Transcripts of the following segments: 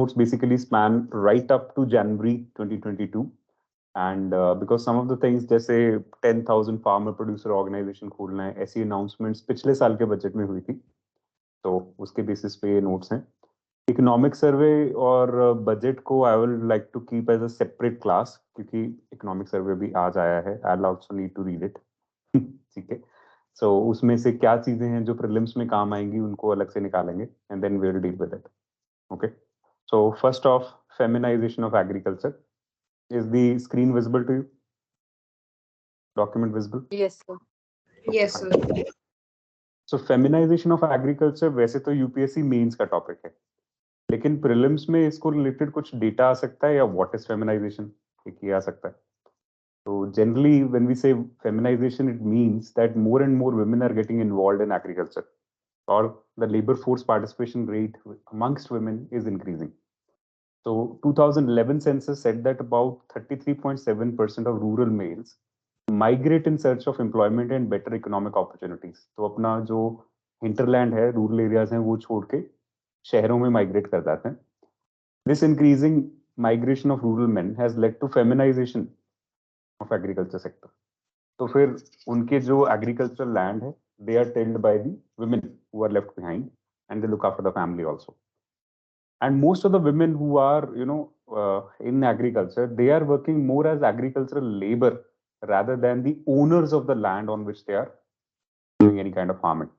notes basically span right up to January 2022. And because some of the things जैसे 10,000 farmer producer organisation खोलना है, ऐसी announcements पिछले साल के बजट में हुई थी, तो उसके बेसिस पे ये नोट्स हैं. इकोनॉमिक सर्वे और बजट को I will like to keep as a separate class, क्योंकि इकोनॉमिक सर्वे भी आज आया है. I also need to read it. ठीक है. सो उसमें से क्या चीजें हैं जो प्रीलिम्स में काम आएंगी उनको अलग से निकालेंगे and then we will deal with it. Okay. So first off, feminization of agriculture. Is the screen visible to you? Document visible? Yes, sir. Yes, sir. So feminization of agriculture वैसे तो UPSC mains का topic है, लेकिन prelims में इसको related कुछ data आ सकता है या व्हाट इज फेमिनाइजेशन ये आ सकता है. तो generally when we say feminization it means that more and more women are getting involved in agriculture, or the labor force participation rate amongst women is increasing. So 2011 census said that about 33.7% of rural males migrate in search of employment and better economic opportunities. तो अपना जो hinterland है, rural areas हैं, वो छोड़ के शहरों में migrate कर जाते हैं. This increasing migration of rural men has led to feminization of agriculture sector. तो फिर उनके जो agricultural land है, they are tilled by the women who are left behind and they look after the family also. And most of the women who are in agriculture, they are working more as agricultural labor rather than the owners of the land on which they are doing any kind of farming.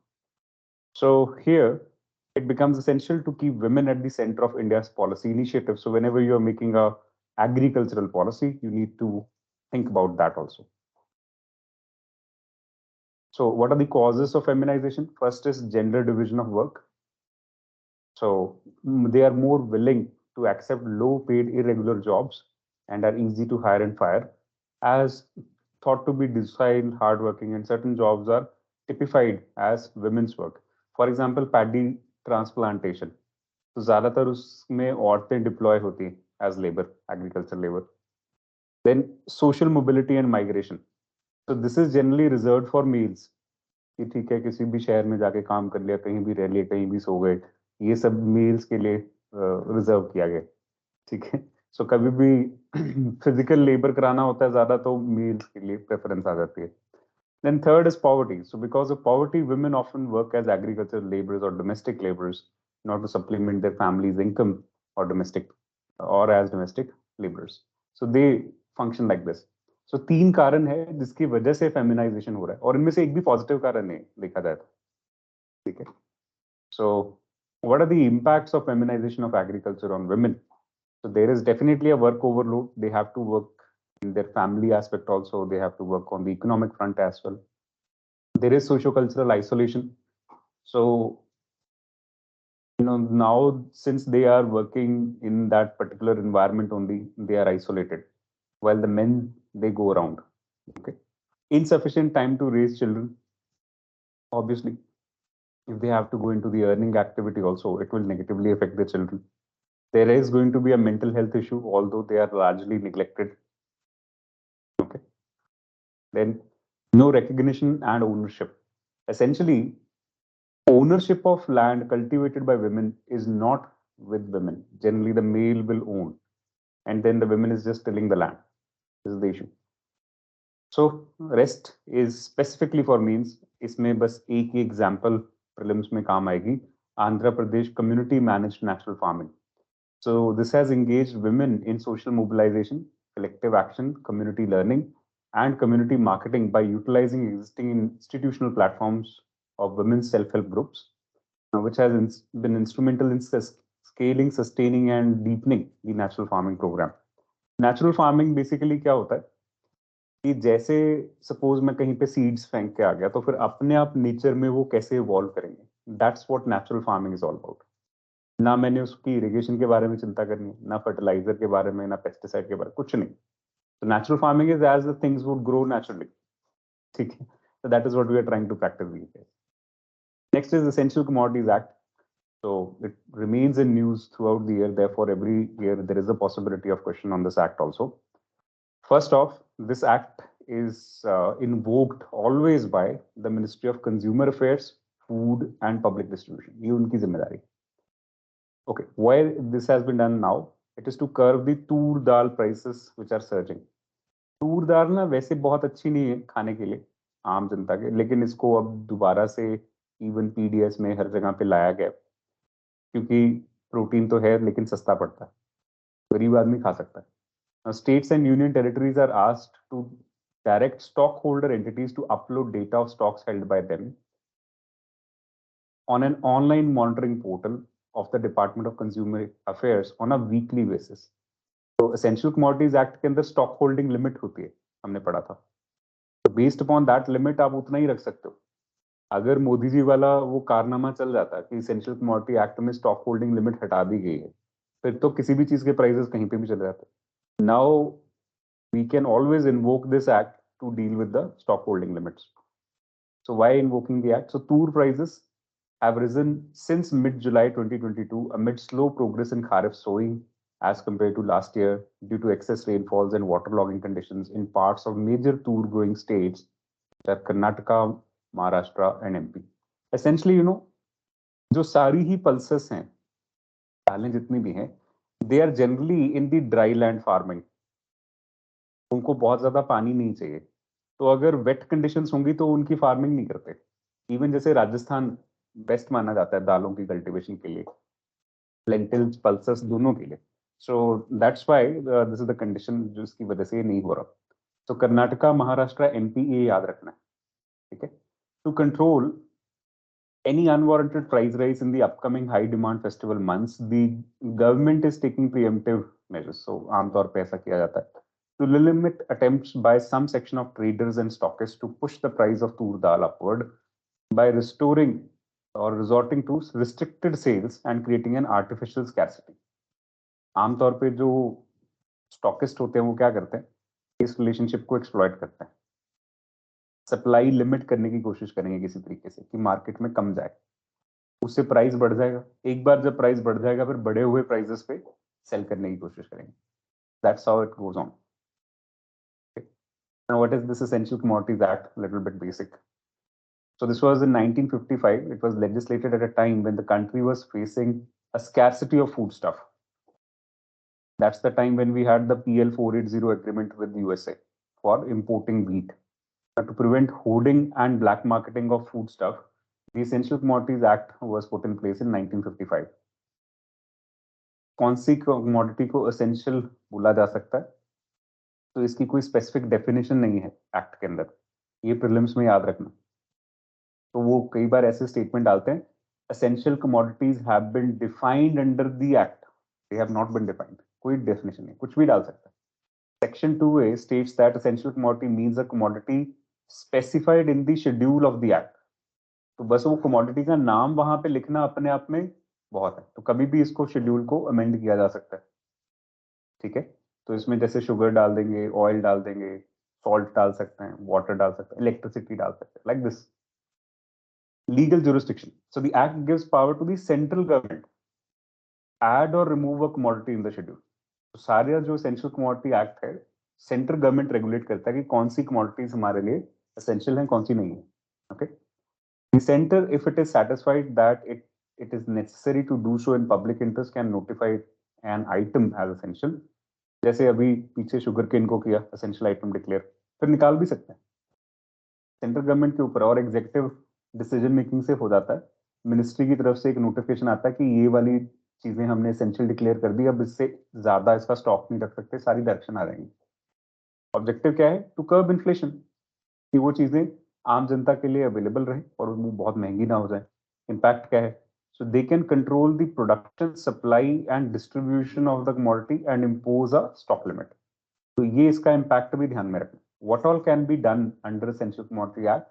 So here it becomes essential to keep women at the center of India's policy initiative. So whenever you are making a agricultural policy, you need to think about that also. So what are the causes of feminization? First is gender division of work. So they are more willing to accept low-paid irregular jobs and are easy to hire and fire, as thought to be docile, hardworking, and certain jobs are typified as women's work. For example, paddy transplantation. तो ज़्यादातर उसमें औरतें deploy होती हैं as labor, agricultural labor. Then social mobility and migration. So this is generally reserved for males. कि ठीक है, किसी भी शहर में जाके काम कर लिया, कहीं भी रह लिया, कहीं भी सो गए, ये सब मेल्स के लिए रिजर्व किया गया. ठीक है. सो कभी भी फिजिकल लेबर कराना होता है ज्यादा, तो मेल्स के लिए प्रेफरेंस आ जाती है. Then third is poverty. So because of poverty, women often work as agricultural laborers or domestic laborers in order to supplement their family's income or as domestic laborers. So they function like this. So तीन कारण है जिसकी वजह से feminisation हो रहा है, और इनमें से एक भी पॉजिटिव कारण है देखा जाए तो. ठीक है. So what are the impacts of feminization of agriculture on women? So there is definitely a work overload. They have to work in their family aspect also. They have to work on the economic front as well. There is socio-cultural isolation. So now since they are working in that particular environment only, they are isolated, while the men, they go around. Okay. Insufficient time to raise children. Obviously, if they have to go into the earning activity also, it will negatively affect the children. There is going to be a mental health issue, although they are largely neglected. Okay. Then no recognition and ownership. Essentially, ownership of land cultivated by women is not with women. Generally, the male will own, and then the women is just tilling the land. This is the issue. So rest is specifically for means. इसमें बस एक ही example prelims में काम आएगी. Andhra Pradesh community managed natural farming. So this has engaged women in social mobilization, collective action, community learning, and community marketing by utilizing existing institutional platforms of women's self-help groups, which has been instrumental in scaling, sustaining, and deepening the natural farming program. Natural farming basically क्या होता है कि जैसे suppose मैं कहीं पे seeds फेंक के आ गया, तो फिर अपने आप नेचर में वो कैसे इवॉल्व करेंगे. That's what natural farming is all about. ना मैंने उसकी इरिगेशन के बारे में चिंता करनी है, ना फर्टिलाइजर के बारे में, ना पेस्टिसाइड के बारे में, कुछ नहीं. तो natural farming is as the things would grow naturally. ठीक है. So that is what we are trying to practice these days. Next is Essential Commodities Act. So it remains in news throughout the year. Therefore, every year there is a possibility of question on this act also. First off, this act is invoked always by the Ministry of Consumer Affairs, Food and Public Distribution. ये उनकी जिम्मेदारी. Okay, why this has been done now? It is to curb the tur dal prices which are surging. तूर दाल ना वैसे बहुत अच्छी नहीं है खाने के लिए आम जनता के, लेकिन इसको अब दोबारा से इवन पीडीएस में हर जगह पे लाया गया, क्योंकि प्रोटीन तो है लेकिन सस्ता पड़ता है, गरीब आदमी खा सकता है. Now, states and union territories are asked to direct stockholder entities to upload data of stocks held by them on an online monitoring portal of the Department of Consumer Affairs on a weekly basis. तो essential commodities act के अंदर stock holding limit होती है, हमने पढ़ा था. Based upon that limit आप उतना ही रख सकते हो. अगर मोदी जी वाला वो कारनामा चल जाता कि एसेंशियल कमोडिटी एक्ट में स्टॉक होल्डिंग लिमिट हटा दी गई है, फिर तो किसी भी चीज के प्राइसेस कहीं पे भी चले जाते. Now we can always invoke this act to deal with the stock holding limits. So why invoking the act? So tur prices have risen since mid-July 2022 amid slow progress in kharif sowing as compared to last year due to excess rainfalls and waterlogging conditions in parts of major tur growing states that are Karnataka, Maharashtra and MP. Essentially, जो सारी ही pulses हैं, दालें जितनी भी हैं, they are generally in the dry land farming. उनको बहुत ज्यादा पानी नहीं चाहिए, तो अगर वेट कंडीशंस होंगी तो उनकी फार्मिंग नहीं करते. इवन जैसे राजस्थान बेस्ट माना जाता है दालों की कल्टीवेशन के लिए, लेंटिल्स पल्सेस दोनों के लिए. So that's why this is the condition जिसकी वजह से ये नहीं हो रहा. तो कर्नाटका, महाराष्ट्र, एमपी, ये याद रखना है, ठीक है. To control any unwarranted price rise in the upcoming high demand festival months, the government is taking preemptive measures. So आमतौर पे ऐसा किया जाता है to limit attempts by some section of traders and stockists to push the price of tur dal upward by restoring or resorting to restricted sales and creating an artificial scarcity. आमतौर पे जो stockist होते हैं वो क्या करते हैं, इस रिलेशनशिप को एक्सप्लॉइट करते हैं, सप्लाई लिमिट करने की कोशिश करेंगे किसी तरीके से कि मार्केट में कम जाए, उससे प्राइस बढ़ जाएगा. एक बार जब प्राइस बढ़ जाएगा फिर बढ़े हुए प्राइसेस पे सेल करने की कोशिश करेंगे. That's how it goes on. Now what is this Essential Commodities Act? Little bit basic. So this was in 1955. It was legislated at a time when the country was facing a scarcity of foodstuff. That's the time when we had the PL 480 agreement with the USA for importing wheat. To prevent hoarding and black marketing of foodstuff, the Essential Commodities Act was put in place in 1955. कौन सी commodity को essential बोला जा सकता है, तो इसकी कोई specific definition नहीं है एक्ट के अंदर, ये प्रीलिम्स में याद रखना. तो वो कई बार ऐसे स्टेटमेंट डालते हैं, essential commodities have been defined under the act. They have not been defined. कोई डेफिनेशन नहीं, कुछ भी डाल सकता है. Section 2A states that essential commodity means a commodity specified in the schedule of the act. तो बस वो कमोडिटी का नाम वहां पे लिखना अपने आप में बहुत है. तो कभी भी इसको शेड्यूल को अमेंड किया जा सकता है, ठीक है. तो इसमें जैसे शुगर डाल देंगे, ऑयल डाल देंगे, सॉल्ट डाल सकते हैं, वाटर डाल सकते हैं, इलेक्ट्रिसिटी डाल सकते हैं, like this. Legal jurisdiction. So the act gives power to the central government add or remove a commodity in the schedule. तो सारे जो एसेंशियल कमोडिटी एक्ट है, सेंट्रल गवर्नमेंट रेगुलेट करता है कि कौन सी कमोडिटीज हमारे लिए एसेंशियल हैं, कौन सी नहीं है. Okay. The center, if it is satisfied that it is necessary to do so in public interest, can notify an item as essential. जैसे अभी पीछे शुगर केन को किया एसेंशियल आइटम डिक्लेयर, फिर निकाल भी सकते हैं सेंट्रल गवर्नमेंट के ऊपर, और एग्जीक्यूटिव डिसीजन मेकिंग से हो जाता है. मिनिस्ट्री की तरफ से एक नोटिफिकेशन आता है कि ये वाली चीजें हमने एसेंशियल डिक्लेयर कर दी, अब इससे ज्यादा इसका स्टॉक नहीं रख सकते, सारी डायरेक्शन आ जाएंगी. ऑब्जेक्टिव क्या है? टू कर्ब इन्फ्लेशन, कि वो चीजें आम जनता के लिए अवेलेबल रहे और वो बहुत महंगी ना हो जाए. इम्पैक्ट क्या है? So they can control the production, supply and distribution of the commodity and impose a stock limit. तो ये इसका इम्पैक्ट भी ध्यान में रखना. What all can be done under essential commodity act?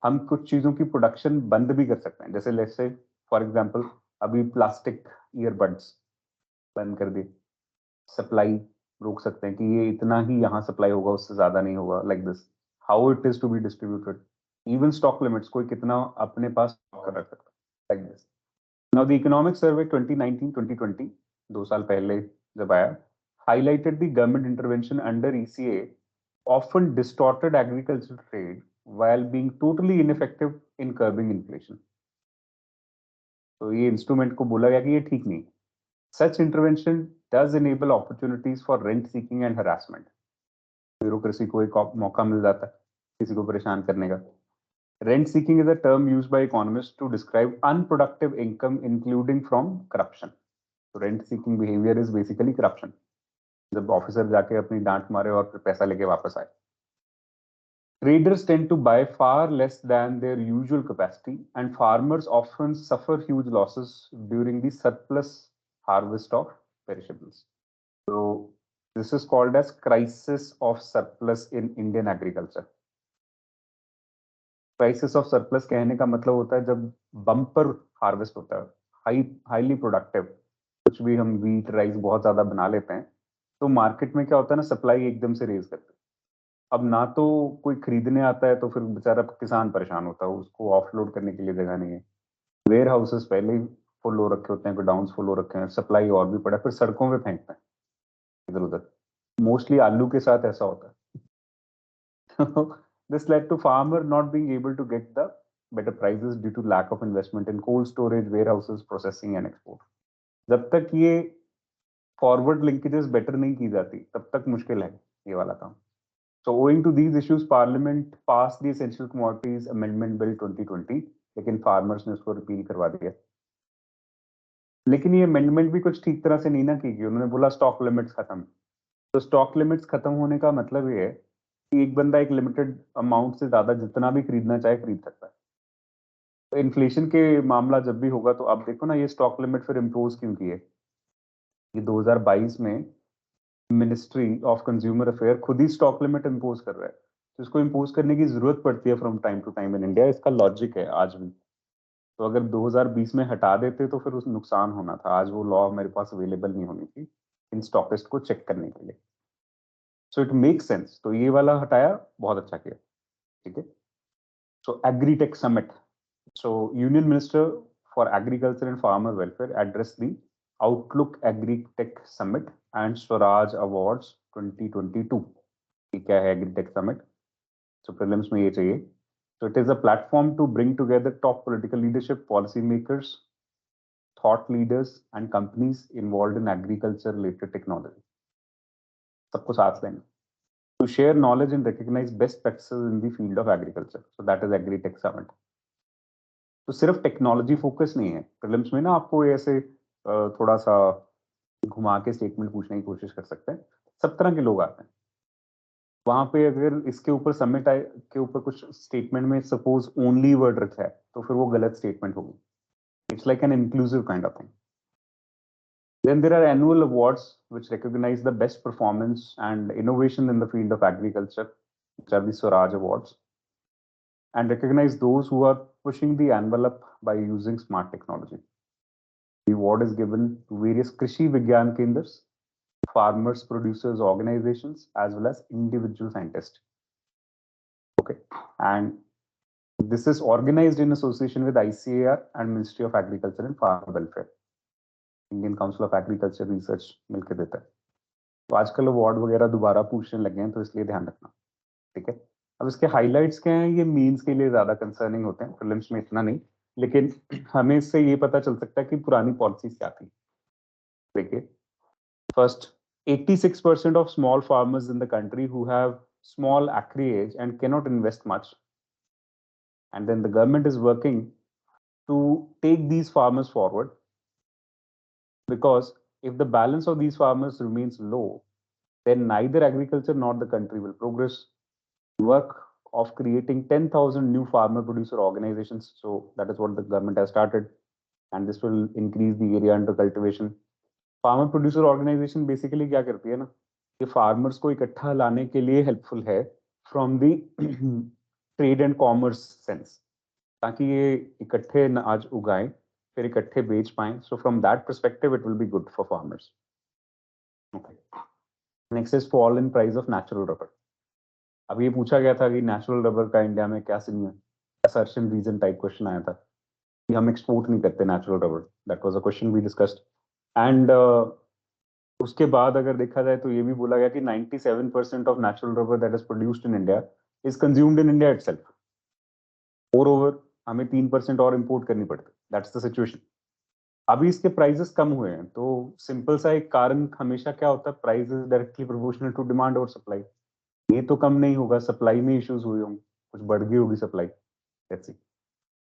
हम कुछ चीजों की प्रोडक्शन बंद भी कर सकते हैं, जैसे लेट्स से फॉर एग्जांपल अभी प्लास्टिक ईयरबड्स बंद कर दिए, सप्लाई रोक सकते हैं कि ये इतना ही यहाँ सप्लाई होगा, उससे ज्यादा नहीं होगा, like this. How it is to be distributed, even stock limits, कोई कितना अपने पास स्टॉक कर रख सकता है, like this. Now the economic survey 2019-2020, 2 साल पहले जब आया, highlighted the government intervention under ECA often distorted agricultural trade while being totally ineffective in curbing inflation. तो ये इंस्ट्रूमेंट को बोला गया कि ये ठीक नहीं. Such intervention does enable opportunities for rent seeking and harassment. Bureaucracy को एक मौका मिल जाता है किसी को परेशान करने का. Rent seeking is a term used by economists to describe unproductive income, including from corruption. So rent seeking behavior is basically corruption. जब ऑफिसर जाके अपनी डांट मारे और फिर पैसा लेके वापस आए. Traders tend to buy far less than their usual capacity, and farmers often suffer huge losses during the surplus harvest of perishables. So this is called as crisis of surplus in Indian agriculture. Crisis of surplus कहने का मतलब होता है जब bumper harvest होता है, highly productive, कुछ भी हम व्हीट राइस बहुत ज्यादा बना लेते हैं, तो मार्केट में क्या होता है ना, सप्लाई एकदम से रेज करते हैं. अब ना तो कोई खरीदने आता है, तो फिर बेचारा किसान परेशान होता है, उसको ऑफलोड करने के लिए जगह नहीं है, वेयर हाउसेस पहले ही फुल हो रखे होते हैं, गोडाउन्स फुल हो रखे हैं, सप्लाई और भी पड़ा, फिर सड़कों पे फेंकते हैं इधर उधर. मोस्टली आलू के साथ ऐसा होता है. This led to farmer not being able to get the better prices due to lack of investment in cold storage, warehouses, processing and export. जब तक ये फॉरवर्ड लिंकेजेस बेटर नहीं की जाती, तब तक मुश्किल है ये वाला काम. So owing to these issues, Parliament passed the Essential Commodities Amendment Bill 2020, लेकिन फार्मर्स ने उसको रिपील करवा दिया. लेकिन ये अमेंडमेंट भी कुछ ठीक तरह से नहीं ना की गई. उन्होंने बोला स्टॉक लिमिट्स खत्म. तो स्टॉक लिमिट्स खत्म होने का मतलब ये है कि एक बंदा एक लिमिटेड अमाउंट से ज्यादा जितना भी खरीदना चाहे खरीद सकता है. तो इन्फ्लेशन के मामला जब भी होगा, तो आप देखो ना, ये स्टॉक लिमिट फिर इम्पोज क्यों की है. ये 2022 में मिनिस्ट्री ऑफ कंज्यूमर अफेयर खुद ही स्टॉक लिमिट इम्पोज कर रहा है. तो इसको इम्पोज करने की जरूरत पड़ती है from time to time in India. इसका लॉजिक है आज भी. तो अगर 2020 में हटा देते तो फिर उस नुकसान होना था. आज वो लॉ मेरे पास अवेलेबल नहीं होनी थी इन स्टॉकिस्ट को चेक करने के लिए. So it make sense. तो ये वाला हटाया, बहुत अच्छा किया. ठीक है. So agritech summit. So Union Minister for Agriculture and Farmer Welfare addressed the Outlook Agri-Tech Summit and Swaraj Awards 2022. क्या है Agri-Tech Summit? So prelims में ये चाहिए. So it is a platform to bring together top political leadership, policy makers, thought leaders and companies involved in agriculture related technology. सबको साथ लेना. To share knowledge and recognize best practices in the field of agriculture. So that is Agri-Tech Summit. तो सिर्फ technology focus नहीं है. Prelims में ना आपको ऐसे थोड़ा सा घुमा के स्टेटमेंट पूछने की कोशिश कर सकते हैं. सब तरह के लोग आते हैं वहां पे. अगर इसके ऊपर समिट के ऊपर कुछ स्टेटमेंट में सपोज ओनली वर्ड रखा है, तो फिर वो गलत स्टेटमेंट होगी. It's like an inclusive kind of thing. Then there are annual awards which recognize the best performance and innovation in the field of agriculture, which are the Swaraj Awards, and recognize those who are pushing the envelope by using smart technology. The award is given to various Krishi Vigyan Kendras, farmers, producers, organizations, as well as individual scientists. Okay, and this is organized in association with ICAR and Ministry of Agriculture and Farm Welfare. Indian Council of Agriculture Research मिलकर देता है. तो आजकल award वगैरह दोबारा पूछने लगे हैं, तो इसलिए ध्यान रखना. ठीक है. अब इसके हाइलाइट्स क्या हैं, ये मीन्स के लिए ज्यादा कंसर्निंग होते हैं, प्रीलिम्स में इतना नहीं. लेकिन हमें इससे ये पता चल सकता है कि पुरानी पॉलिसीज क्या थी. देखिए, first, 86% of small farmers in the country who have small acreage and cannot invest much, and then the government is working to take these farmers forward, because if the balance of these farmers remains low, then neither agriculture nor the country will progress. Work of creating 10,000 new farmer producer organizations, so that is what the government has started, and this will increase the area under cultivation. Farmer producer organisation basically क्या करती है ना, कि farmers को इकट्ठा लाने के लिए हेल्पफुल है from the trade and commerce sense, ताकि ये इकट्ठे अनाज उगाएं, फिर इकट्ठे बेच पाएं. So from that perspective it will be good for farmers. Okay. Next is fall in price of natural rubber. अब ये पूछा गया था कि नेचुरल रबर का इंडिया में क्या सीन है. असर्शन रीजन टाइप क्वेश्चन आया था कि हम एक्सपोर्ट नहीं करते natural rubber. That was a question we discussed. And उसके बाद अगर देखा जाए तो ये भी बोला गया कि 97% of natural rubber that is produced in India is consumed in India itself. More over हमें 3% और इंपोर्ट करनी पड़ती. That's the situation. अभी इसके प्राइसेस कम हुए हैं, तो सिंपल सा एक कारण हमेशा क्या होता है, price is directly proportional to demand और सप्लाई। ये तो कम नहीं होगा, सप्लाई में इश्यूज हुए होंगे, कुछ बढ़ गई होगी supply. Let's see.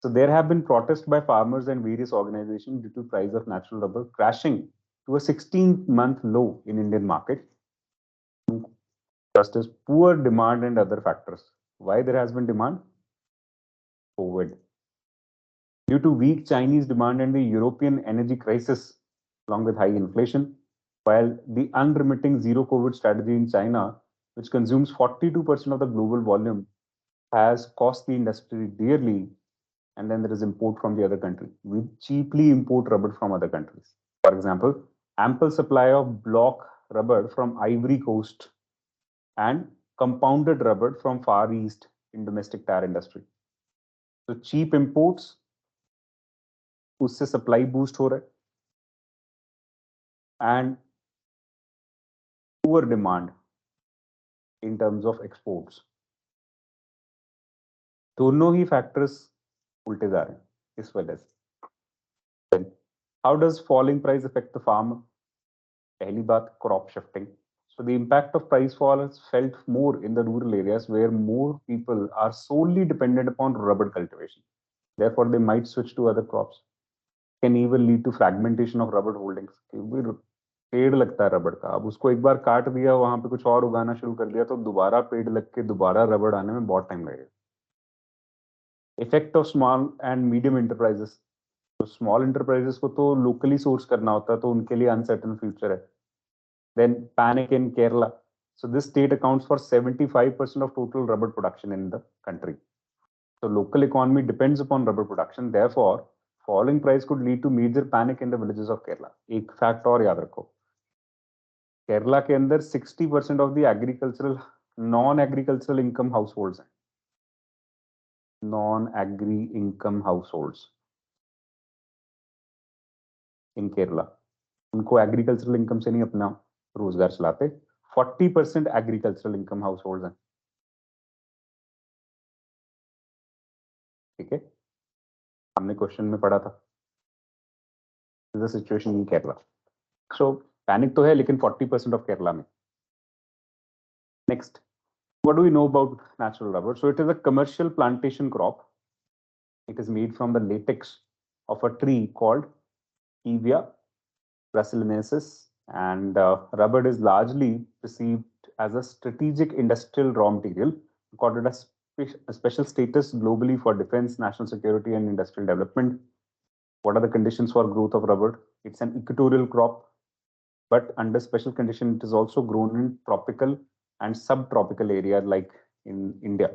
So there have been protests by farmers and various organizations due to price of natural rubber crashing to a 16-month low in Indian market. Just as poor demand and other factors. Why there has been demand? COVID. Due to weak Chinese demand and the European energy crisis, along with high inflation, while the unremitting zero COVID strategy in China, which consumes 42% of the global volume, has cost the industry dearly. And then there is import from the other country. We cheaply import rubber from other countries. For example, ample supply of block rubber from Ivory Coast and compounded rubber from Far East in domestic tire industry. So cheap imports, उससे supply boost हो रहा है, and poor demand in terms of exports. दोनों ही factors उल्टे जा रहे हैं इस वजह से. Then, how does falling price affect the farmer? पहली बात, crop shifting. So the impact of price fall is felt more in the rural areas where more people are solely dependent upon rubber cultivation. Therefore, they might switch to other crops. Can even lead to fragmentation of rubber holdings. पेड़ लगता है रबड़ का, अब उसको एक बार काट दिया, वहां पे कुछ और उगाना शुरू कर दिया, तो दोबारा पेड़ लग के दोबारा रबड़ आने में बहुत टाइम लगेगा. Effect of small and medium enterprises. तो स्मॉल एंटरप्राइजेस को तो लोकली सोर्स करना होता है, तो उनके लिए अनसर्टेन फ्यूचर है. Then panic in Kerala. So this state accounts for 75% of total rubber production in the country. So local economy depends upon rubber production. Therefore, falling price could lead to major panic in the villages of Kerala. एक fact और याद रखो, केरला के अंदर 60% of the agricultural non agricultural income households हैं. Non agri income households in Kerala, उनको agricultural income से नहीं अपना रोजगार चलाते. 40% एग्रीकल्चरल इनकम हाउस होल्ड्स हैं. ठीक है, हमने क्वेश्चन में पढ़ा था. The situation in Kerala. So panic तो है, लेकिन 40% ऑफ केरला में. Next, what do we know about natural rubber? So it is a commercial plantation crop. It is made from the latex of a tree called Hevia brasiliensis, and rubber is largely perceived as a strategic industrial raw material, accorded a special status globally for defense, national security, and industrial development. What are the conditions for growth of rubber? It's an equatorial crop, but under special condition, it is also grown in tropical and subtropical areas like in India.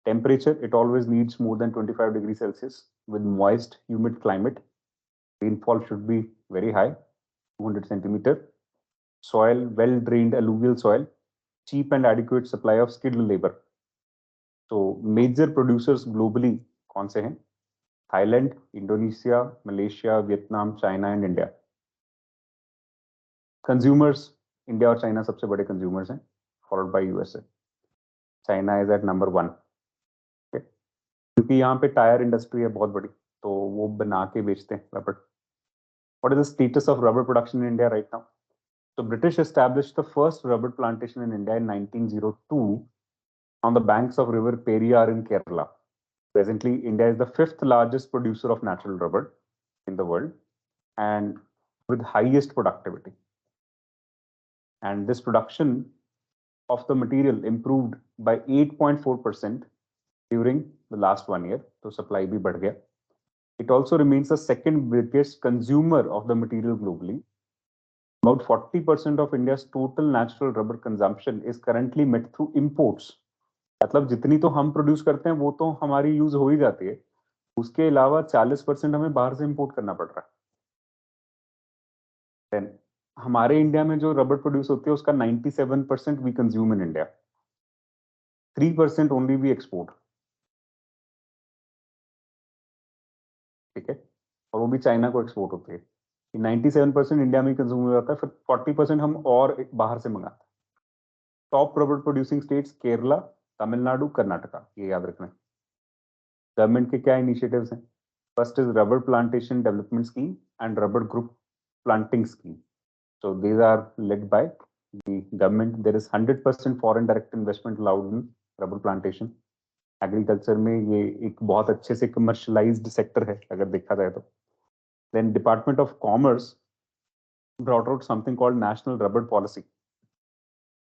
Temperature, it always needs more than 25 degrees Celsius with moist, humid climate. Rainfall should be very high, 200 centimeter. Soil, well-drained alluvial soil. Cheap and adequate supply of skilled labor. So major producers globally कौन से हैं? Thailand, Indonesia, Malaysia, Vietnam, China and India. Consumers, India और China सबसे बड़े consumers हैं, followed by USA. China is at number 1, क्योंकि यहाँ पे टायर इंडस्ट्री है बहुत बड़ी, तो वो बना के बेचते हैं रबड़. What is the status of rubber production in India right now? So British established the first rubber plantation in India in 1902 on the banks of river Periyar in Kerala. Presently, India is the 5th largest producer of natural rubber in the world and with highest productivity. And this production of the material improved by 8.4% during the last 1 year. So supply bhi बढ़ गया. It also remains the second biggest consumer of the material globally. About 40% of India's total natural rubber consumption is currently met through imports. मतलब जितनी तो हम produce करते हैं वो तो हमारी यूज हो ही जाती है, उसके अलावा 40% हमें बाहर से इंपोर्ट करना पड़ रहा है. Then, हमारे इंडिया में जो रबर प्रोड्यूस होती है उसका 97% we consume in India, 3% only we export. ठीक है, और वो भी चाइना को एक्सपोर्ट होती है. 97% इंडिया में कंज्यूम हो जाता है, फिर 40% हम और बाहर से मंगाते हैं. Top rubber producing states Kerala, Tamil Nadu, Karnataka, ये याद रखना है. गवर्नमेंट के क्या इनिशिएटिव्स हैं? First is rubber plantation development scheme and rubber group planting scheme. So these are led by the government. There is 100% foreign direct investment allowed in rubber plantation. Agriculture में ये एक बहुत अच्छे से कमर्शलाइज्ड सेक्टर है अगर देखा जाए तो. Then Department of Commerce brought out something called National Rubber Policy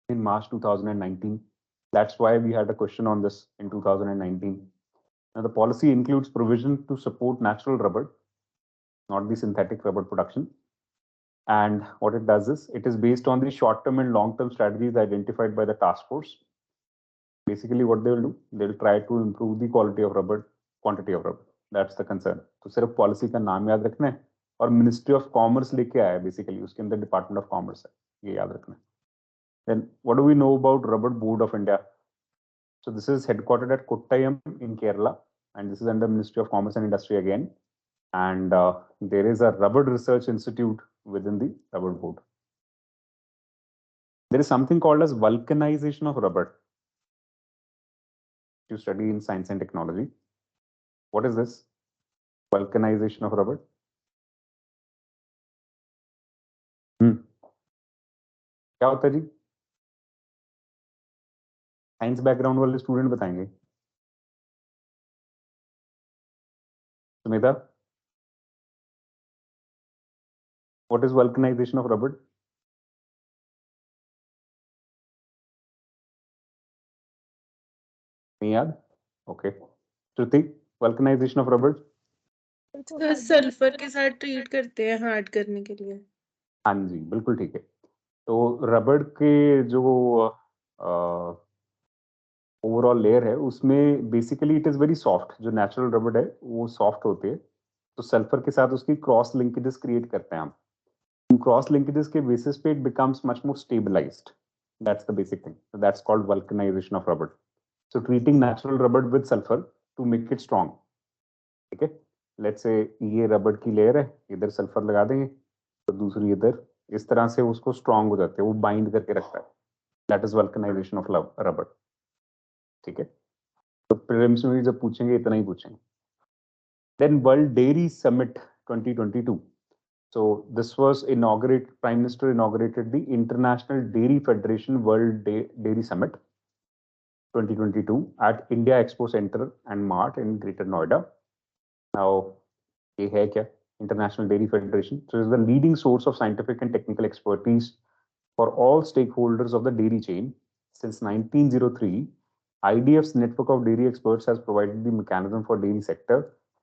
in March 2019. That's why we had a question on this in 2019. Now the policy includes provision to support natural rubber, not the synthetic rubber production. And what it does is, it is based on the short-term and long-term strategies identified by the task force. Basically, what they will do, they will try to improve the quality of rubber, quantity of rubber. That's the concern. तो सिर्फ policy का नाम याद रखना है और ministry of commerce लेके आया है बेसिकली, उसके अंदर डिपार्टमेंट ऑफ कॉमर्स है, ये याद रखना है. Then what do we know about Rubber Board of India? So this is headquartered at Kottayam in Kerala, and this is under Ministry of Commerce and Industry again. And there is a Rubber Research Institute within the Rubber Board. There is something called as vulcanization of rubber. You study in science and technology. What is this? Vulcanization of rubber. क्या होता है जी? Science background वाले student बताएंगे. Sumita, what is vulcanization of rubber? नहीं याद? Okay. Shruti, vulcanization of rubber? तो sulphur के साथ ट्रीट करते हैं हार्ड करने के लिए. हाँ जी, बिल्कुल ठीक है. तो रबड़ के जो ओवरऑल लेयर है उसमें basically it is very soft. जो नेचुरल रबड़ है वो सॉफ्ट होते हैं, तो सल्फर के साथ उसकी क्रॉस लिंकेजेस क्रिएट करते हैं हम. क्रॉस लिंकेजेस के बेसिस पे it becomes much more stabilised. That's the basic thing. That's called vulcanisation of rubber. So treating natural rubber with sulphur to make it strong. ठीक है, लेट्स से ये रबड़ की लेयर है, इधर सल्फर लगा देंगे तो दूसरी इधर, इस तरह से उसको स्ट्रॉन्ग हो जाते हैं, वो बाइंड करके रखता है. दैट इज वल्कनाइजेशन ऑफ रबड़. ठीक है, तो प्रीलिम्स में भी जब पूछेंगे इतना ही पूछेंगे. Then world dairy summit 2022. So this was Prime Minister inaugurated the International Dairy Federation World Dairy Summit 2022 at India Expo Center and Mart in Greater Noida. Now, ये है क्या? International Dairy Federation. So it is the leading source of scientific and technical expertise for all stakeholders of the dairy chain. Since 1903, IDF's network of dairy experts has provided the mechanism for dairy sector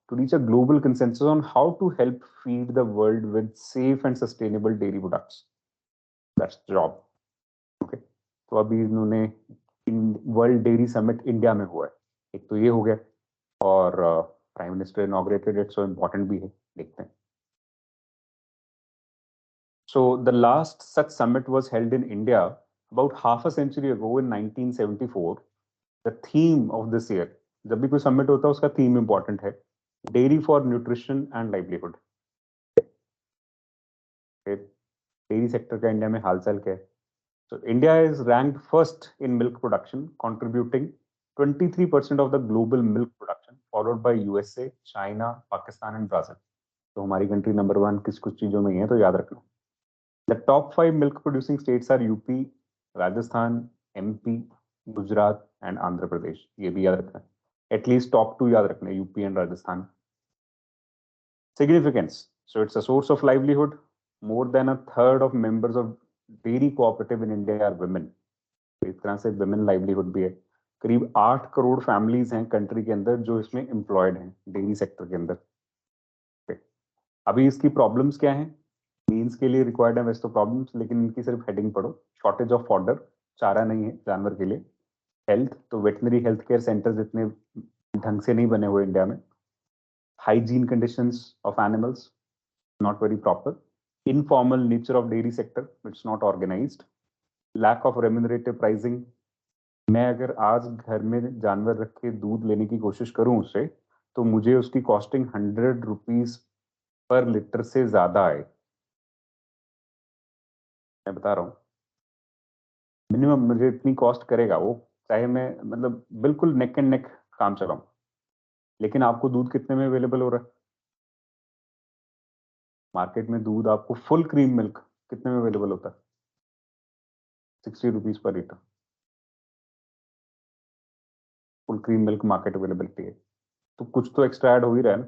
to reach a global consensus on how to help feed the world with safe and sustainable dairy products. That's the job. Okay. तो अभी इन्होंने world dairy summit India में हुआ है, एक तो ये हो गया, और prime minister inaugurated it, so important भी है, देखते हैं. So the last such summit was held in India about half a century ago in 1974. The theme of this year, जब भी कोई summit होता है उसका theme important है, dairy for nutrition and livelihood. Dairy sector का इंडिया में हालचाल क्या है? So India is ranked first in milk production, contributing 23% of the global milk production, followed by USA, China, Pakistan and Brazil. तो हमारी country number 1 किस कुछ चीजों में है तो याद रखना. The top 5 milk producing states are UP, Rajasthan, MP, Gujarat and Andhra Pradesh. ये भी याद रखना. At least top 2 याद रखना, UP and Rajasthan. Significance. So it's a source of livelihood. More than a third of members of dairy cooperative in India are women. इस तरह से women livelihood भी है. करीब 8 करोड़ फैमिलीज हैं कंट्री के अंदर जो इसमें एम्प्लॉयड हैं डेयरी सेक्टर के अंदर. अभी इसकी प्रॉब्लम्स क्या हैं? मीन्स के लिए रिक्वायर्ड है वैसे तो प्रॉब्लम्स, लेकिन इनकी सिर्फ हेडिंग पढ़ो. शॉर्टेज ऑफ फॉडर, चारा नहीं है जानवर के लिए. हेल्थ, तो वेटनरी हेल्थ केयर सेंटर्स इतने ढंग से नहीं बने हुए इंडिया में. Hygiene conditions of animals not very proper. Informal nature of dairy sector, it's not organised. Lack of remunerative pricing. मैं अगर आज घर में जानवर रख के दूध लेने की कोशिश करूं उससे, तो मुझे उसकी कॉस्टिंग 100 रुपीज पर लीटर से ज्यादा आए. मैं बता रहा हूँ, मिनिमम मुझे इतनी कॉस्ट करेगा वो, चाहे मैं मतलब बिल्कुल नेक एंड नेक काम चलाऊं. लेकिन आपको दूध कितने में अवेलेबल हो रहा है? मार्केट में दूध आपको फुल क्रीम मिल्क कितने में अवेलेबल होता है? 60 rupees per litre full cream milk market availability है। तो कुछ तो एक्स्ट्रा ऐड हो ही रहा है ना।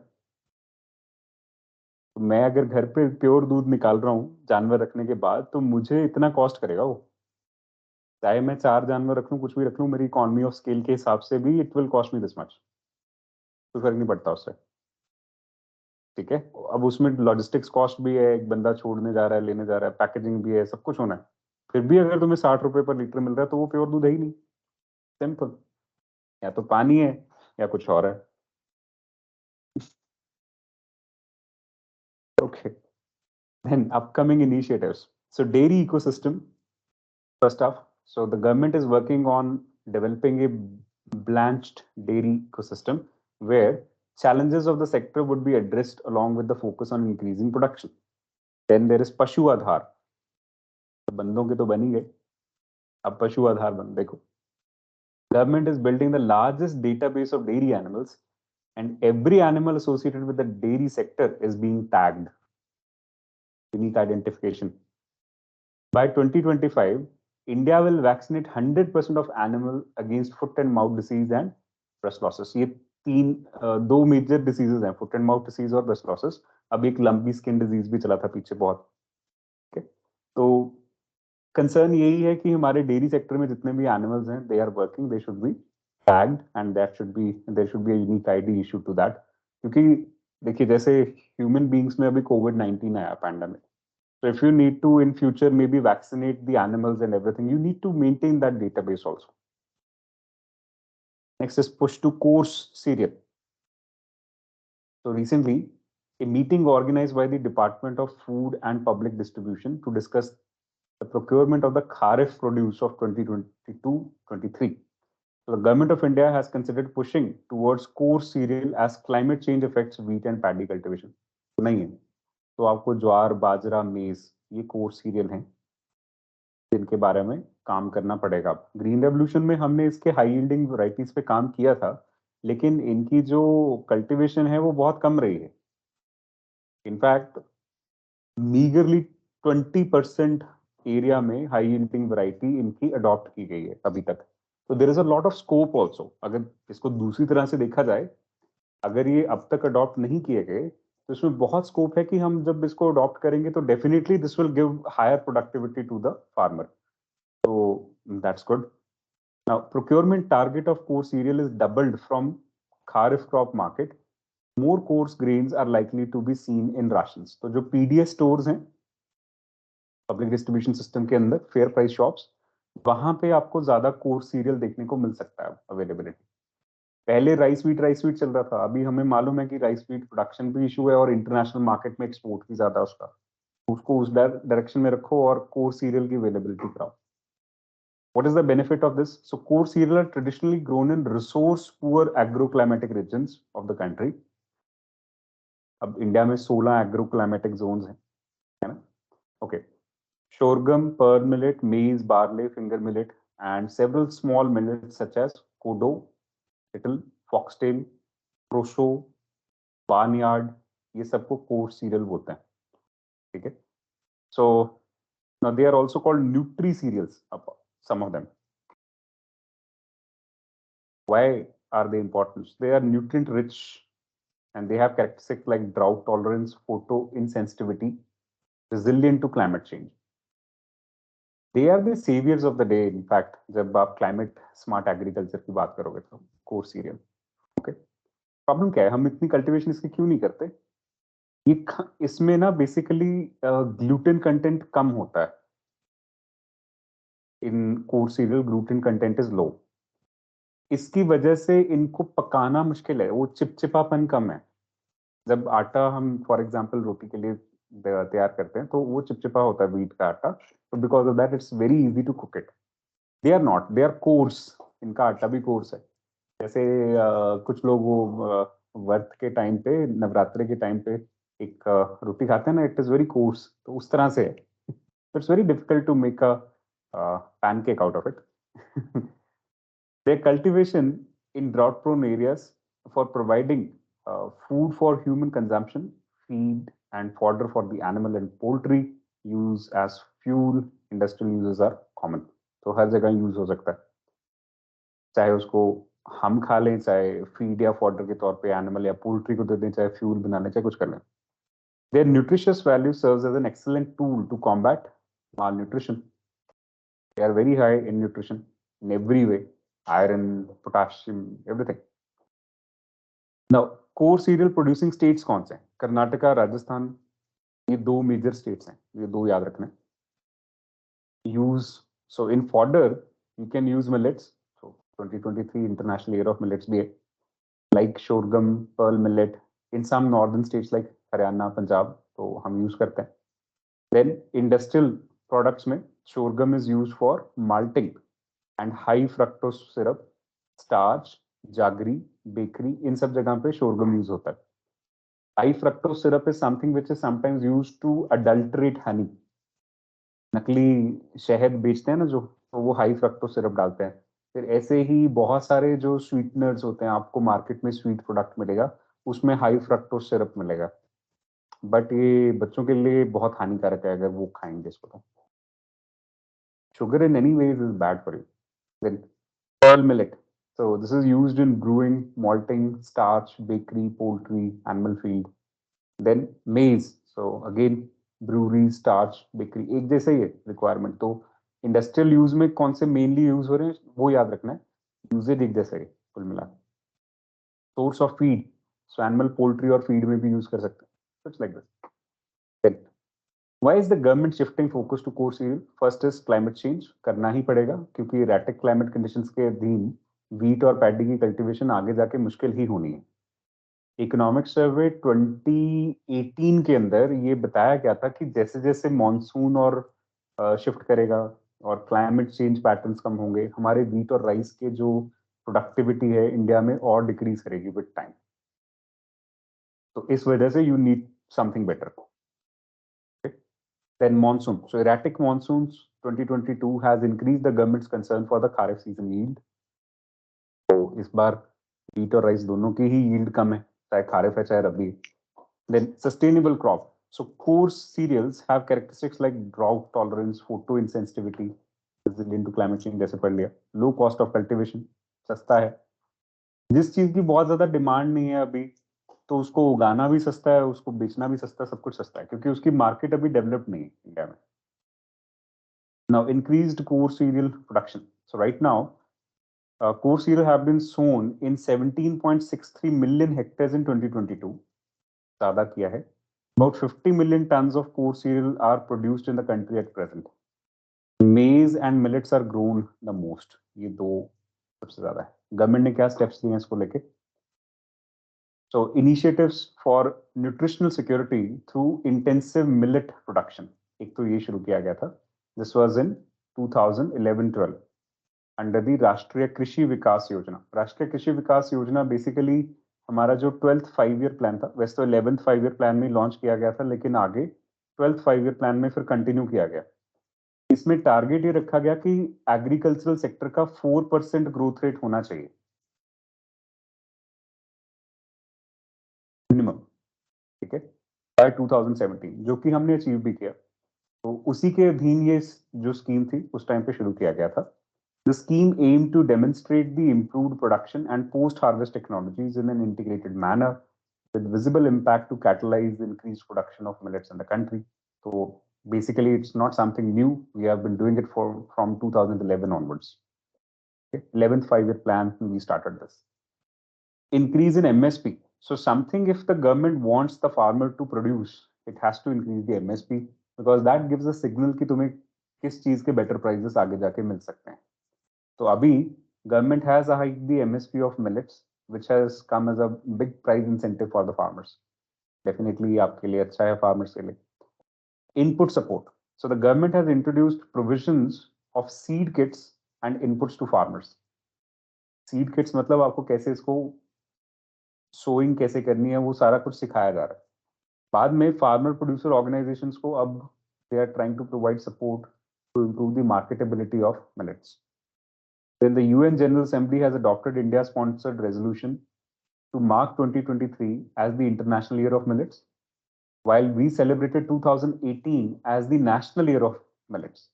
तो मैं अगर घर पे प्योर दूध निकाल रहा हूँ जानवर रखने के बाद, तो मुझे इतना कॉस्ट करेगा वो। चाहे मैं 4 जानवर रख लूँ, कुछ भी रख लूँ, मेरी इकोनॉमी ऑफ स्केल के हिसाब से भी it will cost me this much. कोई फर्क नहीं पड़ता उससे। ठीक है, अब उसमें लॉजिस्टिक्स कॉस्ट भी है, एक बंदा छोड़ने जा रहा है, लेने जा रहा है, पैकेजिंग भी है, सब कुछ होना है। फिर भी अगर तुम्हें 60 रुपए पर लीटर मिल रहा है तो वो प्योर दूध है ही नहीं। सिंपल। या तो पानी है या कुछ और है। Okay, then upcoming initiatives. So dairy ecosystem, first off. So the government is working on developing a blanched dairy ecosystem where challenges of the sector would be addressed along with the focus on increasing production. Then there is Pashu Aadhar. बंदों के तो बन ही गए, अब पशु आधार बन देखो। Government is building the largest database of dairy animals, and every animal associated with the dairy sector is being tagged. Unique identification. By 2025, India will vaccinate 100% of animal against foot and mouth disease and brucellosis. ये दो major diseases हैं, foot and mouth disease और ब्रसलॉसिस। अब एक lumpy skin disease भी चला था पीछे बहुत। okay? तो कंसर्न यही है कि हमारे डेयरी सेक्टर में जितने भी एनिमल्स हैं, they are working, they should be tagged and there should be a unique ID issue to that. क्योंकि देखिए, जैसे ह्यूमन बींग्स में अभी कोविड-19 आया, pandemic. So if you need to in future maybe vaccinate the animals and everything, you need to maintain that database also. Next is push to course cereal. So recently, a meeting organized by the Department of Food and Public Distribution to discuss the procurement of the Kharif produce of 2022-23. So the government of India has considered pushing towards coarse cereal as climate change affects wheat and paddy cultivation. तो नहीं है, तो आपको ज्वार, बाजरा, मेज, ये course serial हैं जिनके बारे में काम करना पड़ेगा। ग्रीन रेवोल्यूशन में हमने इसके हाई यील्डिंग वैरायटीज पे काम किया था, लेकिन इनकी जो कल्टीवेशन है वो बहुत कम रही है। इनफैक्ट मीगरली 20% एरिया में हाई यील्डिंग वैरायटी इनकी अडॉप्ट की गई है अभी तक। तो there is a lot of scope also. अगर इसको दूसरी तरह से देखा जाए, अगर ये अब तक अडॉप्ट नहीं किए गए तो इसमें बहुत स्कोप है कि हम जब इसको अडॉप्ट करेंगे तो definitely this will give higher productivity to the farmer. तो that's good. Now procurement target of coarse cereal is doubled from kharif crop market. More coarse grains are likely to be seen in rations. तो जो PDS stores हैं, public distribution system के अंदर, fair price shops, वहां पे आपको ज्यादा course serial देखने को मिल सकता है अवेलेबिलिटी। पहले राइस वीट चल रहा था, अभी हमें मालूम है कि राइस वीट प्रोडक्शन भी इशू है और इंटरनेशनल मार्केट में एक्सपोर्ट भी ज्यादा उसका। उसको उस डायरेक्शन में रखो और कोर सीरियल की अवेलेबिलिटी कराओ। What is the benefit of this? So core cereal are traditionally grown in resource poor agroclimatic regions of the country. अब इंडिया में 16 एग्रोक्लाइमेटिक जोन्स हैं, है ना? Okay, sorghum, pearl millet, maize, barley, finger millet, and several small millets such as kodo, little, foxtail, proso, barnyard, ये सबको core cereal बोलते हैं। ठीक है, so now they are also called nutri cereals, some of them. Why are they important? They are nutrient rich and they have characteristics like drought tolerance, photo insensitivity, resilient to climate change. They are the saviors of the day. In fact, जब आप climate smart agriculture की बात करोगे तो core cereal. Okay. Problem क्या है, हम इतनी कल्टीवेशन इसकी क्यों नहीं करते? इसमें ना बेसिकली ग्लूटेन कंटेंट कम होता है। In coarse cereal gluten content is low. इसकी वजह से इनको पकाना मुश्किल है, वो चिपचिपापन कम है। जब आटा हम फॉर एग्जांपल रोटी के लिए तैयार करते हैं तो वो चिपचिपा होता है व्हीट का आटा, तो because of that it's very easy to cook it. They are not, they are coarse. इनका आटा भी कोर्स है। जैसे कुछ लोग वो व्रत के टाइम पे, नवरात्रि के टाइम पे एक रोटी खाते हैं ना, इट इज वेरी कोर्स, तो उस तरह से है। It's very difficult to make a pancake out of it. Their cultivation in drought prone areas for providing food for human consumption, feed, and fodder for the animal and poultry use as fuel. Industrial uses are common. तो हर जगह use हो सकता है, चाहे उसको हम खा लें, चाहे फीड या फॉडर के तौर पे एनिमल या पोल्ट्री को दे दें, चाहे फ्यूल बनाने, चाहे कुछ कर लें. Their nutritious value serves as an excellent tool to combat malnutrition. They are very high in nutrition in every way, iron, potassium, everything. Now, core cereal producing states कौन से हैं? कर्नाटका, राजस्थान, ये दो मेजर स्टेट्स हैं, ये दो याद रखना. Use, so in fodder you can use millets. So 2023 International Year of Millets भी है, like sorghum, pearl millet. In some northern states like Haryana, Punjab, तो हम यूज करते हैं. Then industrial products में sorghum is used for malting and high fructose syrup, starch, jaggery, bakery, इन सब जगह पे sorghum यूज होता है. High fructose syrup is something which is sometimes used to adulterate honey. नकली शहद बेचते हैं ना जो, तो वो हाई फ्रक्टोज सिरप डालते हैं. फिर ऐसे ही बहुत सारे जो स्वीटनर्स होते हैं, आपको मार्केट में स्वीट प्रोडक्ट मिलेगा, उसमें हाई फ्रक्टोज सिरप मिलेगा, बट ये बच्चों के लिए बहुत हानिकारक है अगर वो खाएंगे इसको. तो sugar in any ways is bad for you. Then pearl millet, so this is used in brewing, malting, starch, bakery, poultry, animal feed. Then maize, so again brewery, starch, bakery, एक जैसा ही है रिक्वायरमेंट. तो industrial use में कौन से mainly use हो रहे हैं वो याद रखना है, यूजेज एक जैसा है कुल मिला. Source of feed, so animal poultry और फीड में भी यूज कर सकते हैं, कुछ like this. Why is the government shifting focus to core cereal? First is climate change. करना ही पड़ेगा क्योंकि erratic climate conditions के अधीन wheat और paddy की cultivation आगे जाके मुश्किल ही होनी है. इकोनॉमिक सर्वे 2018 के अंदर ये बताया गया था कि जैसे जैसे मॉनसून और शिफ्ट करेगा और क्लाइमेट चेंज पैटर्न्स कम होंगे, हमारे वीट और राइस के जो प्रोडक्टिविटी है इंडिया में और डिक्रीज करेगी विद टाइम. तो इस वजह से you need something better. Then monsoon. So erratic monsoons 2022 has increased the government's concern for the kharif season yield. तो इस बार wheat और rice दोनों की ही yield कम है, चाहे kharif है चाहे रबी. Then sustainable crop. So core cereals have characteristics like drought tolerance, photoinsensitivity, resilient to climate change, जैसे पढ़ लिया. Low cost of cultivation, सस्ता है. जिस चीज की बहुत ज्यादा डिमांड नहीं है अभी, तो उसको उगाना भी सस्ता है, उसको बेचना भी सस्ता है, सब कुछ सस्ता है क्योंकि उसकी मार्केट अभी डेवलप नहीं है इंडिया में. Now, increased core cereal production. So right now, core cereal have been sown in 17.63 million hectares in 2022. ज़्यादा किया है. About 50 million tons of core cereal are produced in the country at present. Maize and millets are grown the most. ये दो सबसे ज़्यादा है. Government ने क्या स्टेप्स लिए हैं इसको लेके? So initiatives for nutritional security through intensive millet production. एक तो ये शुरू किया गया था. This was in 2011-12 under the राष्ट्रीय कृषि विकास योजना. राष्ट्रीय कृषि विकास योजना बेसिकली हमारा जो 12th 5 ईयर प्लान था, वैसे तो 11th 5 ईयर प्लान में लॉन्च किया गया था, लेकिन आगे 12th 5 ईयर प्लान में फिर कंटिन्यू किया गया. इसमें टारगेट ये रखा गया कि एग्रीकल्चरल सेक्टर का 4% ग्रोथ रेट होना चाहिए मिनिमम, ठीक है, बाय 2017, जो कि हमने अचीव भी किया. तो उसी के अधीन ये जो स्कीम थी उस टाइम पे शुरू किया गया था. The scheme aimed to demonstrate the improved production and post-harvest technologies in an integrated manner with visible impact to catalyze the increased production of millets in the country. So basically, it's not something new. We have been doing it from 2011 onwards. Okay? 11th 5 year plan, we started this. Increase in MSP. So something, if the government wants the farmer to produce, it has to increase the MSP because that gives a signal कि तुम्हें किस चीज के better prices आगे जाके मिल सकते हैं. तो अभी government has hiked the MSP of millets, which has come as a big price incentive for the farmers. Definitely आपके लिए अच्छा है farmers के लिए. Input support. So the government has introduced provisions of seed kits and inputs to farmers. Seed kits मतलब आपको कैसे इसको sowing कैसे करनी है वो सारा कुछ सिखाया जा रहा है. बाद में farmer producer organizations को अब they are trying to provide support to improve the marketability of millets. Then the UN General Assembly has adopted India-sponsored resolution to mark 2023 as the International Year of Millets. while we celebrated 2018 as the national year of millets.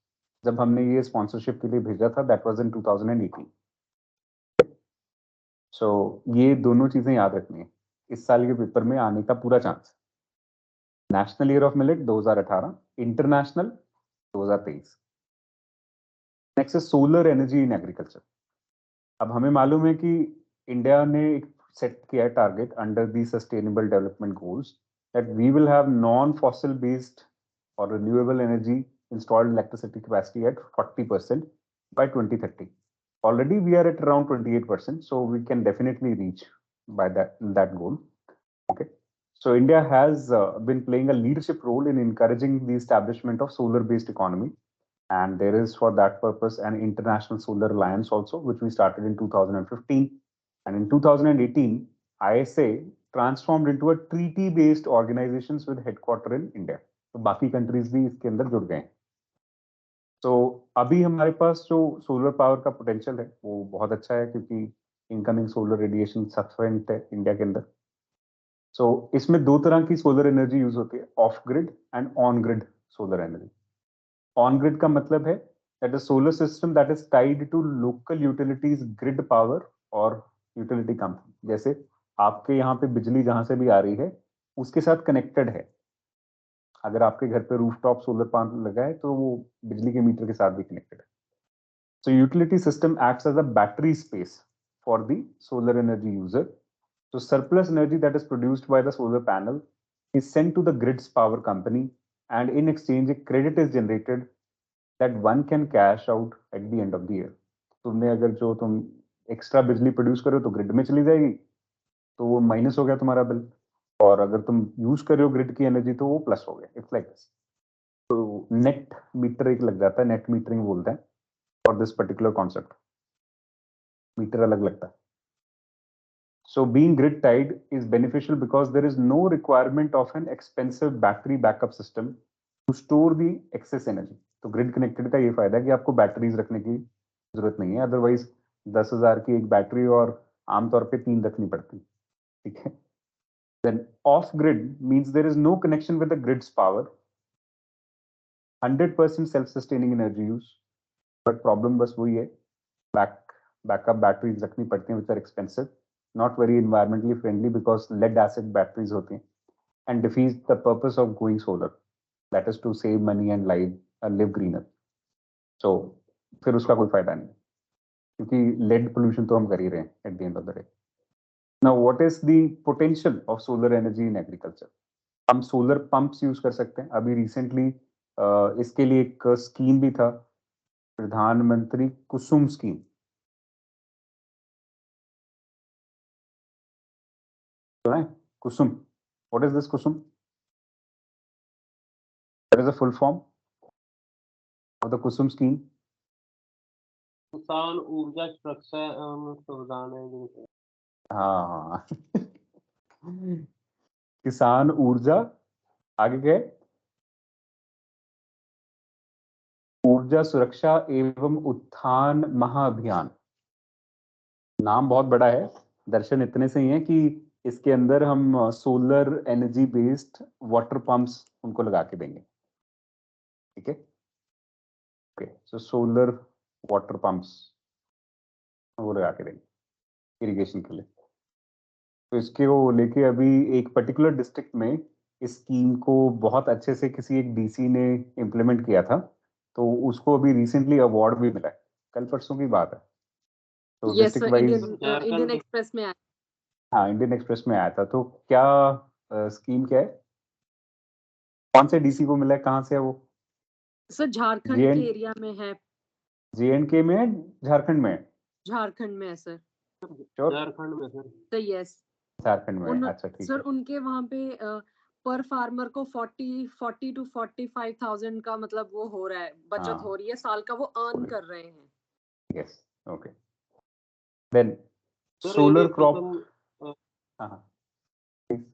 जब हमने ये sponsorship के लिए भेजा था, that was in 2018. So ये दोनों चीजें याद रखनी है, इस साल के पेपर में आने का पूरा chance. National year of millet 2018, international 2023. Next है सोलर एनर्जी इन एग्रीकल्चर. अब हमें मालूम है कि इंडिया ने एक सेट किया है target under the sustainable development goals that we will have non fossil based और renewable energy installed electricity capacity at 40% by 2030. Already we are at around 28%, so we can definitely reach by that goal. Okay. So India has been playing a leadership role in encouraging the establishment of solar-based economy, and there is for that purpose an international solar alliance also, which we started in 2015, and in 2018 ISA transformed into a treaty-based organizations with headquarter in India. तो बाकी countries भी इसके अंदर जुड़ गए हैं. तो अभी हमारे पास जो सोलर पावर का पोटेंशियल है वो बहुत अच्छा है, क्योंकि इनकमिंग सोलर रेडिएशन सफिशिएंट है इंडिया के अंदर. सो इसमें दो तरह की सोलर एनर्जी यूज होती है, off grid and on grid solar energy. On grid का मतलब है that is solar system that is tied to local utilities grid power और यूटिलिटी कंपनी. जैसे आपके यहाँ पे बिजली जहां से भी आ रही है उसके साथ कनेक्टेड है. अगर आपके घर पे रूफटॉप सोलर पंप लगा है तो वो बिजली के मीटर के साथ भी कनेक्टेड है. So utility system acts as a battery space for the solar energy user. So surplus energy that is produced by the solar panel is sent to the grid's power company, and in exchange a credit is generated that one can cash out at the end of the year. तुमने अगर जो तुम extra बिजली produce करो तो grid में चली जाएगी, तो वो माइनस हो गया तुम्हारा बिल, और अगर तुम यूज कर रहे हो ग्रिड की एनर्जी तो वो प्लस हो गया. It's like this. तो नेट मीटर एक लग जाता है, नेट मीटरिंग बोलते हैं for this particular concept. Meter अलग लगता है. So being grid tied is beneficial because there is no requirement of an expensive battery backup system to store the excess energy. तो ग्रिड कनेक्टेड का ये फायदा है कि आपको बैटरीज रखने की जरूरत नहीं है, अदरवाइज 10,000 की एक बैटरी और आमतौर पे 3 रखनी पड़ती. ठीक है. Then off grid means there is no connection with the grid's power, 100% self-sustaining energy use. But problem बस वही है, बैकअप बैटरीज रखनी पड़ती हैं which are expensive, not very environmentally friendly because lead acid batteries होती हैं, and defeats the purpose of going solar, that is to save money and live greener. So फिर उसका कोई फायदा नहीं, क्योंकि lead pollution तो हम कर ही रहे हैं at the end of the day. Now what is the potential of solar energy in agriculture? हम सोलर पंप्स यूज कर सकते हैं. अभी रिसेंटली इसके लिए एक स्कीम भी था, प्रधानमंत्री कुसुम scheme. Kusum. What is this Kusum? What is the full form of the Kusum scheme? किसान ऊर्जा सुरक्षा एवं संवर्धन है. हाँ. किसान ऊर्जा, आगे गए, ऊर्जा सुरक्षा एवं उत्थान महाअभियान. नाम बहुत बड़ा है, दर्शन इतने से ही है कि इसके अंदर हम solar energy based water pumps उनको लगा के देंगे. ठीक है. ओके. सो सोलर वाटर पंप्स वो लगा के देंगे इरिगेशन के लिए. तो इसके वो लेके अभी एक पर्टिकुलर डिस्ट्रिक्ट में इस स्कीम को बहुत अच्छे से किसी एक डीसी ने इम्प्लीमेंट किया था, तो उसको अभी रिसेंटली अवार्ड भी मिला है, कल परसों की बात है. तो डिस्ट्रिक्ट वाइज इंडियन एक्सप्रेस में आया. हाँ, इंडियन एक्सप्रेस में आया था. तो क्या स्कीम क्या है, कौन से डीसी को मिला है, कहाँ से है वो? सर झारखंड के एरिया में है. JNK में है, झारखंड में है? झारखंड में है सर. झारखंड में सर. तो यस, झारखंड में है. अच्छा, ठीक सर है. उनके वहाँ पे पर फार्मर को 40 to 45,000 का मतलब वो हो रहा है, बचत हो रही है साल का, वो अर्न कर रहे हैं. Yes. Okay. Then solar crop. हाँ.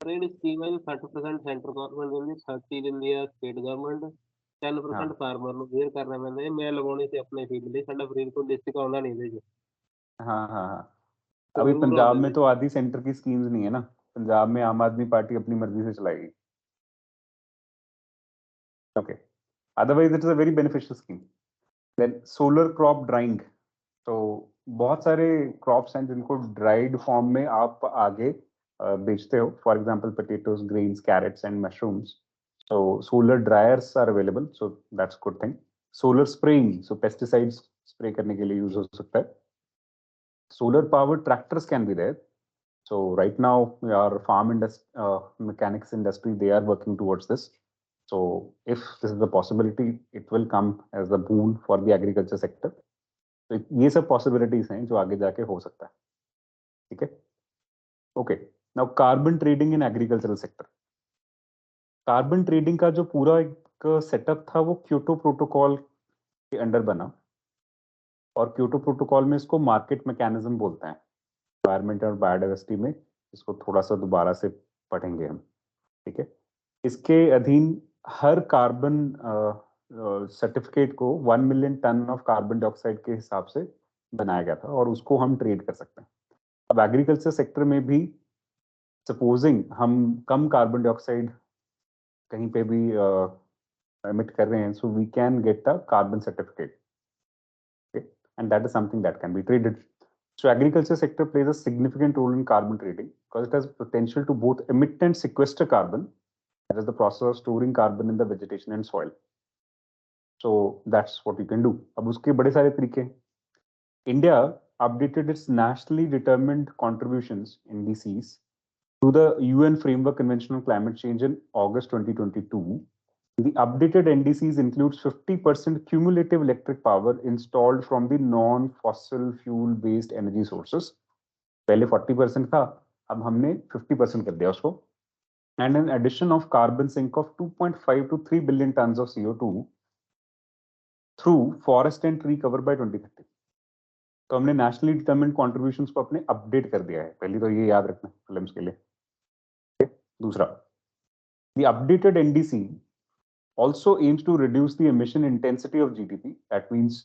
Trade scheme is 30% central government देंदी, 30 ਦਿੰਦੀ ਹੈ ਸਟੇਟ ਗਵਰਨਮੈਂਟ, 10% ਫਾਰਮਰ ਨੂੰ ਫੇਰ ਕਰਨਾ ਪੈਂਦਾ ਹੈ. ਮੈਂ ਲਗਾਉਣੀ ਸੀ ਆਪਣੇ ਫੀਲਡ ਲਈ, ਸਾਡਾ ਫਰੀਦਕੋਟ ਡਿਸਟ੍ਰਿਕਟ ਆਉਂਦਾ नहीं ਇਹਦੇ 'ਚ. हाँ. अभी पंजाब में तो आधी सेंटर की स्कीम्स नहीं है ना, पंजाब में आम आदमी पार्टी अपनी मर्जी से चलाएगी. Okay. Otherwise, it is a very beneficial scheme. Then solar crop drying. तो बहुत सारे क्रॉप्स हैं जिनको ड्राइड फॉर्म में आप आगे बेचते हो. For example potatoes, grains, carrots and mushrooms. So solar dryers are available, so that's good thing. Solar spraying, so pesticides spray करने के लिए यूज हो सकता है. Solar powered tractors can be there. So right now our farm mechanics industry, they are working towards this. So if this is a possibility, it will come as a boon for the agriculture sector. तो ये सब possibilities हैं जो आगे जाके हो सकता है. ठीक है. Okay. Now carbon trading in agricultural sector. Carbon trading का जो पूरा एक सेटअप था वो क्योटो प्रोटोकॉल के अंडर बना. और क्योटो प्रोटोकॉल में इसको मार्केट मैकेनिज्म बोलते हैं. एनवायरमेंट और बायोडाइवर्सिटी में इसको थोड़ा सा दोबारा से पढ़ेंगे हम. ठीक है. इसके अधीन हर कार्बन सर्टिफिकेट को 1 million tonne of carbon dioxide के हिसाब से बनाया गया था और उसको हम ट्रेड कर सकते हैं. अब एग्रीकल्चर सेक्टर में भी सपोजिंग हम कम कार्बन डाइऑक्साइड कहीं पे भी emit कर रहे हैं, so we can get a carbon certificate. Okay? And that is something that can be traded. So agriculture sector plays a significant role in carbon trading because it has potential to both emit and sequester carbon. That is the process of storing carbon in the vegetation and soil. So that's what you can do. अब उसके बड़े सारे तरीके हैं. India updated its nationally determined contributions NDCs to the UN Framework Convention on Climate Change in August 2022. The updated NDCs includes 50% cumulative electric power installed from the non-fossil fuel-based energy sources. पहले 40% था, अब हमने 50% कर दिया उसको. And an addition of carbon sink of 2.5 to 3 billion tons of CO2 through forest and tree cover by 2030. तो हमने nationally determined contributions को अपने update कर दिया है. पहली तो ये याद रखना फिल्म्स के लिए. दूसरा, the updated NDC also aims to reduce the emission intensity of GDP. That means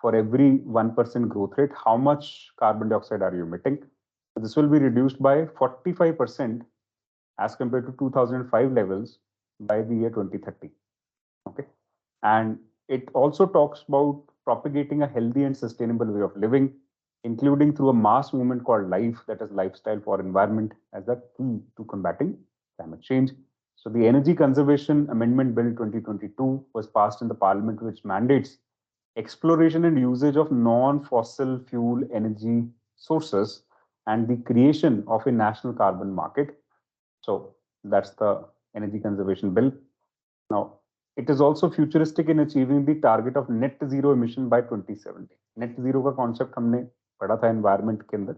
for every 1% growth rate, how much carbon dioxide are you emitting? So this will be reduced by 45% as compared to 2005 levels by the year 2030. Okay. And it also talks about propagating a healthy and sustainable way of living, including through a mass movement called LIFE, that is Lifestyle for Environment, as the key to combating climate change. So the Energy Conservation Amendment Bill 2022 was passed in the Parliament, which mandates exploration and usage of non-fossil fuel energy sources and the creation of a national carbon market. So that's the Energy Conservation Bill. Now, it is also futuristic in achieving the target of net zero emission by 2070. Net zero का concept हमने पढ़ा था environment के अंदर.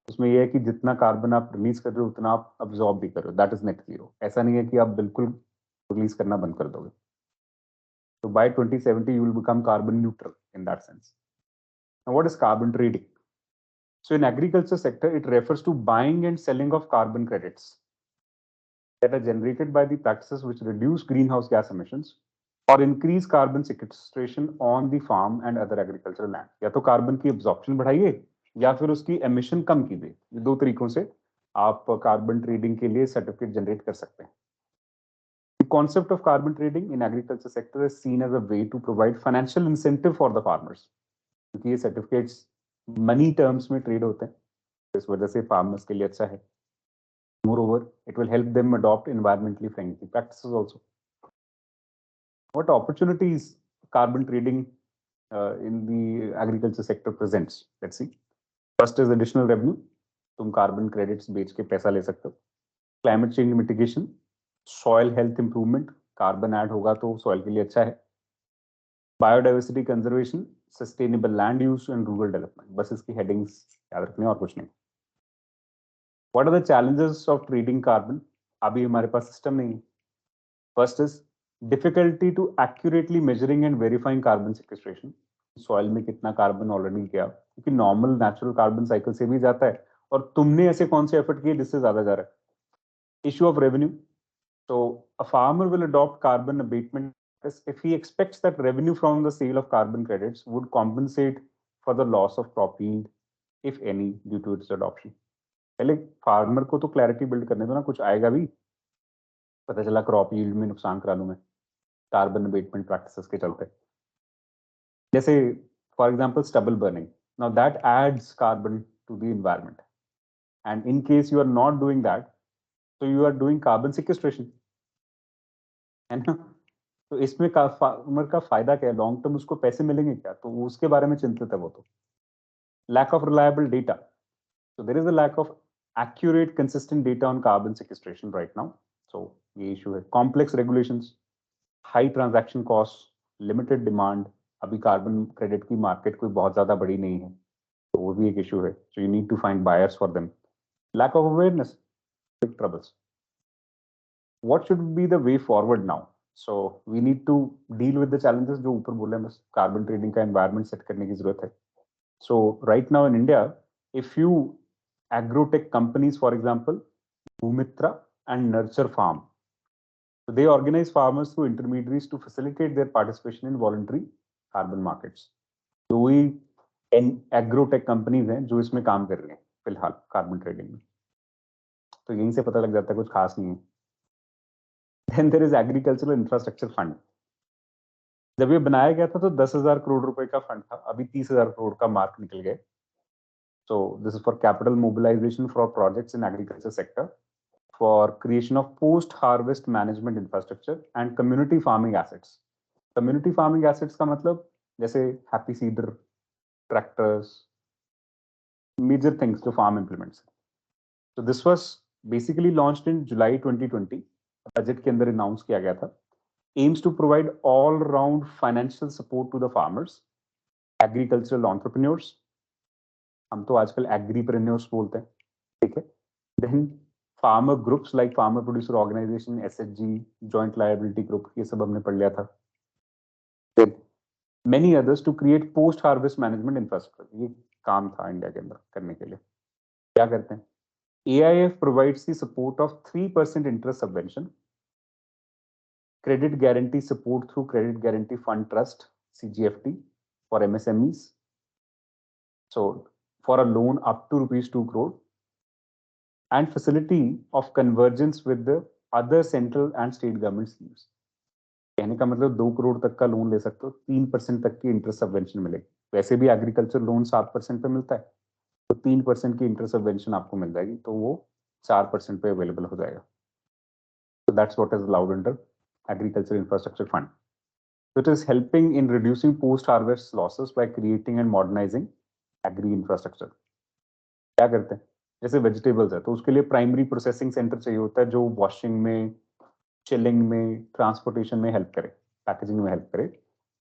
उसमें यह है कि जितना कार्बन आप रिलीज कर रहे हो उतना आप अब्सॉर्ब भी कर रहे हो. That is net zero. ऐसा नहीं है कि आप बिल्कुल रिलीज करना बंद कर दोगे. तो bye 2070 you will become carbon neutral in that sense. Now what is carbon trading? So in agriculture sector, it refers to buying and selling of carbon credits that are generated by the practices which reduce greenhouse gas emissions or increase carbon sequestration on the farm and other agricultural land. या तो carbon की absorption बढ़ाइए या फिर उसकी emission कम कीजिए. ये दो तरीकों से आप कार्बन ट्रेडिंग के लिए सर्टिफिकेट जनरेट कर सकते हैं. The concept of carbon trading in agriculture sector is seen as a way to provide financial incentive for the farmers. क्योंकि ये सर्टिफिकेट्स मनी टर्म्स में ट्रेड होते हैं, इस वजह से फार्मर्स के लिए अच्छा है. Moreover, it will help them adopt environmentally friendly practices also. What opportunities carbon trading in the agriculture sector presents? Let's see. First is additional revenue. तुम carbon credits बेच के पैसा ले सकते हो. Climate change mitigation, soil health improvement, carbon add होगा तो soil के लिए अच्छा है. Biodiversity conservation, sustainable land use and rural development. बस इसकी headings याद रखनी और कुछ नहीं. What are the challenges of trading carbon? अभी हमारे पास system नहीं है. First is difficulty to accurately measuring and verifying carbon sequestration. Soil में कितना carbon already गया, क्योंकि normal natural carbon cycle से भी जाता है और तुमने ऐसे कौन से effort किए जिससे ज्यादा जा रहा है. Issue of revenue. So a farmer will adopt carbon abatement if he expects that revenue from the sale of carbon credits would compensate for the loss of crop yield, if any, due to its adoption. पहले farmer को तो clarity build करने दो ना, कुछ आएगा भी. पता चला क्रॉप यील्ड में नुकसान करा लूं मैं. कार्बन अबेटमेंट प्रैक्टिसेस के चलते। जैसे for example stubble burning, now that adds carbon to the environment, and in case you are not doing that, तो you are doing carbon sequestration, है ना। तो इसमें फार्मर का फायदा क्या है, लॉन्ग टर्म उसको पैसे मिलेंगे क्या, तो उसके बारे में चिंतित है वो। तो lack of reliable data, so there is a lack of accurate consistent data on carbon sequestration right now, so ये issue है। complex regulations, high transaction costs, limited demand, अभी कार्बन क्रेडिट की मार्केट कोई बहुत ज्यादा बड़ी नहीं है, तो वो भी एक इशू है, so you need to find buyers for them। lack of awareness, big troubles। what should be the way forward now, so we need to deal with the challenges जो ऊपर बोले, बस कार्बन ट्रेडिंग का environment set करने की जरूरत है। So right now in India, a few agrotech companies, for example, Bhumitra and Nurture Farm, so they organize farmers through intermediaries to facilitate their participation in voluntary carbon markets. तो वही agrotech companies हैं जो इसमें काम कर रहे हैं फिलहाल कार्बन ट्रेडिंग में, तो यहीं से पता लग जाता है कुछ खास नहीं है। Then there is agricultural infrastructure fund। जब ये बनाया गया था तो 10,000 करोड़ रुपए का फंड था, अभी 30,000 करोड़ का मार्क निकल गए। So this is for capital mobilization for projects in agriculture sector for creation of post-harvest management infrastructure and community farming assets। Community farming assets का मतलब जैसे happy seeder, tractors, major things जो farm implements। So this was basically launched in July 2020, budget के अंदर announce किया गया था। Aims to provide all-round financial support to the farmers, agricultural entrepreneurs, हम तो आजकल एग्रीप्रेन्योर्स बोलते हैं, ठीक है। Then farmer groups like farmer producer organisation, SHG, joint liability group, ये सब हमने पढ़ लिया था। Many others to create post harvest management infrastructure, ये काम था इंडिया के अंदर करने के लिए। क्या करते हैं, AIF provides the support of 3% interest subvention, credit guarantee support through credit guarantee fund trust CGFT for MSMEs, so for a loan up to rupees 2 crore, and facility of convergence with the other central and state government schemes। कहने का मतलब 2 करोड़ तक का loan ले सकते हो, 3% तक की इंटरेस्ट सबवेंशन मिलेगी। वैसे भी एग्रीकल्चर लोन 7% पे मिलता है, तो 3% की इंटरेस्ट सबवेंशन आपको मिल जाएगी, तो वो 4% पे अवेलेबल हो जाएगा। So that's what is allowed under agriculture infrastructure fund. So it is helping in reducing post-harvest losses by creating and modernizing agri infrastructure। क्या करते हैं, जैसे वेजिटेबल्स है तो उसके लिए प्राइमरी प्रोसेसिंग सेंटर चाहिए होता है जो वॉशिंग में, चिलिंग में, ट्रांसपोर्टेशन में हेल्प करे, पैकेजिंग में हेल्प करे।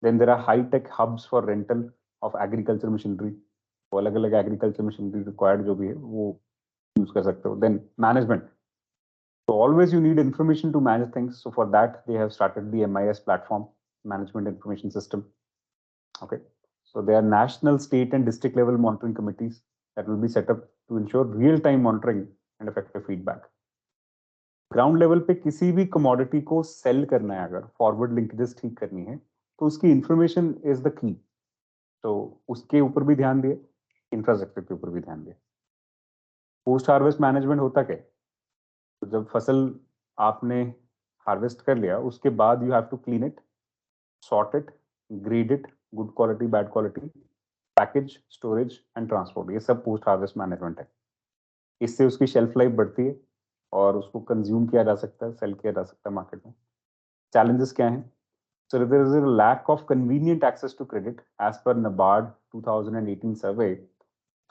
Then there are high tech hubs for rental of agriculture machinery, वो अलग अलग एग्रीकल्चर मशीनरी रिक्वायर्ड जो भी है वो यूज कर सकते हो। Then management, so always you need information to manage things, so for that they have started the MIS platform, management information system। Okay, so there are national, state and district level monitoring committees that will be set up to ensure real time monitoring and effective feedback। Ground level पे किसी भी commodity को cell करना है, अगर forward linkages ठीक करनी है तो उसकी इंफॉर्मेशन इज द की, तो उसके ऊपर भी ध्यान दिए, इंफ्रास्ट्रक्चर के ऊपर भी ध्यान दिए। पोस्ट हार्वेस्ट मैनेजमेंट होता क्या है, तो जब फसल आपने हार्वेस्ट कर लिया उसके बाद you have to clean it, sort it, grade it, good quality, bad quality, package, storage and transport, ये सब पोस्ट हार्वेस्ट मैनेजमेंट है। इससे उसकी शेल्फ लाइफ बढ़ती है और उसको कंज्यूम किया जा सकता है, सेल किया जा सकता है मार्केट में। चैलेंजेस क्या हैं, so there is a lack of convenient access to credit as per NABARD 2018 survey।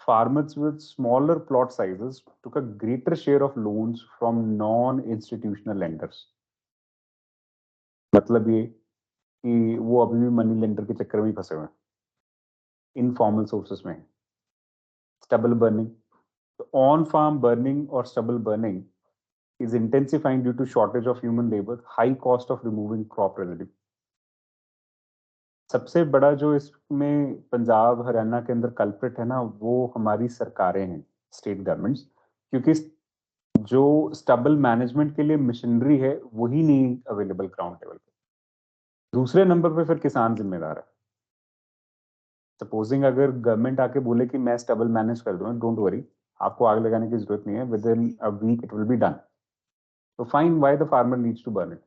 Farmers with smaller plot sizes took a greater share of loans from non-institutional lenders। मतलब ये कि वो अभी भी मनी लेंडर के चक्कर में ही फंसे हुए हैं, इनफॉर्मल सोर्सेस में। Stubble burning, on farm burning और stubble burning is intensifying due to shortage of human labor, high cost of removing crop residue। सबसे बड़ा जो इसमें पंजाब हरियाणा के अंदर कल्प्रिट है ना, वो हमारी सरकारें हैं, स्टेट गवर्नमेंट्स, क्योंकि जो स्टबल मैनेजमेंट के लिए मशीनरी है वही नहीं अवेलेबल ग्राउंड लेवल पे। दूसरे नंबर पे फिर किसान जिम्मेदार है। सपोजिंग अगर गवर्नमेंट आके बोले कि मैं स्टबल मैनेज कर दूंगा, डोंट वरी, आपको आग लगाने की जरूरत नहीं है, within a week it will be done. तो fine, why the farmer needs to burn it?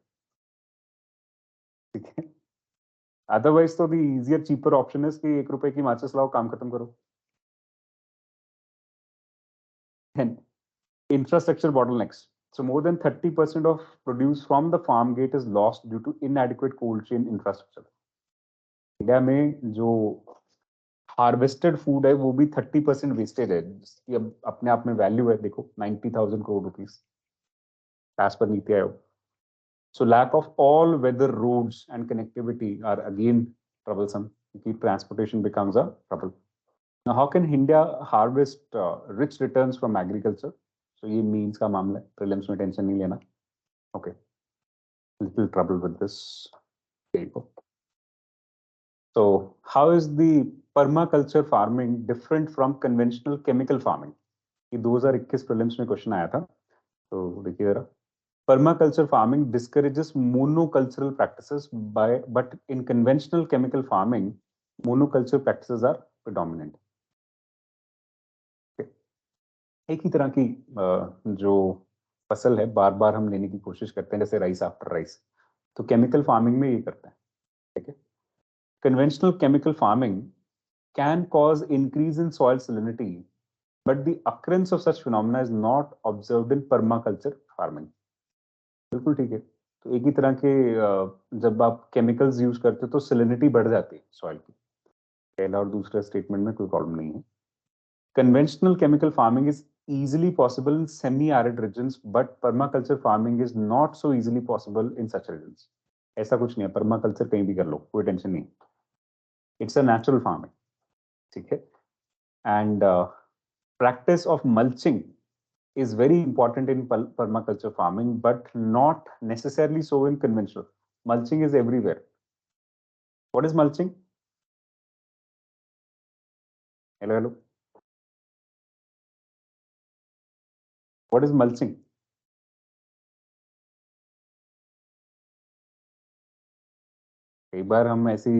ठीक है, अदरवाइज तो द इजियर चीपर ऑप्शन है कि 1 रुपए की माचिस लाओ, काम खत्म करो. And infrastructure bottlenecks. So more than 30% of produce from the farm gate is lost due to inadequate cold chain infrastructure. India में जो हार्वेस्टेड फूड है वो भी 30% वेस्टेज है, जिसकी अब अपने आप में वैल्यू है, देखो 90,000 crore rupees as per NITI Aayog. So lack of all weather roads and connectivity are again troublesome because transportation becomes a trouble. Now, how can India harvest rich returns from agriculture? So ये means का मामला है, prelims में tension नहीं लेना. Okay, little trouble with this. There you go. So how is the permaculture farming different from conventional chemical farming? ये 2021 prelims में question आया था, तो देखिए जरा. Permaculture farming discourages monocultural practices but in conventional chemical farming, monoculture practices are predominant. Okay. एक ही तरह की जो फसल है बार बार हम लेने की कोशिश करते हैं, जैसे राइस आफ्टर राइस, तो केमिकल फार्मिंग में ये करते हैं. ठीक है, conventional chemical farming can cause increase in soil salinity, but the occurrence of such phenomena is not observed in permaculture farming. बिल्कुल ठीक है, तो एक ही तरह के जब आप केमिकल्स यूज करते हो तो सैलिनिटी बढ़ जाती है सॉइल की. पहला और दूसरा स्टेटमेंट में कोई प्रॉब्लम नहीं है. Conventional chemical farming is easily possible in semi-arid regions, but permaculture farming is not so easily possible in such regions. ऐसा कुछ नहीं है, permaculture कहीं भी कर लो, कोई टेंशन नहीं. It's a natural farming, ठीक है. And practice of mulching is very important in permaculture farming, but not necessarily so in conventional. Mulching is everywhere. What is mulching? Hello, hello. What is mulching? कई बार हम ऐसी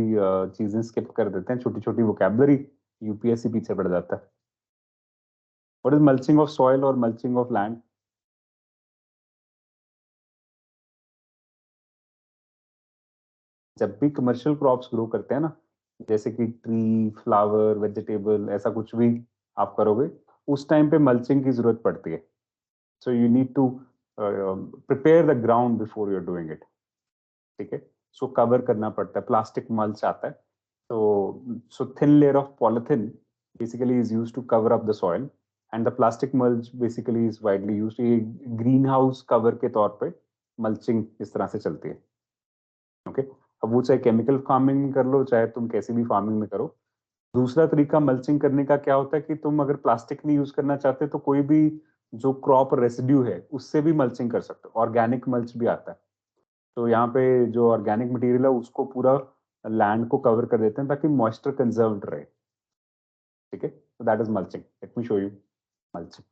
चीजें skip कर देते हैं, छोटी छोटी वोकैबुलरी, यूपीएससी पीछे पड़ जाता है. What is mulching of soil और मल्चिंग ऑफ लैंड? जब भी कमर्शियल क्रॉप्स ग्रो करते हैं ना, जैसे कि ट्री, फ्लावर, वेजिटेबल, ऐसा कुछ भी आप करोगे, उस टाइम पे मल्चिंग की जरूरत पड़ती है. So you need to prepare the ground before you are doing it. ठीक है, सो कवर करना पड़ता है, प्लास्टिक मल्च आता है. So thin layer of polythene basically is used to cover up the soil, and the plastic mulch basically is widely used. ये green house cover के तौर पे मल्चिंग इस तरह से चलती है. ओके, अब वो चाहे केमिकल फार्मिंग में कर लो, चाहे तुम कैसी भी फार्मिंग में करो. दूसरा तरीका मल्चिंग करने का क्या होता है कि तुम अगर प्लास्टिक नहीं यूज करना चाहते तो कोई भी जो क्रॉप रेसिड्यू है उससे भी मल्चिंग कर सकते हो. ऑर्गेनिक मल्च भी आता है. तो यहाँ पे जो ऑर्गेनिक मटेरियल है उसको पूरा लैंड को कवर कर देते हैं ताकि मॉइस्चर कंजर्व्ड रहे. ठीक है, तो that is mulching. Let me show you mulching,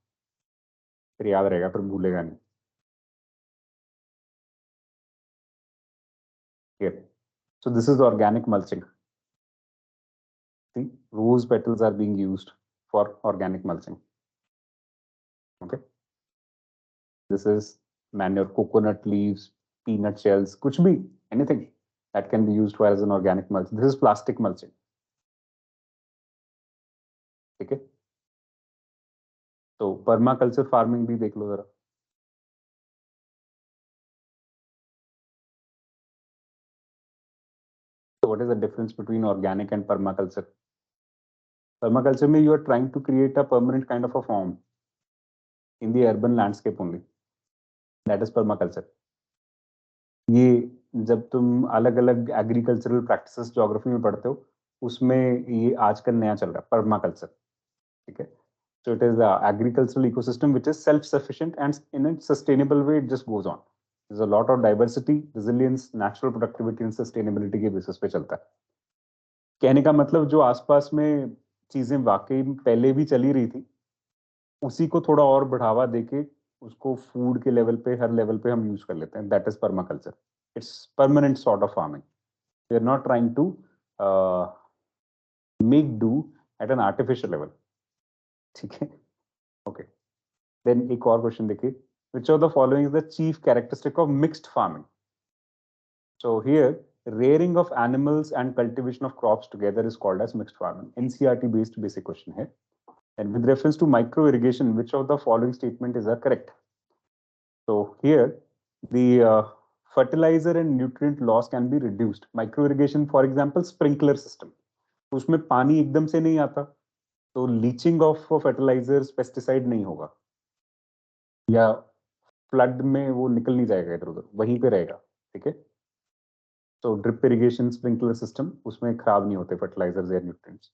फिर याद रहेगा, फिर भूलेगा नहीं. Here, so this is organic mulching. See, rose petals are being used for organic mulching. Okay, this is manure, coconut leaves, peanut shells, kuch bhi, anything that can be used for as an organic mulch. This is plastic mulching. ठीक है, तो permaculture farming भी देख लो जरा. So what is the difference between organic and permaculture? Permaculture में you are trying to create a permanent kind of a form in the urban landscape only. That is permaculture. ये जब तुम अलग अलग agricultural practices geography में पढ़ते हो, उसमें ये आजकल नया चल रहा है परमाकल्चर. ठीक है, so it is a agricultural ecosystem which is self-sufficient and in a sustainable way it just goes on. There's a lot of diversity, resilience, natural productivity and sustainability के बेसिस पे चलता है. कहने का मतलब जो आसपास में चीजें वाकई पहले भी चली रही थी, उसी को थोड़ा और बढ़ावा देके उसको फूड के लेवल पे, हर लेवल पे हम यूज कर लेते हैं. That is permaculture. It's permanent sort of farming. We are not trying to make do at an artificial level. ठीक है, ओके. देन एक और क्वेश्चन देखिए, which of the following is the chief characteristic of mixed farming? So here rearing of animals and cultivation of crops together is called as mixed farming. NCERT based basic question here. And with reference to micro irrigation, which of the following statement is correct? So here, the fertilizer and nutrient loss can be reduced. Micro irrigation, for example, sprinkler system. उसमें पानी एकदम से नहीं आता, तो leaching of fertilisers pesticide नहीं होगा, या फ्लड में वो निकल नहीं जाएगा इधर उधर, वहीं पे रहेगा, ठीक है. तो ड्रिप इरिगेशन स्प्रिंकलर सिस्टम, उसमें खराब नहीं होते फर्टिलाइजर्स या न्यूट्रिएंट्स.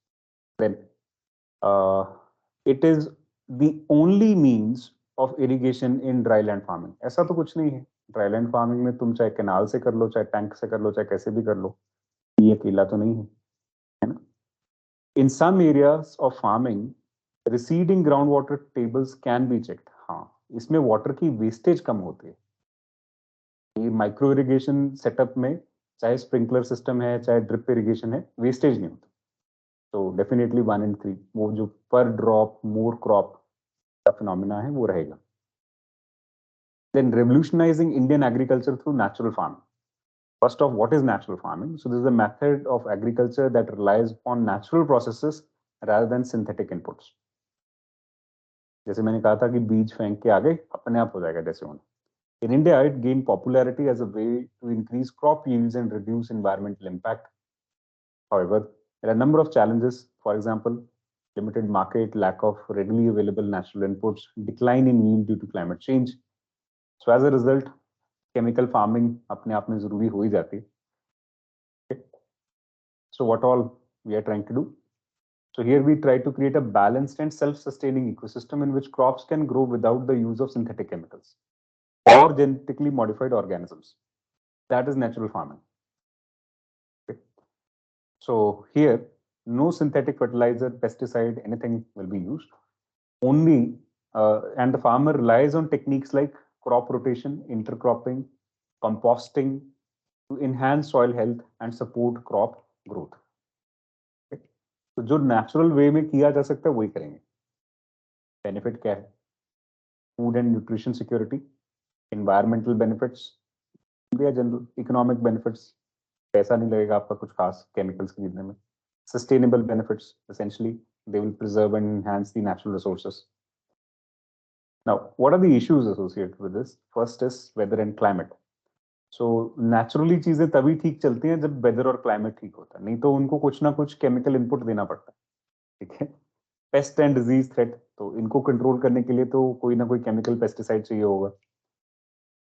Then it is the only means of irrigation in dry land farming. ऐसा तो कुछ नहीं है. ड्राई लैंड फार्मिंग में तुम चाहे कैनाल से कर लो, चाहे टैंक से कर लो, चाहे कैसे भी कर लो, ये अकेला तो नहीं है, है ना. In some areas of farming, receding groundwater tables can be checked. हाँ, इसमें वाटर की वेस्टेज कम होती है. ये माइक्रो इरिगेशन सेटअप में चाहे स्प्रिंकलर सिस्टम है, चाहे ड्रिप इरिगेशन है, वेस्टेज नहीं होती. तो डेफिनेटली 1 and 3, वो जो पर ड्रॉप मोर क्रॉप का फिनोमिना है वो रहेगा. Then revolutionizing Indian agriculture through natural farming. First off, what is natural farming? So this is a method of agriculture that relies upon natural processes rather than synthetic inputs. जैसे मैंने कहा था कि बीज फेंक के आगे अपने आप हो जाएगा जैसे होना. In India, it gained popularity as a way to increase crop yields and reduce environmental impact. However, there are a number of challenges. For example, limited market, lack of readily available natural inputs, decline in yield due to climate change. So as a result, chemical farming अपने आप में जरूरी हो ही जाती है. Okay. So what all we are trying to do? So here we try to create a balanced and self-sustaining ecosystem in which crops can grow without the use of synthetic chemicals or genetically modified organisms. That is natural farming. Okay. So here, no synthetic fertilizer, pesticide, anything will be used. Only, and the farmer relies on techniques like crop rotation, intercropping, composting to enhance soil health and support crop growth. Okay. तो जो natural way में किया जा सकता है वही करेंगे. Benefit क्या है? Food and nutrition security, environmental benefits, या जनरल इकोनॉमिक बेनिफिट्स, पैसा नहीं लगेगा आपका कुछ खास केमिकल्स खरीदने में. Sustainable benefits, essentially they will preserve and enhance the natural resources. Now, what are the issues associated with this? First is weather and climate. So naturally चीजें तभी ठीक चलती हैं जब वेदर और क्लाइमेट ठीक होता है, नहीं तो उनको कुछ ना कुछ केमिकल इनपुट देना पड़ता है. ठीक है. पेस्ट एंड डिजीज थ्रेट, तो इनको कंट्रोल करने के लिए तो कोई ना कोई केमिकल पेस्टिसाइड चाहिए होगा.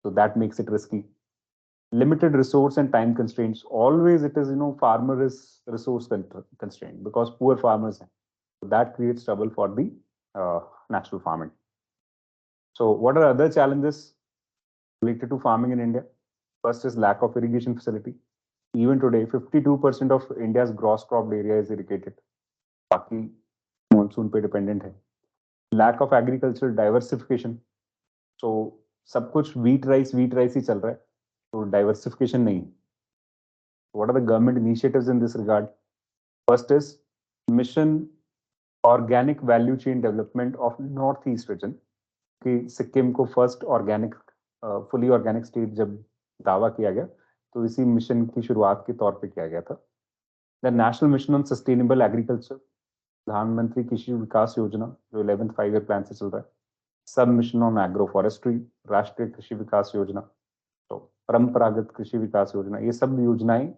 So that makes it risky. Limited resource and time constraints. Always it is, farmer is resource constrained because poor farmers हैं. So that creates trouble for the natural farming. So what are other challenges related to farming in India? First is lack of irrigation facility. Even today, 52% of India's gross cropped area is irrigated. बाकी monsoon पे dependent है. Lack of agricultural diversification. So सब कुछ wheat rice ही चल रहा है. So diversification नहीं. What are the government initiatives in this regard? First is Mission Organic Value Chain Development of Northeast Region. कि सिक्किम को first organic fully organic state जब दावा किया गया तो इसी मिशन की शुरुआत के तौर पे किया गया था. The national mission on sustainable agriculture, प्रधानमंत्री कृषि विकास योजना जो 11th 5-year प्लान से चल रहा है. सब मिशन ऑन एग्रो फॉरेस्ट्री, राष्ट्रीय कृषि विकास योजना, तो परंपरागत कृषि विकास योजना, ये सब योजनाएं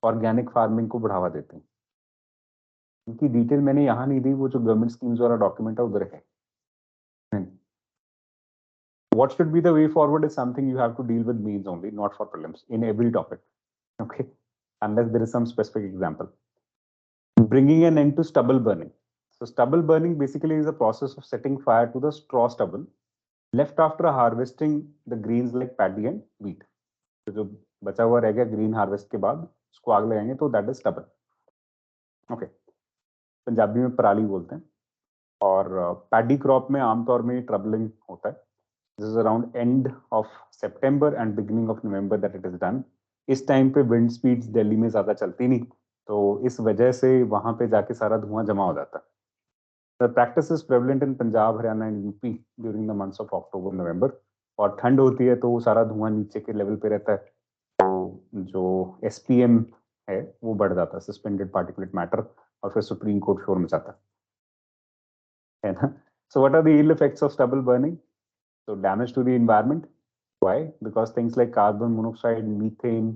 ऑर्गेनिक फार्मिंग को बढ़ावा देते हैं. उनकी डिटेल मैंने यहाँ नहीं दी, वो जो गवर्नमेंट स्कीम्स वाला डॉक्यूमेंट है उधर है. What should be the way forward is something you have to deal with means only, not for prelims, in every topic. Okay, unless there is some specific example. Bringing an end to stubble burning. So stubble burning basically is a process of setting fire to the straw stubble left after harvesting the grains like paddy and wheat. तो जो बचा हुआ रह गया green harvest के बाद उसको आग लगाएंगे तो that is stubble. Okay, Punjabi में पराली बोलते हैं. और पैडी क्रॉप में आमतौर में ट्रबलिंग होता है. This is around end of September and beginning of November that it is done. इस टाइम पे विंड स्पीड्स दिल्ली में ज्यादा चलती नहीं, तो इस वजह से वहां पे जाके सारा धुआं जमा हो जाता है. The practice is prevalent in Punjab, Haryana and UP during the months of October, November. और ठंड होती है तो वो सारा धुआं नीचे के लेवल पे रहता है, तो जो SPM है वो बढ़ जाता है, सस्पेंडेड पार्टिकुलेट मैटर, और फिर सुप्रीम कोर्ट शोर मचाता है ना. So what are the ill effects of stubble burning? So damage to the environment. Why? Because things like carbon monoxide, methane,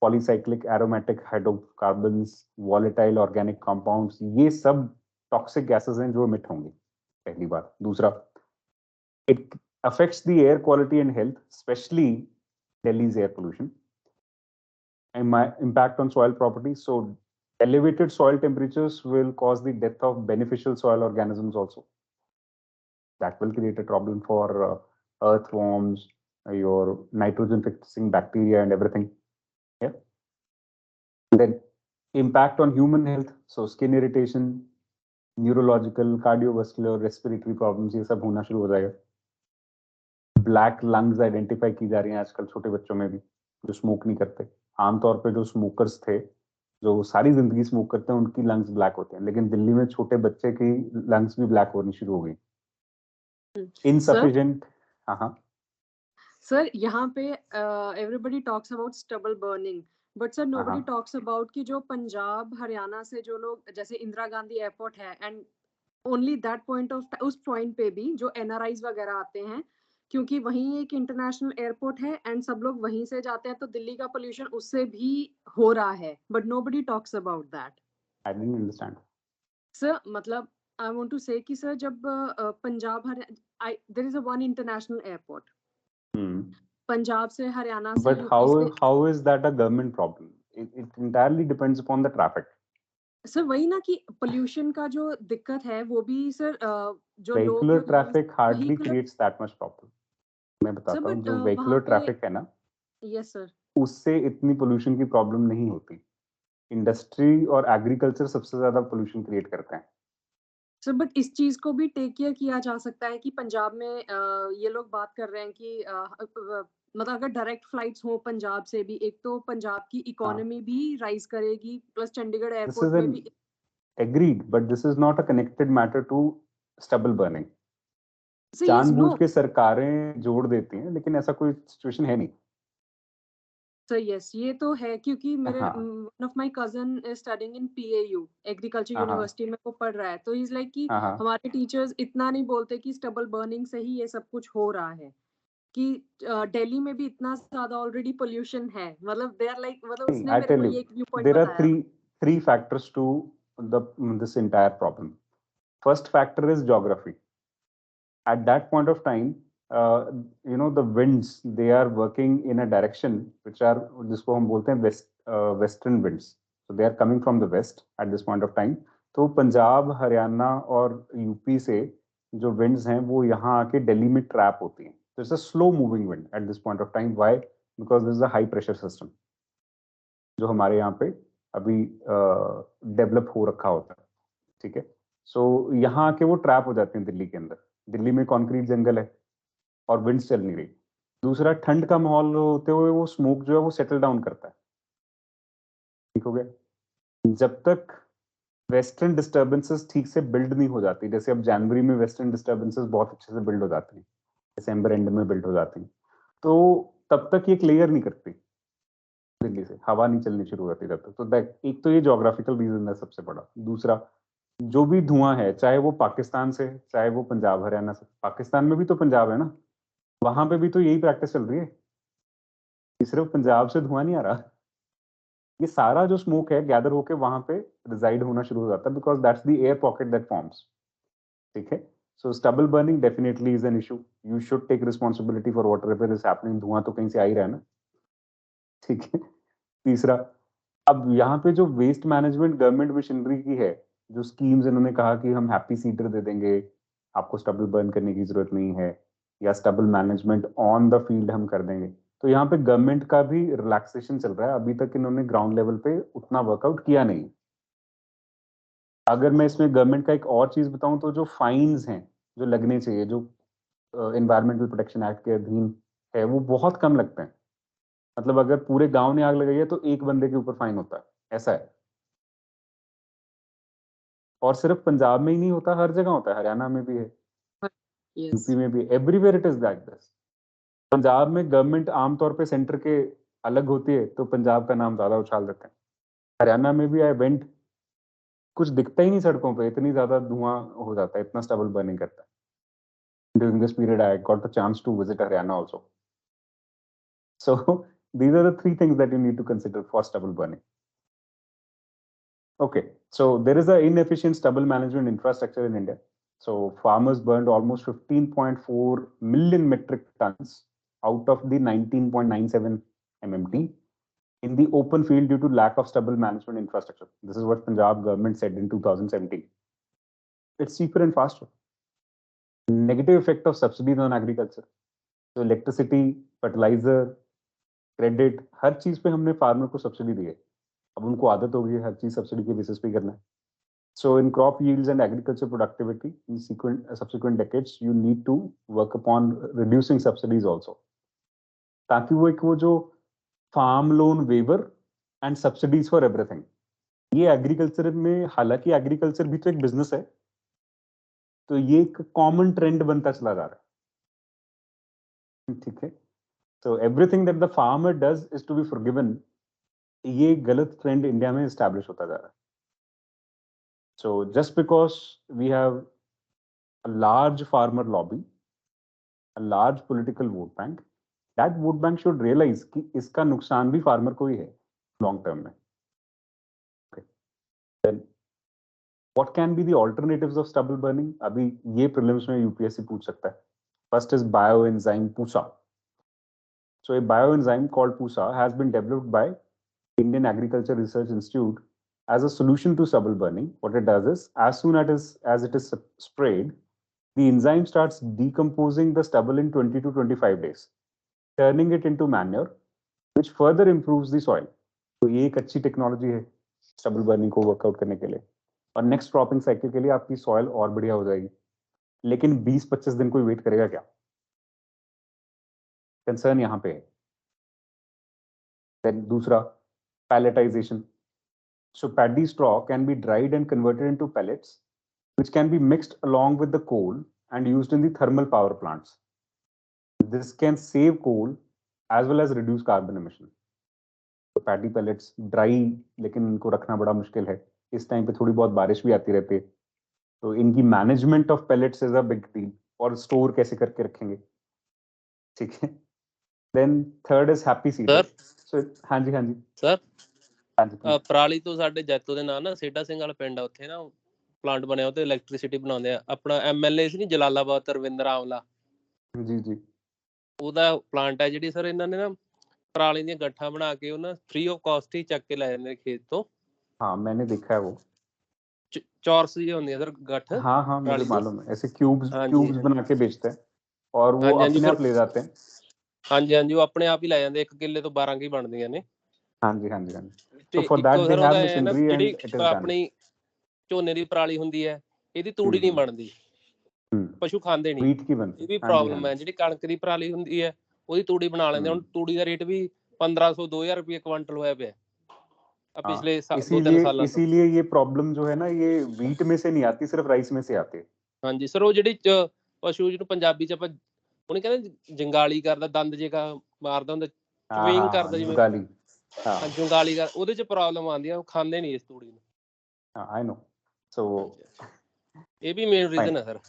polycyclic aromatic hydrocarbons, volatile organic compounds, ये सब toxic gases हैं जो emit होंगे, पहली बात. दूसरा, it affects the air quality and health, especially Delhi's air pollution. And my impact on soil property. So elevated soil temperatures will cause the death of beneficial soil organisms also. That will create a problem for earthworms, your nitrogen fixing bacteria and everything. Yeah. Then impact on human health. So skin irritation, neurological, cardiovascular, respiratory problems, ये सब होना शुरू हो जाएगा. Black lungs identify की जा रही हैं आजकल छोटे बच्चों में भी, जो स्मोक नहीं करते. आमतौर पे जो स्मोकर्स थे, जो सारी जिंदगी स्मोक करते हैं, उनकी लंग्स ब्लैक होते हैं, लेकिन दिल्ली में छोटे बच्चे की लंग्स भी ब्लैक होनी शुरू हो गई. इनसफिशिएंट. हाँ. सर यहाँ पे everybody talks about stubble burning, but sir nobody talks about कि जो पंजाब हरियाणा से जो लोग, जैसे इंदिरा गांधी एयरपोर्ट है, and only that point of, उस पॉइंट पे भी जो NRIs वगैरह आते हैं, क्योंकि वहीं एक इंटरनेशनल एयरपोर्ट है एंड सब लोग वहीं से जाते हैं, तो दिल्ली का पोल्यूशन उससे भी हो रहा है, but nobody talks about that. I didn't understand. Sir मतलब आई वांट टू से कि सर जब Punjab Haryana, there is a one international airport, Punjab से हरियाणा से, But यूपी से. how is that a government problem? It entirely depends upon the traffic. Sir वही ना कि pollution का जो दिक्कत है वो भी सर जो Vehicular लोग traffic hardly vehicular- creates that much problem. मैं बताता हूँ, but, जो वहाँ vehicular पे- traffic है ना, यस सर, उससे इतनी पोल्यूशन की प्रॉब्लम नहीं होती. इंडस्ट्री और एग्रीकल्चर सबसे ज्यादा पोल्यूशन क्रिएट करते हैं. सर बट इस चीज को भी टेक केयर किया जा सकता है कि पंजाब में ये लोग बात कर रहे हैं कि मतलब अगर डायरेक्ट फ्लाइट्स हो पंजाब से भी, एक तो पंजाब की इकोनॉमी भी राइज करेगी, plus Chandigarh This airport is में an भी. agreed, but this is not a connected matter to stubble burning. Sir yes, no जानबूझ के सरकारें जोड़ देती हैं, लेकिन ऐसा कोई सिचुएशन है नहीं. सर यस, ये तो है, क्योंकि मेरे हाँ. One of my cousin is studying in PAU agriculture हाँ. यूनिवर्सिटी में, वो पढ़ रहा है, तो इज लाइक कि हाँ. हमारे टीचर्स इतना नहीं बोलते कि स्टबल बर्निंग से ही ये सब कुछ हो रहा है, कि दिल्ली में भी इतना ज्यादा ऑलरेडी पोल्यूशन है, मतलब दे आर लाइक, मतलब उसने I मेरे tell को you, ये एक व्यू पॉइंट there are बताया. three factors to this entire problem. First factor is geography. At that point of time, the winds, they are working in a direction which are, जिसको हम बोलते हैं western winds. So they are coming from the west at this point of time. तो पंजाब, हरियाणा और UP से जो winds हैं वो यहाँ आके दिल्ली में ट्रैप होती हैं. So it's a slow moving wind at this point of time. Why? Because this is a high pressure system जो हमारे यहाँ पे अभी डेवलप हो रखा होता है. ठीक है. सो यहाँ आके वो ट्रैप हो जाते हैं दिल्ली के अंदर. दिल्ली में कॉन्क्रीट जंगल है और विंड्स चल नहीं रही. दूसरा, ठंड का माहौल होते हुए वो स्मोक जो है वो सेटल डाउन करता है. ठीक हो गया. जब तक वेस्टर्न डिस्टर्बेंसेस ठीक से बिल्ड नहीं हो जाती, जैसे अब जनवरी में वेस्टर्न डिस्टर्बेंसेस बहुत अच्छे से बिल्ड हो जाती हैं, दिसंबर एंड में बिल्ड हो जाती हैं, तो तब तक ये क्लियर नहीं करती दिल्ली से, हवा नहीं चलनी शुरू होती तब तक. तो एक तो ये जोग्राफिकल रीजन है सबसे बड़ा. दूसरा, जो भी धुआं है, चाहे वो पाकिस्तान से, चाहे वो पंजाब हरियाणा से, पाकिस्तान में भी तो पंजाब है ना, वहां पे भी तो यही प्रैक्टिस चल रही है. सिर्फ पंजाब से धुआं नहीं आ रहा, ये सारा जो स्मोक है गैदर होके वहां पे रिजाइड होना शुरू हो जाता है, because that's the air pocket that forms. ठीक है. So stubble burning definitely is an issue. You should take responsibility for whatever is happening. धुआं तो कहीं से आ ही रहा है ना. ठीक है. तीसरा, अब यहाँ पे जो वेस्ट मैनेजमेंट गवर्नमेंट मशीनरी की है, जो स्कीम्स इन्होंने कहा कि हम हैप्पी सीडर दे देंगे, आपको स्टबल बर्न करने की जरूरत नहीं है, या stubble management on the field हम कर देंगे, तो यहाँ पे गवर्नमेंट का भी रिलैक्सेशन चल रहा है. अभी तक इन्होंने ग्राउंड लेवल पे उतना वर्कआउट किया नहीं. अगर मैं इसमें गवर्नमेंट का एक और चीज बताऊं, तो जो फाइन्स हैं जो लगने चाहिए, जो एनवायरमेंटल प्रोटेक्शन एक्ट के अधीन है, वो बहुत कम लगते हैं. मतलब अगर पूरे गांव ने आग लगाई है तो एक बंदे के ऊपर फाइन होता है, ऐसा है. और सिर्फ पंजाब में ही नहीं होता, हर जगह होता है. हरियाणा में भी है, यस यूपी में भी, everywhere it is that this. Punjab में गवर्नमेंट आमतौर पे सेंटर के अलग होती है तो पंजाब का नाम ज्यादा उछाल देते हैं। हरियाणा में भी आई वेंट, कुछ दिखता ही नहीं सड़कों पे, इतनी ज्यादा धुआं हो जाता है, इतना स्टबल बर्निंग करता है। During this period, I got the chance to visit Haryana also. So these are the three things that you need to consider for stubble burning. Okay, so there is an inefficient stubble management infrastructure in India. So farmers burned almost 15.4 million metric tons out of the 19.97 MMT in the open field due to lack of stubble management infrastructure. This is what Punjab government said in 2017. It's cheaper and faster. Negative effect of subsidies on agriculture. So electricity, fertiliser, credit, हर चीज पे हमने farmer को subsidy दी है। अब उनको आदत हो गई है हर चीज सब्सिडी के बेसिस पे करना है। So in crop yields and agriculture productivity in subsequent decades you need to work upon reducing subsidies also, ताकि वो जो farm loan waiver and subsidies for everything, ये एग्रीकल्चर में, हालांकि एग्रीकल्चर भी तो एक बिजनेस है, तो ये एक कॉमन ट्रेंड बनता चला जा रहा है। ठीक है, so everything that the farmer does is to be forgiven, ये गलत ट्रेंड इंडिया में एस्टैब्लिश होता जा रहा है। So just because we have a large farmer lobby, a large political vote bank, that vote bank should realize कि इसका नुकसान भी फार्मर को ही है लॉन्ग टर्म में। Okay. Then what can be the alternatives of stubble burning? अभी ये prelims में यूपीएससी पूछ सकता है। First is bioenzyme PUSA. So a bioenzyme called PUSA has been developed by Indian Agriculture Research Institute as a solution to stubble burning. What it does is, as soon as it is sprayed, the enzyme starts decomposing the stubble in 20 to 25 days, turning it into manure, which further improves the soil. तो ये एक अच्छी technology है stubble burning को workout करने के लिए, और नेक्स्ट क्रॉपिंग साइकिल के लिए आपकी सॉइल और बढ़िया हो जाएगी। लेकिन 20-25 दिन कोई वेट करेगा क्या? कंसर्न यहाँ पे है। Then दूसरा, pelletization. So paddy straw can be dried and converted into pellets, which can be mixed along with the coal and used in the thermal power plants. This can save coal as well as reduce carbon emission. So paddy pellets dry, लेकिन इनको रखना बड़ा मुश्किल है। इस time पे थोड़ी बहुत बारिश भी आती रहती है, तो इनकी management of pellets is a big deal, और स्टोर कैसे करके रखेंगे। ठीक है। Then third is happy seeder. So हाँ जी ਸਰ हाँ जी please. ਪਰਾਲੀ ਤੋਂ ਸਾਡੇ ਜੈਤੋ ਦੇ ਨਾਂ ਨਾ ਸੇਡਾ ਸਿੰਘ ਵਾਲਾ ਪਿੰਡ ਆ, ਉੱਥੇ ਨਾ ਪਲਾਂਟ ਬਣਿਆ, ਉਹ ਤੇ ਇਲੈਕਟ੍ਰਿਸਿਟੀ ਬਣਾਉਂਦੇ ਆ। ਆਪਣਾ ਐਮਐਲਏ ਸੀ ਨੀ ਜਲਾਲਾਬਾਦ ਰਵਿੰਦਰ ਆਵਲਾ, जी जी ਉਹਦਾ ਪਲਾਂਟ ਹੈ ਜਿਹੜੀ ਸਰ, ਇਹਨਾਂ ਨੇ ਨਾ ਪਰਾਲੀ ਦੀਆਂ ਗੱਠਾਂ ਬਣਾ ਕੇ ਉਹ ਨਾ ਫ੍ਰੀ ਆਫ ਕਾਸਟ ਹੀ ਚੱਕ ਕੇ ਲੈ ਜਾਂਦੇ ਖੇਤ ਤੋਂ। हाँ मैंने देखा है वो। ਚੌਰਸ ਜਿਹੀ ਹੁੰਦੀ ਹੈ ਸਰ ਗੱਠ हाँ हाँ मुझे ਪਰਾਲੀ ਦੀ। मालूम है, ऐसे क्यूब्स ਹਾਂਜੀ क्यूब्स बना के बेचते हैं और वो ਹਾਂਜੀ ਹਾਂਜੀ अपने ਫਿਰ आप ले जाते हैं। ਹਾਂਜੀ ਹਾਂਜੀ, ਉਹ ਆਪਣੇ ਆਪ ਹੀ ਲੈ ਜਾਂਦੇ, 1 ਕਿੱਲੇ ਤੋਂ 12 ਕੀ ਬਣਦੀਆਂ ਨੇ। हाँ जी हाँ जी हाँ जी। ਤੇ So for ਇੱਕ that they ਸਰ ਉਹਦਾ have ਇਹ ਨਾ, machinery ਜਿਹੜੀ and it is done. ਆਪਣੀ ਝੋਨੇ ਦੀ ਪਰਾਲੀ ਹੁੰਦੀ ਹੈ, ਇਹਦੀ ਤੂੜੀ ਨਹੀਂ ਬਣਦੀ, ਪਸ਼ੂ ਖਾਂਦੇ ਨਹੀਂ। wheat की ਇਹ बनती ਵੀ है। हाँ जी हाँ ਪ੍ਰੋਬਲਮ ਹੈ। जी। ਜਿਹੜੀ ਕਣਕ ਦੀ ਪਰਾਲੀ ਹੁੰਦੀ ਹੈ, ਉਹਦੀ ਤੂੜੀ ਬਣਾ ਲੈਂਦੇ। ਹੁਣ ਤੂੜੀ ਦਾ ਰੇਟ ਵੀ 1500-2000 ਰੁਪਏ ਕੁਆਂਟਲ ਹੋਇਆ ਪਿਆ ਪਿਛਲੇ 2-3 ਸਾਲਾਂ ਤੋਂ। इसीलिए ये प्रॉब्लम जो है ना, ये wheat में से नहीं आती, सिर्फ राइस में से आती है। ਹਾਂਜੀ ਸਰ, ਉਹ ਜਿਹੜੀ ਪਸ਼ੂ ਜਿਹਨੂੰ ਪੰਜਾਬੀ ਚ ਆਪਾਂ ਉਹਨੇ ਕਹਿੰਦੇ ਜੰਗਾਲੀ ਕਰਦਾ, ਦੰਦ ਜੇ ਮਾਰਦਾ ਹੁੰਦਾ, हाँ ਚਵਿੰਗ हाँ हाँ ਕਰਦਾ ਜਿਵੇਂ, जुगाली। हाँ ਜੰਗਾਲੀ ਕਰ, ਉਹਦੇ ਚ ਪ੍ਰੋਬਲਮ ਆਉਂਦੀ ਆ, ਉਹ ਖਾਂਦੇ ਨਹੀਂ ਇਸ ਤੂੜੀ ਨੂੰ। हाँ आई नो। So ਇਹ ਵੀ ਮੇਨ ਰੀਜ਼ਨ fine। ਹੈ ਸर।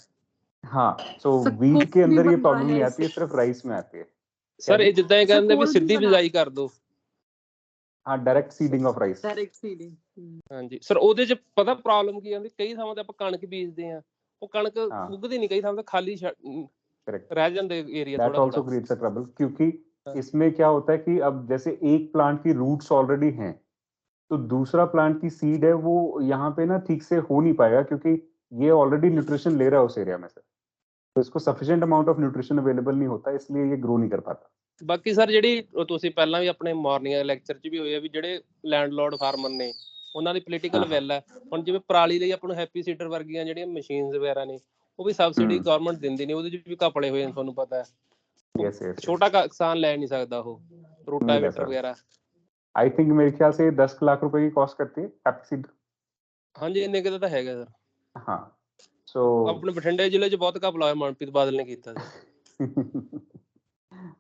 हाँ so सर wheat कोल के भी अंदर ये बन रहा प्रॉब्लम है नहीं आती है, इससे। सिर्फ राइस में आती है। क्या ਸਰ जी? ਇਹ ਜਿੱਦਾਂ ਇਹ सर ਕਹਿੰਦੇ ਵੀ कोल भी ਸਿੱਧੀ बना ਬਿਜਾਈ ਕਰ ਦੋ। हाँ direct seeding of rice. Direct seeding. ਹਾਂਜੀ ਸਰ, ਉਹਦੇ ਚ ਪਤਾ ਪ੍ਰੋਬਲਮ ਕੀ ਆਉਂਦੀ, ਕਈ ਥਾਵਾਂ ਤੇ ਆਪਾਂ ਕਣਕ ਬੀਜਦੇ ਆ, ਉਹ ਕਣਕ हाँ ਉੱਗਦੀ ਨਹੀਂ, ਕਈ ਥਾਵਾਂ ਤੇ ਖਾਲੀ करेक्ट। ਰਹਿ ਜਾਂਦੇ ਏਰੀਆ दैट थोड़ा ऑल्सो थोड़ा। क्रिएट्स अ ट्रबल, क्योंकि हाँ। इसमें क्या होता है कि अब जैसे एक प्लांट की रूट्स ऑलरेडी हैं, तो दूसरा प्लांट की सीड है वो यहाँ पे ना ठीक से हो नहीं पाएगा, क्योंकि ये ऑलरेडी न्यूट्रिशन ले रहा है उस एरिया में से, तो इसको sufficient amount of nutrition available नहीं होता, इसलिए ये ग्रो नहीं कर पाता। ਬਾਕੀ ਸਰ ਜਿਹੜੀ ਤੁਸੀਂ ਪਹਿਲਾਂ ਵੀ ਆਪਣੇ ਮਾਰਨਿੰਗ ਲੈਕਚਰ 'ਚ ਵੀ ਹੋਏ ਆ, ਵੀ ਜਿਹੜੇ ਲੈਂਡਲੋਰਡ ਫਾਰਮਰ ਨੇ ਉਹਨਾਂ ਦੀ ਪੋਲੀਟੀਕਲ ਵਿਲ ਹੈ। ਹੁਣ ਜਿਵੇਂ ਪਰਾਲੀ ਲਈ ਆਪਾਂ ਨੂੰ ਹੈਪੀ ਸੀਡਰ ਵਰਗੀਆਂ ਜਿਹੜੀਆਂ ਮਸ਼ੀਨਸ ਵਗੈਰਾ ਨੇ, ਉਹ ਵੀ ਸਬਸਿਡੀ ਗਵਰਨਮੈਂਟ ਦਿੰਦੀ ਨਹੀਂ, ਉਹਦੇ 'ਚ ਵੀ ਘਪਲੇ ਹੋਏ ਨੇ, ਤੁਹਾਨੂੰ ਪਤਾ ਹੈ। Yes yes. ਛੋਟਾ ਕਿਸਾਨ ਲੈ ਨਹੀਂ ਸਕਦਾ ਉਹ ਰੋਟਾਵੇਟਰ ਵਗੈਰਾ। आई थिंक मेरे ख्याल से 10 लाख रुपए की कॉस्ट करती है हैप्पी सीडर। ਹਾਂਜੀ ਇੰਨੇ ਕੁ ਦਾ ਤਾਂ ਹੈਗਾ ਸਰ। हाँ सो ਆਪਣੇ ਬਠਿੰਡੇ ਜ਼ਿਲ੍ਹੇ 'ਚ ਬਹੁਤ ਘਪਲਾ ਹੋਇਆ, ਮਨਪ੍ਰੀਤ ਬਾਦਲ ਨੇ ਕੀਤਾ sir.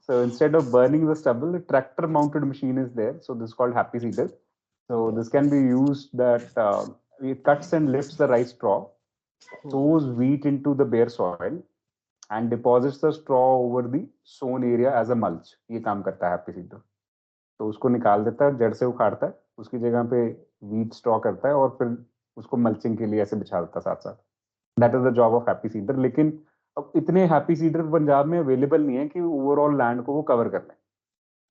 So instead of burning the stubble, a tractor mounted machine is there. So this is called happy seeder. So this can be used that it cuts and lifts the rice straw, sows wheat into the bare soil, and deposits the straw over the sown area as a mulch. ये काम करता है happy seeder. तो उसको निकाल देता है, जड़ से उखाड़ता है, उसकी जगह पे wheat straw करता है और फिर उसको मल्चिंग के लिए ऐसे बिछा देता है साथ साथ. That is the job of happy seeder. लेकिन अब इतने हैप्पी सीडर पंजाब में अवेलेबल नहीं है कि ओवरऑल लैंड को वो कवर कर लें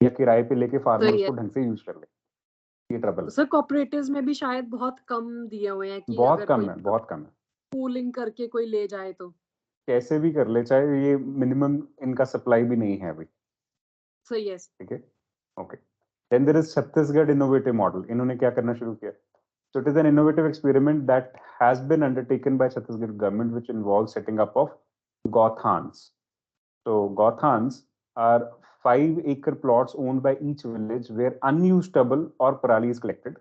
या किराए पे लेके फार्मर उसको ढंग से यूज कर ले. ये ट्रबल सर कोऑपरेटिव्स में भी शायद बहुत कम दिए हुए हैं कि बहुत अगर कम कोई है, बहुत कम है. पूलिंग करके कोई ले जाए तो कैसे भी कर ले, चाहे ये मिनिमम इनका सप्लाई भी नहीं है अभी. सही है. ठीक है, okay. Then there is Chhattisgarh innovative model. इन्होंने क्या करना शुरू किया? So it is an innovative experiment that has been undertaken by Chhattisgarh government, which involves setting up of Gauthans. So Gauthans are 5-acre plots owned by each village where unused stubble or parali is collected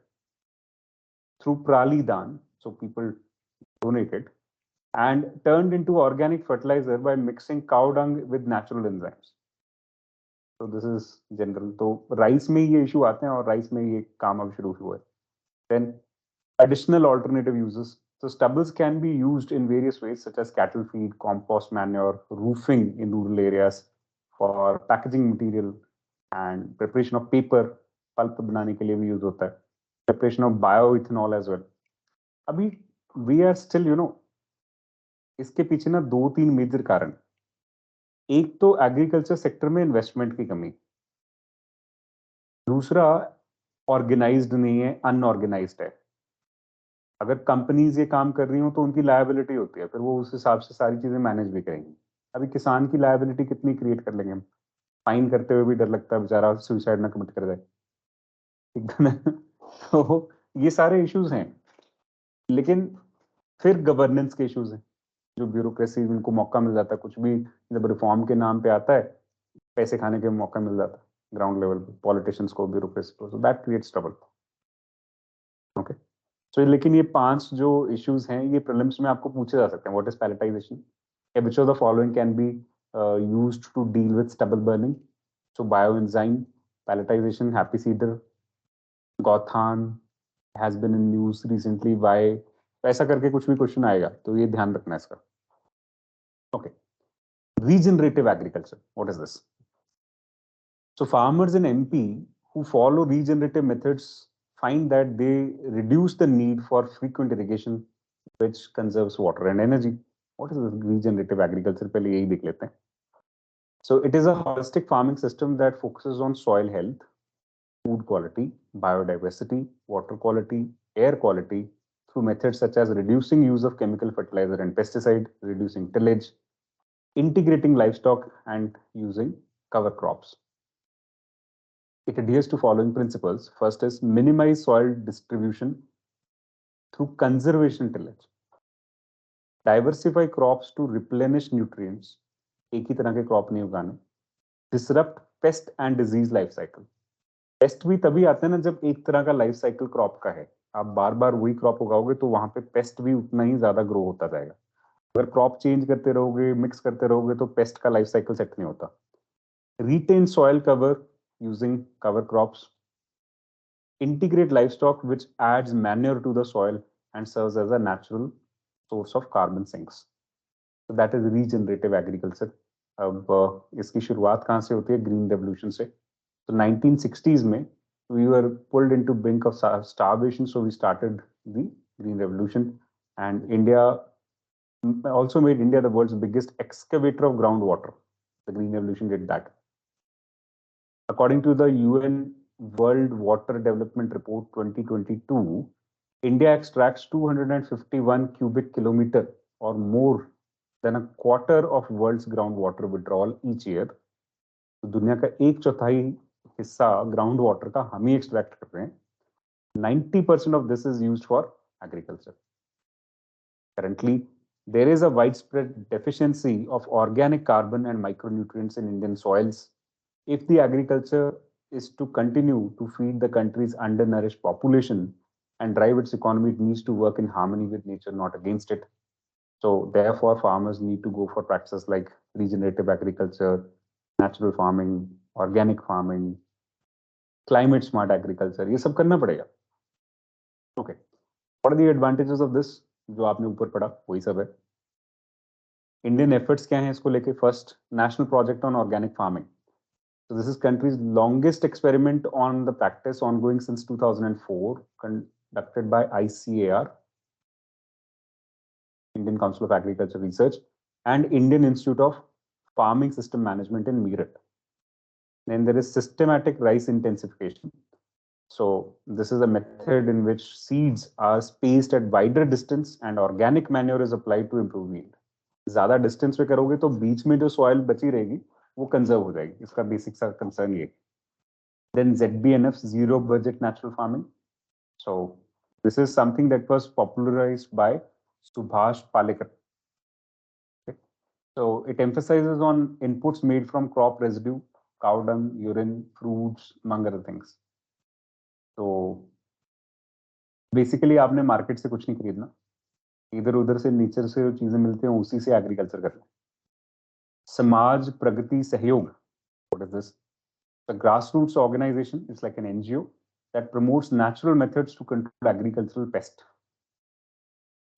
through Prali Dan. So people donate it and turned into organic fertilizer by mixing cow dung with natural enzymes. So this is general. तो rice में ये issue आते हैं और rice में ये काम अब शुरू हुआ है. Then additional alternative uses. So stubbles can be used in various ways, such as cattle feed, compost manure, roofing in rural areas, for packaging material, and preparation of paper. Pulp बनाने के लिए भी use होता है. Preparation of bioethanol as well. अभी we are still, इसके पीछे ना 2-3 मेजर कारण. एक तो एग्रीकल्चर सेक्टर में इन्वेस्टमेंट की कमी. दूसरा ऑर्गेनाइज्ड नहीं है, अनऑर्गेनाइज्ड है. अगर कंपनीज ये काम कर रही हो तो उनकी लायबिलिटी होती है, फिर वो उस हिसाब से सारी चीजें मैनेज भी करेंगी. अभी किसान की लायबिलिटी कितनी क्रिएट कर लेंगे हम? फाइन करते हुए भी डर लगता है बेचारा सुसाइड ना कमिट कर जाए. एकदम. तो ये सारे इश्यूज हैं. लेकिन फिर गवर्नेंस के इश्यूज हैं, जो ब्यूरोक्रेसी, उनको मौका मिल जाता है कुछ भी जब रिफॉर्म के नाम पे आता है, पैसे खाने के मौका मिल जाता है ग्राउंड लेवल पे पॉलिटिशियंस को, ब्यूरोक्रेसी को. So that creates trouble. Okay. So, लेकिन ये 5 जो इश्यूज हैं ये प्रीलिम्स में आपको पूछे जा सकते हैं. What is palletisation? Which of the following can be used to deal with stubble burning? So bioenzyme, pelletization, happy seeder, Gautham has been in news recently. Why? ऐसा करके कुछ भी क्वेश्चन आएगा तो ये ध्यान रखना है इसका. Okay. Regenerative agriculture, what is this? So farmers in MP who follow regenerative methods find that they reduce the need for frequent irrigation, which conserves water and energy. What is regenerative agriculture? पहले यही देख लेते हैं. So it is a holistic farming system that focuses on soil health, food quality, biodiversity, water quality, air quality through methods such as reducing use of chemical fertilizer and pesticide, reducing tillage, integrating livestock, and using cover crops. It adheres to following principles. First is minimize soil distribution through conservation tillage. Diversify crops to replenish nutrients. एक ही तरह के crop नहीं उगाने. Disrupt pest and disease life cycle. Paste भी तभी आते हैं ना जब एक तरह का लाइफ साइकिल क्रॉप का है. आप बार बार वही क्रॉप उगाओगे तो वहां पे पेस्ट भी उतना ही ज्यादा ग्रो होता जाएगा. अगर क्रॉप चेंज करते रहोगे, मिक्स करते रहोगे तो पेस्ट का लाइफ साइकिल सेट नहीं होता. Retain soil cover using cover crops. Integrate livestock, which adds manure to the soil and serves as a natural source of carbon sinks. So that is regenerative agriculture. अब इसकी शुरुआत कहाँ से होती है? Green revolution से. तो 1960s में we were pulled into brink of starvation, so we started the green revolution, and India also made India the world's biggest excavator of groundwater. The green revolution did that. According to the UN World Water Development Report 2022, India extracts 251 cubic kilometer or more than a quarter of world's groundwater withdrawal each year. तो दुनिया का 1/4 हिस्सा ground water का हम ही extract कर रहे हैं. 90% of this is used for agriculture. Currently, there is a widespread deficiency of organic carbon and micronutrients in Indian soils. If the agriculture is to continue to feed the country's undernourished population and drive its economy, it needs to work in harmony with nature, not against it. So therefore, farmers need to go for practices like regenerative agriculture, natural farming, organic farming, climate smart agriculture, ये सब करना पड़ेगा. Okay. What are the advantages of this? जो आपने ऊपर पढ़ा वही सब है. Indian efforts क्या हैं इसको लेके? First, national project on organic farming. So this is country's longest experiment on the practice, ongoing since 2004, conducted by ICAR, Indian Council of Agriculture Research, and Indian Institute of Farming System Management in Meerut. Then there is systematic rice intensification. So this is a method in which seeds are spaced at wider distance and organic manure is applied to improve yield. ज्यादा distance पे करोगे तो बीच में जो soil बची रहेगी वो conserve हो जाएगी. इसका बेसिक सा कंसर्न ये. Then ZBNF, zero budget natural farming. So this is something that was popularized by Subhash Palekar. Okay. So it emphasizes on inputs made from crop residue, cow dung, urine, fruits, among other things. तो basically आपने market से कुछ नहीं खरीदना, इधर उधर से nature से जो चीजें मिलती हैं उसी से एग्रीकल्चर करना. समाज प्रगति सहयोग, what is this? The grassroots organization is like an NGO that promotes natural methods to control agricultural pests,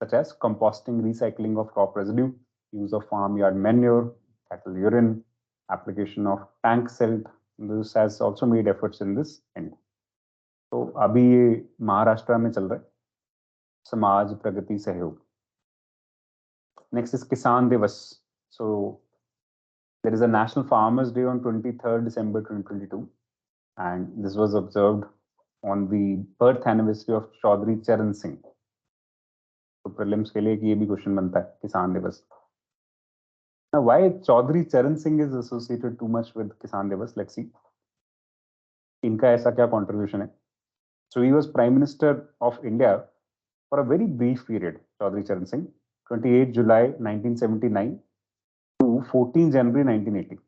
such as composting, recycling of crop residue, use of farmyard manure, cattle urine, application of tank silt. This has also made efforts in this end. तो अभी ये महाराष्ट्र में चल रहा है, समाज प्रगति सहयोग. Next is Kisan Divas. So there is a National Farmers Day on 23rd December 2022, and this was observed on the birth anniversary of Chaudhry Charan Singh. तो prelims के लिए ये भी क्वेश्चन बनता है, किसान दिवस. Now, why Chaudhry Charan Singh is associated too much with Kisan Divas? Let's see. इनका ऐसा क्या contribution है? So he was Prime Minister of India for a very brief period, Chaudhry Charan Singh, 28 July 1979 to 14 January 1980.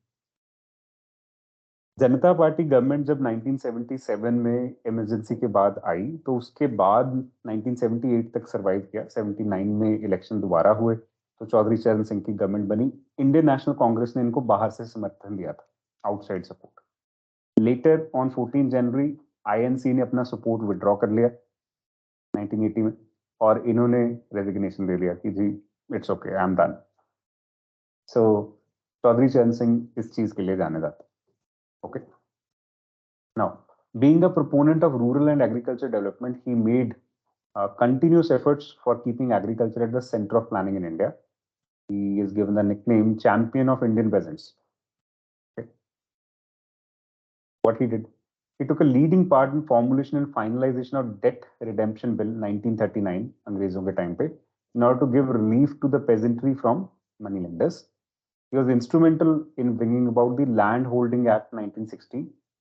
Janata party government जब 1977 में emergency के बाद आई तो उसके बाद 1978 तक सरवाइव किया. 79 में इलेक्शन दोबारा हुए तो चौधरी चरण सिंह की गवर्नमेंट बनी. इंडियन नेशनल कांग्रेस ने इनको बाहर से समर्थन दिया था, outside support. Later on 14 January INC ने अपना सपोर्ट विड्रॉ कर लिया 1980 में और इन्होंने रेजिग्नेशन दे दिया कि जी it's okay, I am done. So Chaudhary Charan Singh इस चीज के लिए जाने जाते. Okay. Now, being a proponent of rural and agriculture development, he made continuous efforts for keeping agriculture at the center of planning in India. He is given the nickname Champion of Indian Peasants. Okay. What he did? He took a leading part in formulation and finalization of Debt Redemption Bill 1939, अंग्रेजों के time पे, in order to give relief to the peasantry from moneylenders. He was instrumental in bringing about the Land Holding Act 1960,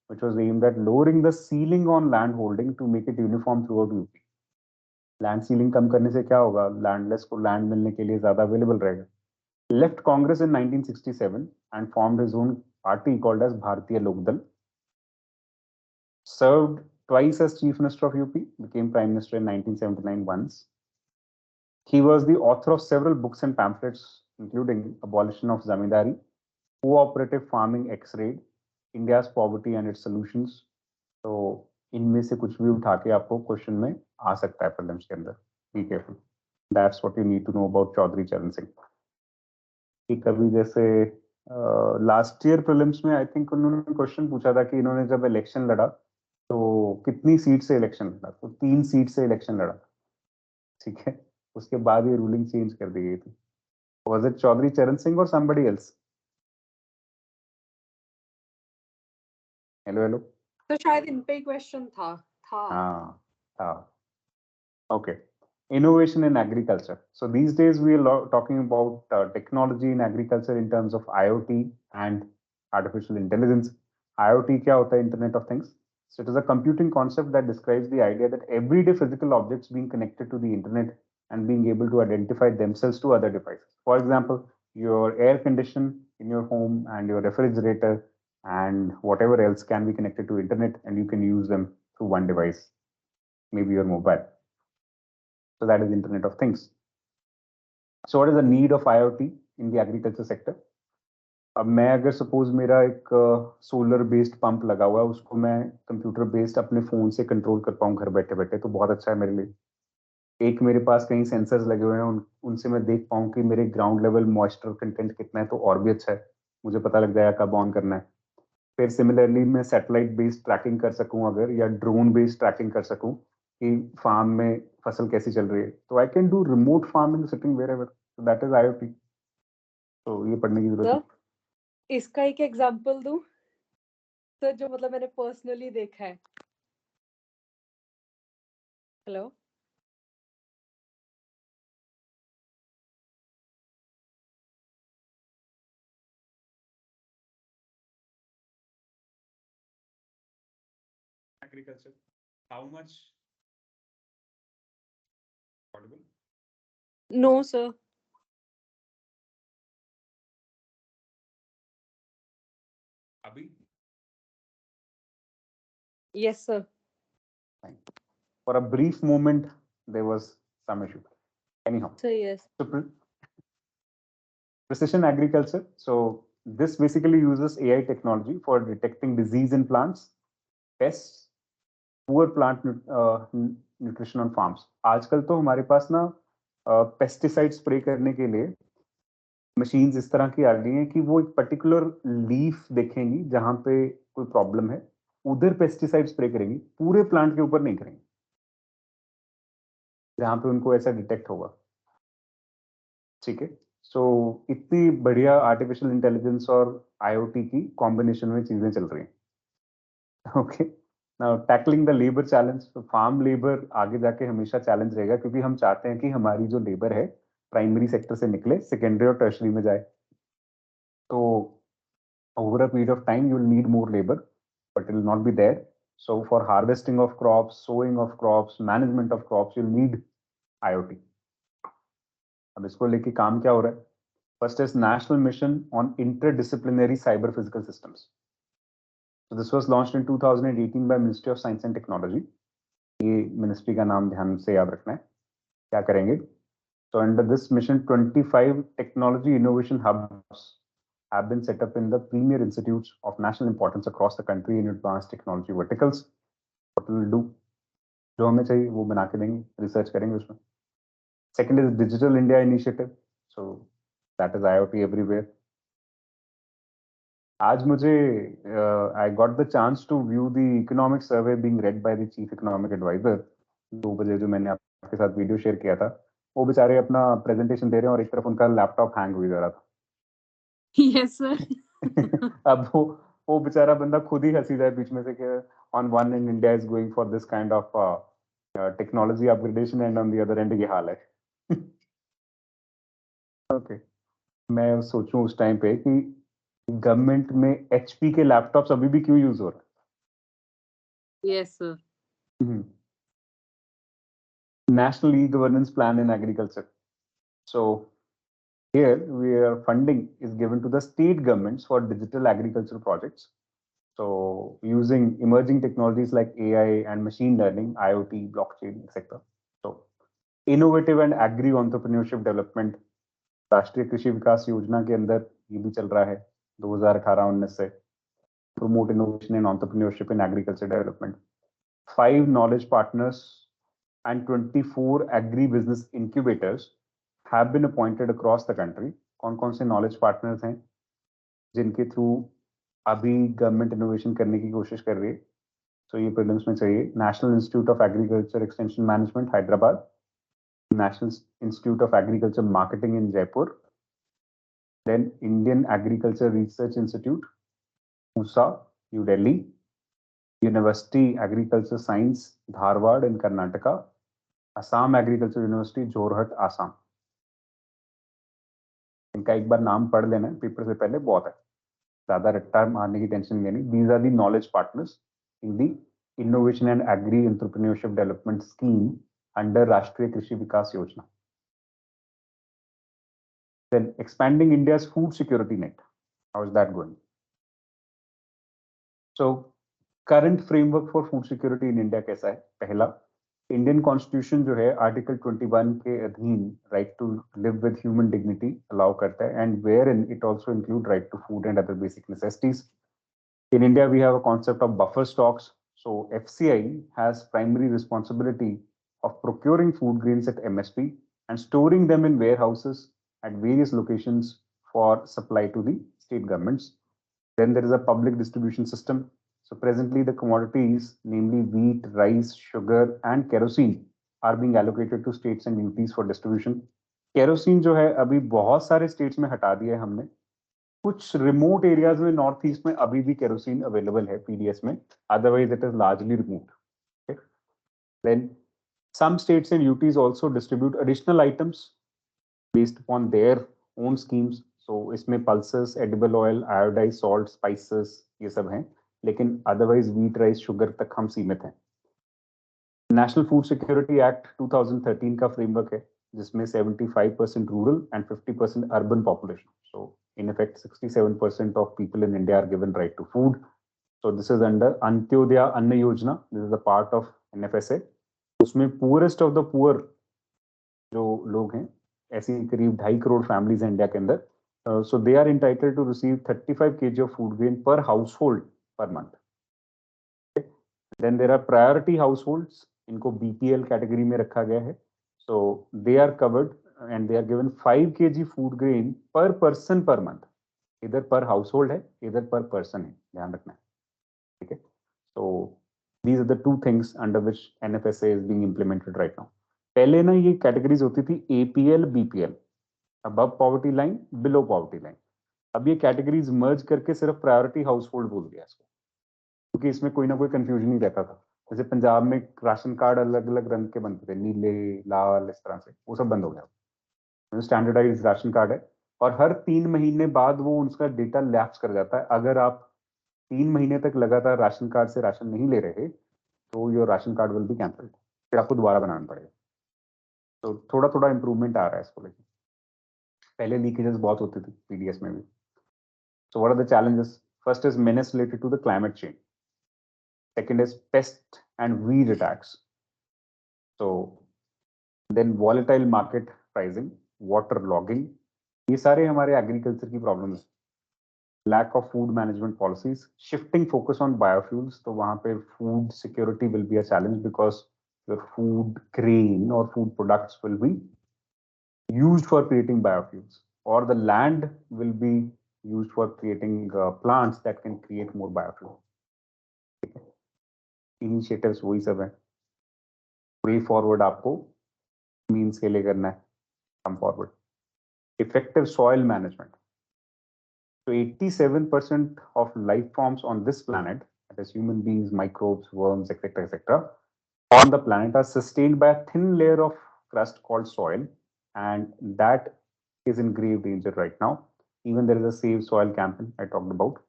which was aimed at lowering the ceiling on land holding to make it uniform throughout UP. Land ceiling कम करने से क्या होगा? Landless को land मिलने के लिए ज़्यादा available रहेगा. Left Congress in 1967 and formed his own party called as Bharatiya Lokdal. Served twice as Chief Minister of UP, became Prime Minister in 1979 once. He was the author of several books and pamphlets, including Abolition of Zamindari, Cooperative Farming X-Raid, India's Poverty and Its Solutions. तो इनमें से कुछ भी उठा के आपको question में आ सकता है प्रीलिम्स के अंदर. Be careful. That's what you need to know about Chaudhary Charan Singh. कि कभी जैसे लास्ट ईयर प्रीलिम्स में आई थिंक उन्होंने क्वेश्चन पूछा था कि इन्होंने जब इलेक्शन लड़ा तो कितनी सीट से इलेक्शन लड़ा, तो 3 सीट से इलेक्शन लड़ा. ठीक है, उसके बाद ये रूलिंग चेंज कर दी गई थी. Was it Chaudhry Charan Singh or somebody else? Hello. तो शायद इन पे ही क्वेश्चन था. हाँ. Okay. Innovation in agriculture. So these days we are talking about technology in agriculture in terms of IoT and artificial intelligence. IoT क्या होता है? Internet of Things. So it is a computing concept that describes the idea that everyday physical objects being connected to the internet and being able to identify themselves to other devices. For example, your air condition in your home and your refrigerator and whatever else can be connected to internet and you can use them through one device, maybe your mobile. So that is Internet of Things. So what is the need of IoT in the agriculture sector? अब मैं अगर suppose मेरा एक solar based pump लगा हुआ है, उसको मैं कंप्यूटर बेस्ड अपने फोन से कंट्रोल कर पाऊँ घर बैठे बैठे, तो बहुत अच्छा है मेरे लिए। एक मेरे पास कहीं सेंसर्स लगे हुए हैं, उनसे मैं देख पाऊँ कि मेरे ग्राउंड लेवल मॉइस्चर कंटेंट कितना है, तो और भी अच्छा है, मुझे पता लग जाएगा कब ऑन करना है। फिर सिमिलरली मैं सैटेलाइट बेस्ड ट्रैकिंग कर सकूं अगर, या ड्रोन बेस्ड ट्रैकिंग कर सकूं कि फार्म में फसल कैसी चल रही है, तो I can do remote farming sitting wherever, that is IoT। तो ये पढ़ने की जरूरत है। सर इसका एक एग्जांपल दूं सर, जो मतलब मैंने पर्सनली देखा है। Hello, Agriculture, how much audible? No sir. Abhi? Yes sir. For a brief moment, there was some issue. Anyhow, sir yes. so precision agriculture. So this basically uses AI technology for detecting disease in plants, pests, poor plant nutrition on farms. आजकल तो हमारे पास ना pesticide spray करने के लिए machines इस तरह की आ गई हैं कि वो एक पर्टिकुलर लीफ देखेंगी जहां पे कोई प्रॉब्लम है, उधर पेस्टिसाइड स्प्रे करेंगी, पूरे प्लांट के ऊपर नहीं करेंगी जहां पे उनको ऐसा डिटेक्ट होगा। ठीक है, सो इतनी बढ़िया आर्टिफिशियल इंटेलिजेंस और IoT की कॉम्बिनेशन में चीजें चल रही हैं। Okay, now tackling the labour challenge. तो फार्म लेबर आगे जाके हमेशा चैलेंज रहेगा, क्योंकि हम चाहते हैं कि हमारी जो लेबर है प्राइमरी सेक्टर से निकले, सेकेंडरी और टर्शरी में जाए। तो over a period of time you will need more labor, but it will not be there. So for harvesting of crops, sowing of crops, management of crops, you'll need IoT. अब इसको लेके काम क्या हो रहा है? First is National Mission on Interdisciplinary Cyber Physical Systems. So this was launched in 2018 by Ministry of Science and Technology. ये ministry का नाम ध्यान से याद रखना है। क्या करेंगे? So under this mission, 25 technology innovation hubs have been set up in the premier institutes of national importance across the country in advanced technology verticals. What will do? जो हमें चाहिए वो बना के देंगे, रिसर्च करेंगे उसमें। Second is Digital India Initiative. So that is IoT everywhere. आज मुझे I got the chance to view the economic survey being read by the chief economic advisor. 2 बजे जो मैंने आपके साथ वीडियो शेयर किया था, वो बेचारे अपना प्रेजेंटेशन दे रहे हैं और एक तरफ उनका लैपटॉप हैंग हुई जा रहा था। Yes sir. अब वो बेचारा बंदा खुद ही हंसी जाए बीच में से कि on one and India is going for this kind of technology upgradation and on the other and ये हाल है। ओके, मैं सोचूं उस टाइम पे कि गवर्नमेंट में HP के लैपटॉप्स अभी भी क्यों यूज हो रहे हैं। Yes sir. National e governance plan in agriculture. So here we are funding is given to the state governments for digital agriculture projects. So using emerging technologies like AI and machine learning, IoT, blockchain, etc. So innovative and agri entrepreneurship development, राष्ट्रीय कृषि विकास योजना के अंदर ये भी चल रहा है 2018-19 से, promote innovation and entrepreneurship in agriculture development. 5 knowledge partners and 24 agri-business incubators have been appointed across the country. कौन-कौन से knowledge partners हैं जिनके थ्रू अभी गवर्नमेंट इनोवेशन करने की कोशिश कर रही है? तो ये प्रीलिम्स में चाहिए। National Institute of Agriculture Extension Management Hyderabad, National Institute of Agriculture Marketing in Jaipur, then Indian Agriculture Research Institute Pusa New Delhi, University Agriculture Science Dharwad in Karnataka, Assam Agriculture University Jorhat Assam. इनका एक बार नाम पढ़ लेना है पेपर से पहले, बहुत है, ज्यादा रट्टा मारने की टेंशन लेनी। These are the knowledge partners in the innovation and agri entrepreneurship development scheme under Rashtriya Krishi विकास योजना। Then expanding India's food security net. How is that going? So current framework for food security in India कैसा है? पहला, Indian constitution जो है article 21 के अधीन right to live with human dignity allow करता है, and where in it also include right to food and other basic necessities. In India, we have a concept of buffer stocks. So FCI has primary responsibility of procuring food grains at MSP and storing them in warehouses at various locations for supply to the state governments. Then there is a public distribution system. So presently the commodities, namely wheat, rice, sugar, and kerosene are being allocated to states and UTs for distribution. Kerosene जो है अभी बहुत सारे states में हटा दिया है हमने. कुछ रिमोट एरियाज में नॉर्थ ईस्ट में अभी भी केरोसिन अवेलेबल है पीडीएस में, otherwise it is largely removed. Then some states and UTs also distribute additional items based upon their own schemes. So इसमें pulses, edible oil, iodized salt, spices ये सब हैं, लेकिन अदरवाइज wheat, rice, sugar तक हम सीमित हैं. नेशनल फूड सिक्योरिटी एक्ट 2013 का फ्रेमवर्क है जिसमें 75% rural and 50% urban population. So in effect 67% of people in India are given right to food. So this is under Antyodaya Anna Yojana. This is a part of NFSA. उसमें poorest of the poor जो लोग हैं, ऐसी करीब 2.5 crore families हैं India के अंदर. So they are entitled to receive 35 kg of food grain per household per month. Then there are priority households. इनको BPL कैटेगरी में रखा गया है. So they are covered and they are given 5 kg food grain per person per month. इधर per household है, इधर per person है, ध्यान रखना है. ठीक है. So these are the two things under which NFSA is being implemented right now. पहले ना ये कैटेगरीज होती थी APL, BPL, above poverty line, below poverty line. अब ये कैटेगरीज मर्ज करके सिर्फ प्रायोरिटी हाउसहोल्ड बोल दिया इसको, क्योंकि इसमें कोई ना कोई कंफ्यूजन ही रहता था. जैसे पंजाब में राशन कार्ड अलग अलग रंग के बनते थे, नीले, लाल, इस तरह से, वो सब बंद हो गया. स्टैंडर्डाइज राशन कार्ड है और हर 3 महीने बाद वो उसका डेटा लैप्स कर जाता है. अगर आप 3 महीने तक लगातार राशन कार्ड से राशन नहीं ले रहे तो your ration card will be cancelled, फिर आपको दोबारा बनाना पड़ेगा. तो थोड़ा थोड़ा इंप्रूवमेंट आ रहा है इसको लेकर. पहले लीकेजेस बहुत होती थी पीडीएस में भी. So what are the challenges? First is menace related to the climate change. Second is pest and weed attacks. So then volatile market pricing, water logging, ये सारे हमारे एग्रीकल्चर की problems. Lack of food management policies, shifting focus on biofuels, तो वहां पे food security will be a challenge because your food grain और food products will be used for creating biofuels, or the land will be used for creating plants that can create more biofuel. Initiatives वही सब है. Way forward आपको means के लिए करना है. Come forward. Effective soil management. So 87% of life forms on this planet, that is human beings, microbes, worms, etc., on the planet are sustained by a thin layer of crust called soil, and that is in grave danger right now. Even there is a Save Soil campaign I talked about.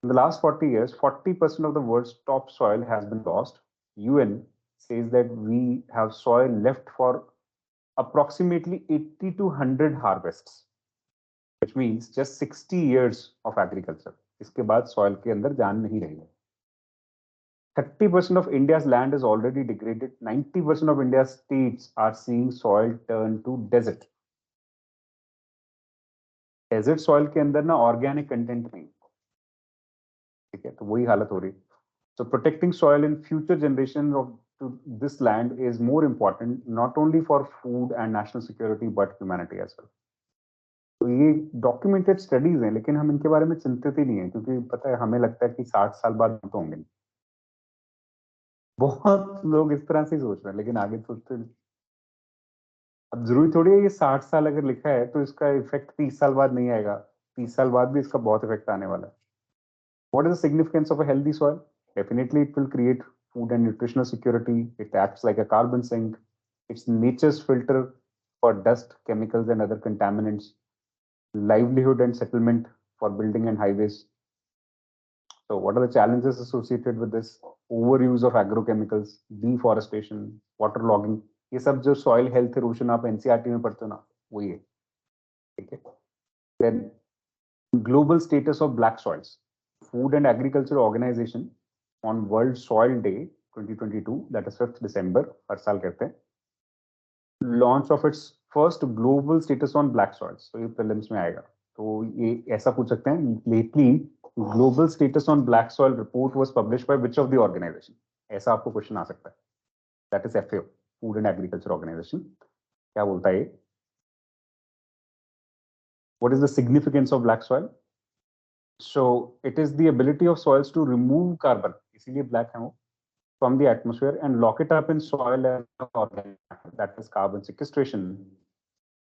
In the last 40 years, 40% of the world's topsoil has been lost. UN says that we have soil left for approximately 80 to 100 harvests, which means just 60 years of agriculture. इसके बाद soil के अंदर जान नहीं रही है. 30% of India's land is already degraded. 90% of India's states are seeing soil turn to desert. Desert soil के अंदर ना organic content नहीं. ठीक है, तो वही हालत हो रही. So protecting soil in future generations of to this land is more important, not only for food and national security but humanity as well. तो ये डॉक्यूमेंटेड स्टडीज हैं, लेकिन हम इनके बारे में चिंतित ही नहीं है, क्योंकि पता है हमें लगता है कि 60 साल बाद तो होंगे. बहुत लोग इस तरह से सोच रहे हैं, लेकिन आगे सोचते नहीं. अब जरूरी थोड़ी है ये 60 साल अगर लिखा है तो इसका इफेक्ट 30 साल बाद नहीं आएगा. 30 साल बाद भी इसका बहुत इफेक्ट आने वाला है. What is the significance of a healthy soil? Definitely it will create food and nutritional security. It acts like a carbon sink. It's nature's filter for dust, chemicals and other contaminants. Livelihood and settlement for building and highways. So what are the challenges associated with this? Overuse of agrochemicals, deforestation, water logging. ये सब जो soil health erosion आप NCERT में पढ़ते हो ना, वही है. ठीक है. Then global status of black soils. Food and Agriculture Organization on World Soil Day 2022, that is 5th December, हर साल कहते हैं, launch of its first global status on black soils. तो ये prelims में आएगा. तो ये ऐसा पूछ सकते हैं, lately global status on black soil report was published by which of the organization? ऐसा आपको क्वेश्चन आ सकता है. That is FAO, Food and Agriculture Organization. क्या बोलता है ये? What is the significance of black soil? So it is the ability of soils to remove carbon, इसीलिए black है वो, from the atmosphere and lock it up in soil as organic matter, that is carbon sequestration,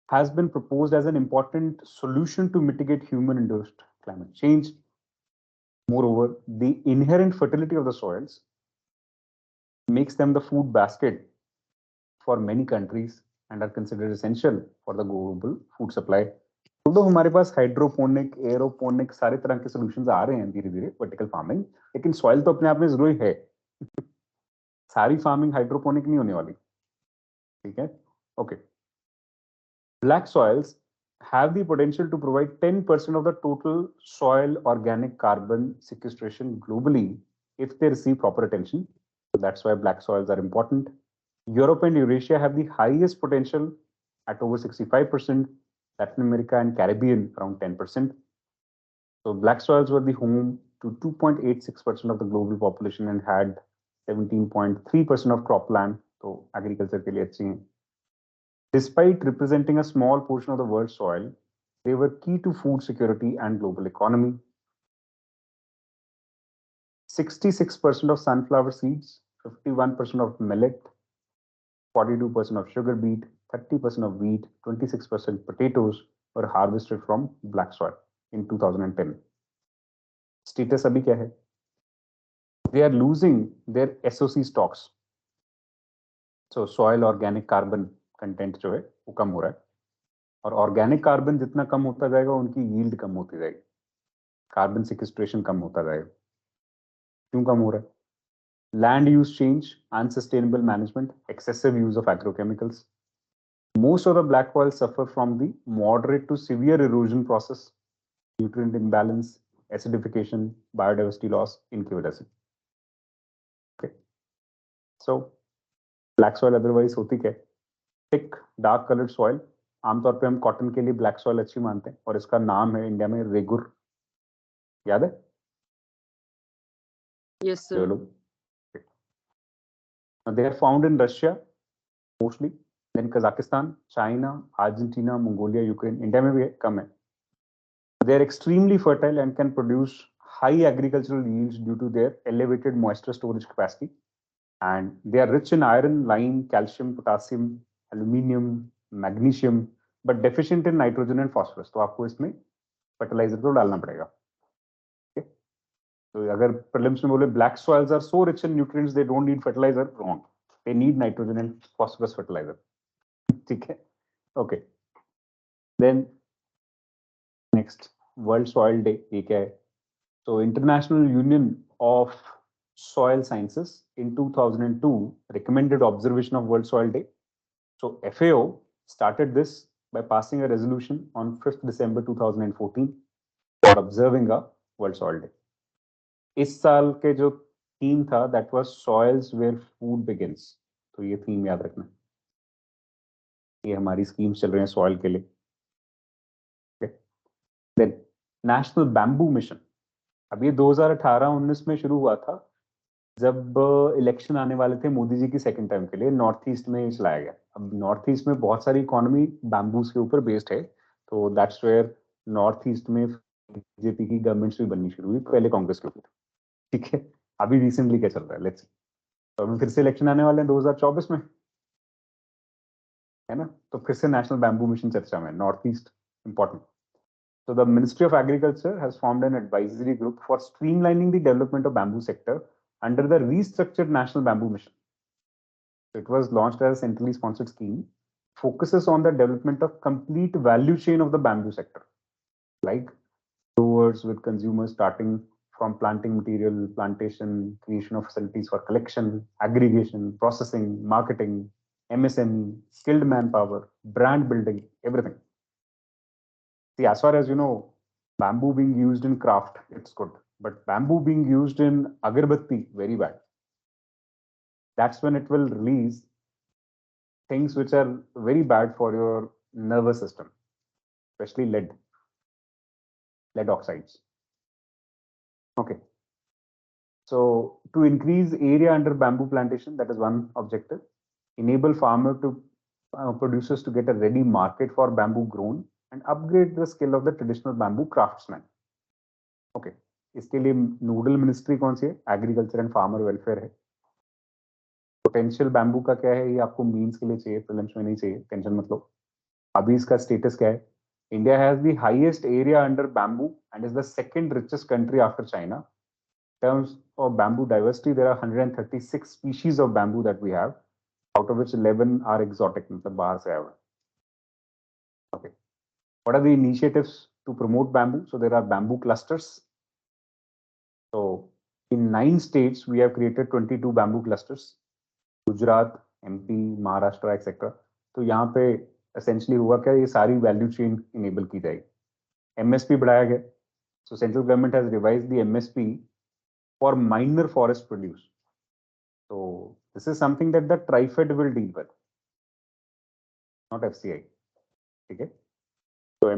has been proposed as an important solution to mitigate human-induced climate change. Moreover, the inherent fertility of the soils makes them the food basket for many countries and are considered essential for the global food supply. तो हमारे पास hydroponic, aeroponic सारे तरह के solutions आ रहे हैं धीरे धीरे vertical farming, लेकिन सॉइल तो अपने आप में जरूरी है. सारी फार्मिंग हाइड्रोपोनिक नहीं होने वाली. ठीक है, okay. Black soils have the potential to provide 10% of the total soil organic carbon sequestration globally if they receive proper attention. So that's why black soils are important. Europe and Eurasia have the highest potential at over 65%, Latin America and Caribbean around 10%. So black soils were the home to 2.86% of the global population and had 17.3% of cropland. So agriculture के लिए अच्छी हैं. Despite representing a small portion of the world's soil, they were key to food security and global economy. 66% of sunflower seeds, 51% of millet, 42% of sugar beet, 30% of wheat, 26% potatoes were harvested from black soil in 2010. Status अभी क्या है? They are losing their SOC stocks. So soil organic carbon content जो है वो कम हो रहा है, और ऑर्गेनिक कार्बन जितना कम होता जाएगा उनकी यील्ड कम होती जाएगी, कार्बन सिक्वेस्ट्रेशन कम होता जाएगा. क्यों कम हो रहा है? Land use change, unsustainable management, excessive use of agrochemicals. Most of the black soils suffer from the moderate to severe erosion process, nutrient imbalance, acidification, biodiversity loss इनकी वजह से. Okay. So black soil otherwise होती क्या है? Thick dark colored soil. आमतौर पे हम cotton के लिए ब्लैक सॉइल अच्छी मानते हैं, और इसका नाम है इंडिया में रेगुर. याद है? Yes, sir. चलो. They are found in Russia mostly, then Kazakhstan, China, Argentina, Mongolia, Ukraine. India में भी है, कम है. They are extremely fertile and can produce high agricultural yields due to their elevated moisture storage capacity. And they are rich in iron, lime, calcium, potassium, aluminium, magnesium, but deficient in nitrogen and phosphorus. तो आपको इसमें fertiliser तो डालना पड़ेगा. तो अगर prelims में बोले black soils are so rich in nutrients they don't need fertiliser, wrong. They need nitrogen and phosphorus fertiliser. ठीक है, okay. Then next, world soil day. ये क्या है? तो international union of soil sciences in 2002 recommended observation of World Soil Day. So FAO started this by passing a resolution on 5th December 2014 for observing a World Soil Day. इस साल के जो theme था that was soils where food begins. तो ये theme याद रखना. ये हमारी स्कीम्स चल रहे हैं सॉइल के लिए. Then national bamboo mission. अब ये 2018-19 में शुरू हुआ था, जब इलेक्शन आने वाले थे मोदी जी की सेकंड टर्म के लिए. नॉर्थ ईस्ट में चलाया गया. अब नॉर्थ ईस्ट में बहुत सारी इकोनॉमी बैम्बूस के ऊपर बेस्ड है, तो दैट्स वेयर नॉर्थ ईस्ट में बीजेपी की गवर्नमेंट्स भी बननी शुरू हुई, पहले कांग्रेस के ऊपर. ठीक है, अभी रिसेंटली क्या चल रहा है, लेट्स सी. तो अभी फिर से इलेक्शन आने वाले हैं 2024 में, है ना? तो फिर से नेशनल बैम्बू मिशन चर्चा में, north east important. So the Ministry of Agriculture has formed an advisory group for streamlining the development of bamboo sector under the restructured National Bamboo Mission. So it was launched as a centrally sponsored scheme, focuses on the development of complete value chain of the bamboo sector, like growers with consumers starting from planting material, plantation, creation of facilities for collection, aggregation, processing, marketing, MSME, skilled manpower, brand building, everything. See, as far as you know, bamboo being used in craft, it's good. But bamboo being used in agarbatti, very bad. that's when it will release things which are very bad for your nervous system, especially lead oxides. Okay. So to increase area under bamboo plantation, that is one objective. Enable farmer to producers to get a ready market for bamboo grown and upgrade the skill of the traditional bamboo craftsman. Okay. इसके लिए nodal ministry कौन सी है? Agriculture and farmer welfare है. Potential bamboo का क्या है, ये आपको मीन्स के लिए चाहिए, प्रीलिम्स में नहीं चाहिए, टेंशन मत लो. अभी इसका स्टेटस क्या है? India has the highest area under bamboo and is the second richest country after China. Terms of bamboo diversity, there are 136 species of bamboo that we have, out of which 11 are exotic, मतलब बाहर से आए हुए. Okay. What are the initiatives to promote bamboo? So there are bamboo clusters. So in 9 states, we have created 22 bamboo clusters. Gujarat, MP, Maharashtra, etc. तो यहाँ पे essentially हुआ क्या, ये सारी value chain enable की जाएगी. MSP बढ़ाया गया. So central government has revised the MSP for minor forest produce. So this is something that the TriFed will deal with, not FCI. Okay. So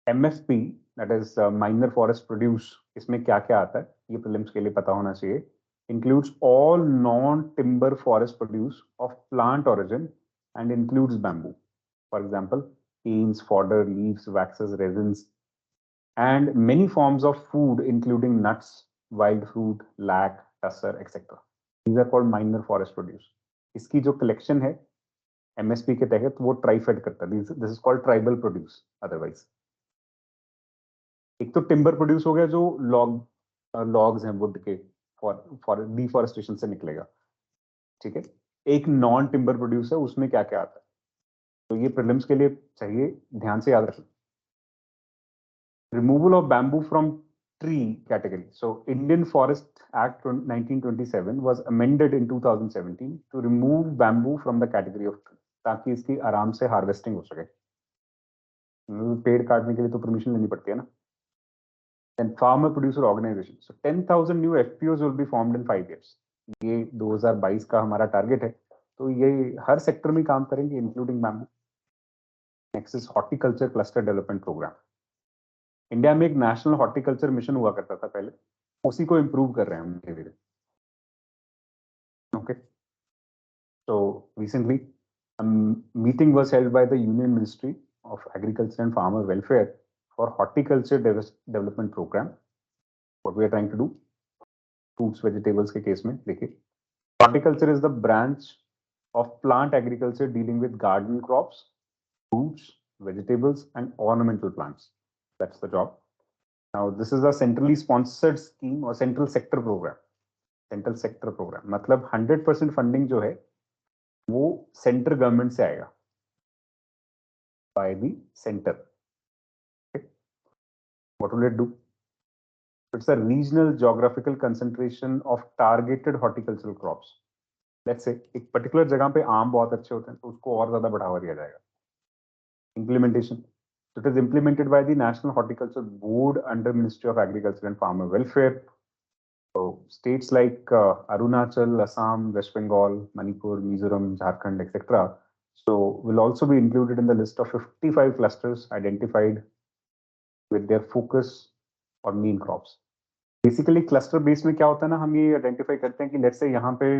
MFP, that is minor forest produce, इसमें क्या क्या आता है, ये prelims के लिए पता होना चाहिए. Includes all non-timber forest produce of plant origin and includes bamboo. For example, canes, fodder, leaves, waxes, resins, and many forms of food, including nuts, wild fruit, lac, tusser, etc. These are called minor forest produce. इसकी जो collection है MSP के तहत वो ट्राइफेड करता है. This is called tribal produce. Otherwise, एक तो टिम्बर प्रोड्यूस हो गया जो लॉग्स हैं वुड के, फॉर डिफॉरेस्टेशन से निकलेगा. ठीक है. एक नॉन टिम्बर प्रोड्यूस है, उसमें क्या क्या आता है, तो ये प्रीलिम्स के लिए चाहिए, ध्यान से याद रखना. Removal of bamboo from tree category. So Indian Forest Act 1927 was amended in 2017 to remove bamboo from the category of tree, ताकि इसकी आराम से हार्वेस्टिंग हो सके. पेड़ काटने के लिए तो परमिशन लेनी पड़ती है ना. Then farmer producer organization. So 10,000 new FPOs will be formed in 5 years. ये 2022 का हमारा टारगेट है, तो ये हर सेक्टर में काम करेंगे, including bamboo. Next is horticulture cluster development programme. India में एक नेशनल हॉर्टिकल्चर मिशन हुआ करता था पहले, उसी को इम्प्रूव कर रहे हैं हम धीरे धीरे. Okay. So recently a meeting was held by the Union Ministry of Agriculture and Farmer Welfare for horticulture development program. What we are trying to do, fruits vegetables के केस में देखिए, horticulture is the branch of plant agriculture dealing with garden crops, fruits, vegetables and ornamental plants. That's the job. Now this is a centrally sponsored scheme or central sector program. Central sector program मतलब 100% funding जो है वो central government से आएगा, by the centre. What will it do? It's a regional geographical concentration of targeted horticultural crops. Let's say एक particular जगह पे आम बहुत अच्छे होते हैं, तो उसको और ज्यादा बढ़ावा दिया जाएगा. Implementation. It is implemented by the national horticulture board under ministry of agriculture and farmer welfare. So states like Arunachal, Assam, West Bengal, Manipur, Mizoram, Jharkhand, etc. So will also be included in the list of 55 clusters identified with their focus on main crops. Basically cluster base में क्या होता है ना, हम ये identify करते हैं कि लेट्स से यहाँ पे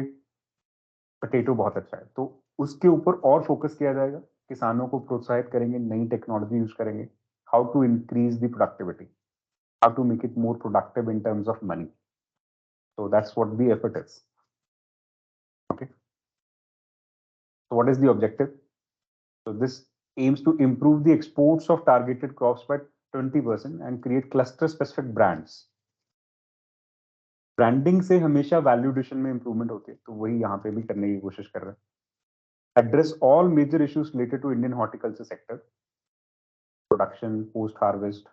पोटैटो बहुत अच्छा है, तो उसके ऊपर और फोकस किया जाएगा, किसानों को प्रोत्साहित करेंगे, नई टेक्नोलॉजी यूज करेंगे, how to increase the productivity, how to make it more productive in terms of money. So that's what the effort is. Okay. So what is the objective? So this aims to improve the exports of targeted crops by 20% and create cluster specific brands. Branding से हमेशा value addition में improvement होती है, तो वही यहाँ पे भी करने की कोशिश कर रहे हैं. Address all major issues related to Indian horticulture sector: production, post harvest,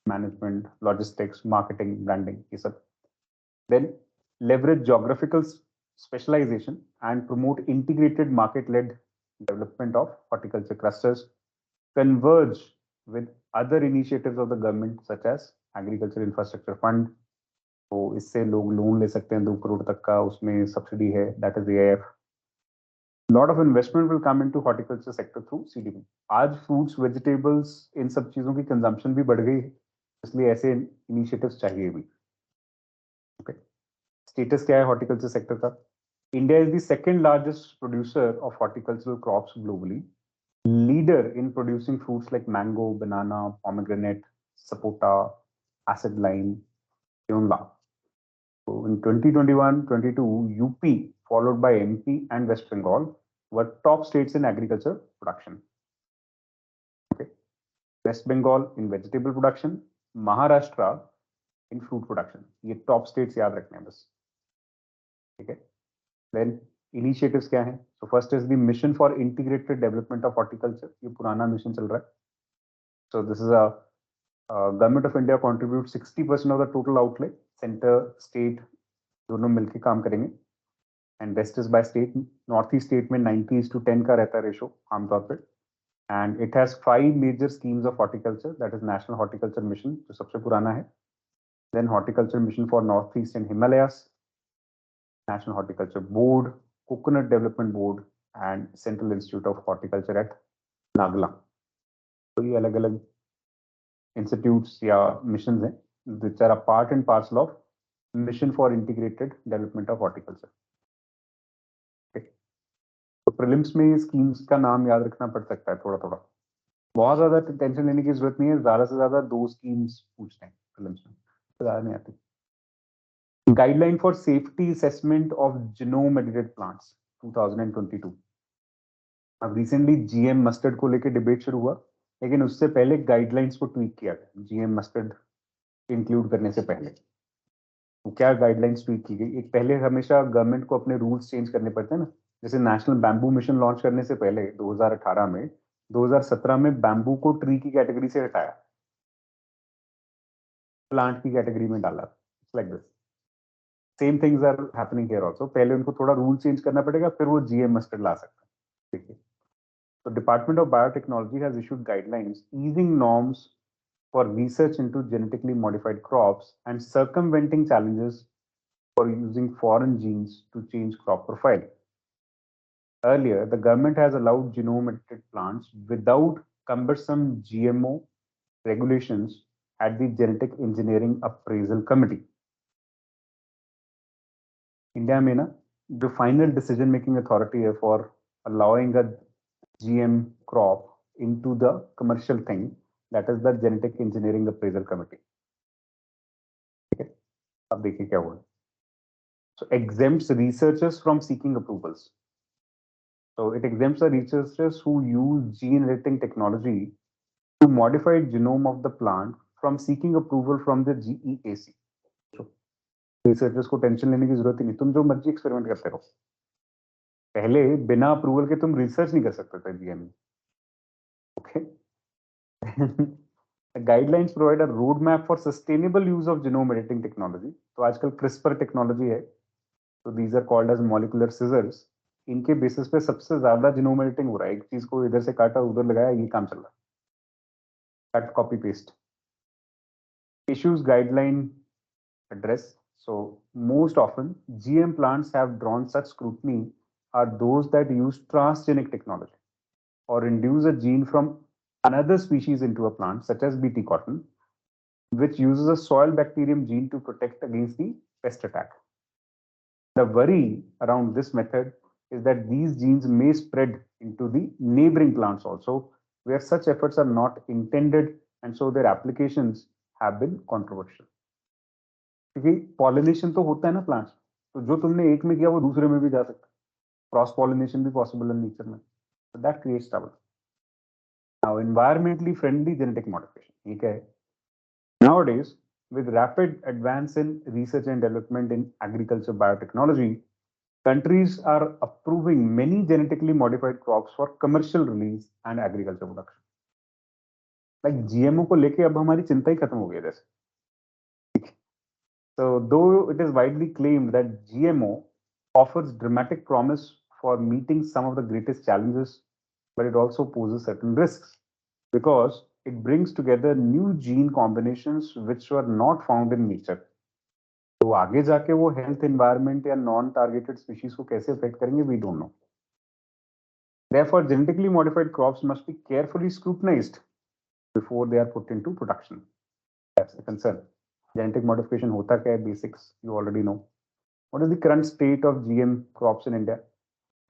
management, logistics, marketing, branding, ये सब. Then leverage geographical specialization and promote integrated market-led development of horticulture clusters, converge with other initiatives of the government such as Agriculture Infrastructure Fund, तो इससे लोग loan ले सकते हैं 2 करोड़ तक का, उसमें सब्सिडी है, that is AIF. Lot of investment will come into horticulture sector through CDP. आज फ्रूट्स, वेजिटेबल्स, इन सब चीजों की कंजम्पशन भी बढ़ गई है, इसलिए ऐसे इनिशिएटिव्स चाहिए भी. ओके, स्टेटस क्या है हॉर्टिकल्चर सेक्टर का? India is the second largest producer of horticultural crops globally, leader in producing fruits like mango, banana, pomegranate, sapota, acid lime, Yonla. So in 2021-22, UP followed by MP and West Bengal were top states in agriculture production. Okay. West Bengal in vegetable production, Maharashtra in fruit production. ये top states याद रखने हैं बस. ठीक है. Then initiatives क्या हैं? So first is the mission for integrated development of horticulture. ये पुराना mission चल रहा है. So this is a Government of India contributes 60% of the total outlay. Center, state दोनों मिलके काम करेंगे. And rest is by state. Northeast state में 90:10 का रहता है रेशो आमतौर पे. And it has 5 major schemes of horticulture. That is National Horticulture Mission, जो सबसे पुराना है. Then Horticulture Mission for Northeast and Himalayas, National Horticulture Board, Coconut Development Board, and Central Institute of Horticulture at Nagla. तो ये अलग अलग institutes या missions हैं, which are a part and parcel of mission for integrated development of horticulture. Okay. तो prelims में schemes का नाम याद रखना पड़ सकता है थोड़ा थोड़ा, बहुत ज्यादा टेंशन लेने की जरूरत नहीं है. ज्यादा से ज्यादा 2 स्कीम्स पूछते हैं प्रीलिम्स में, ज्यादा नहीं आती. Guideline for safety assessment of genome edited plants 2022. अब रिसेंटली GM मस्टर्ड को लेकर डिबेट शुरू हुआ, लेकिन उससे पहले गाइडलाइंस को ट्वीक किया गया GM मस्टर्ड इंक्लूड करने से पहले. तो क्या गाइडलाइंस ट्वीट की गई? एक पहले हमेशा गवर्नमेंट को अपने रूल्स चेंज करने पड़ते हैं ना, जैसे नेशनल बैम्बू मिशन लॉन्च करने से पहले 2018 में, 2017 में बैम्बू को ट्री की कैटेगरी से हटाया, प्लांट की कैटेगरी में डाला. Like this same things are happening here also. पहले उनको थोड़ा रूल चेंज करना पड़ेगा, फिर वो GM मस्टर्ड ला सकता है. देखिए, तो department of biotechnology has issued guidelines easing norms for research into genetically modified crops and circumventing challenges for using foreign genes to change crop profile. Earlier, the government has allowed genome-edited plants without cumbersome GMO regulations at the Genetic Engineering Appraisal Committee. India में ना जो final decision-making authority है for allowing a GM crop into the commercial thing, that is the Genetic Engineering Appraisal Committee. ठीक है, अब देखिए क्या हुआ. So exempts researchers from seeking approvals. So it exempts the researchers who use gene editing technology to modify genome of the plant from seeking approval from the GEAC. So researchers को tension लेने की जरूरत ही नहीं, तुम जो मर्जी experiment करते रहो. पहले बिना अप्रूवल के तुम रिसर्च नहीं कर सकते थे GM में. Okay. The guidelines provide a roadmap for sustainable use of genome editing technology. तो आजकल CRISPR टेक्नोलॉजी है, तो these are called as molecular scissors. इनके बेसिस पे सबसे ज्यादा जीनोम एडिटिंग हो रहा है. एक चीज को इधर से काटा उधर लगाया, ये काम चल रहा है. Cut copy paste. Issues guideline address. So most often GM plants have drawn such scrutiny are those that use transgenic technology or induce a gene from another species into a plant, such as BT cotton, which uses a soil bacterium gene to protect against the pest attack. The worry around this method is that these genes may spread into the neighboring plants also, where such efforts are not intended, and so their applications have been controversial. क्योंकि pollination तो होता है ना plants, तो जो तुमने एक में किया वो दूसरे में भी जा सकता है. क्रॉस पॉलिनेशन भी पॉसिबल है नेचर में, so that creates trouble. Now, environmentally friendly genetic modification. ये क्या है? Nowadays, with rapid advance in research and development in agriculture biotechnology, countries are approving many genetically modified crops for commercial release and agriculture production. Like GMO को लेके अब हमारी चिंता ही खत्म हो गई जैसे. So, though it is widely claimed that GMO offers dramatic promise for meeting some of the greatest challenges, but it also poses certain risks because it brings together new gene combinations which were not found in nature. तो आगे जाके वो health environment या non targeted species को कैसे affect करेंगे, we don't know. Therefore, genetically modified crops must be carefully scrutinized before they are put into production. That's the concern. Genetic modification hota kya hai, basics you already know. What is the current state of GM crops in India?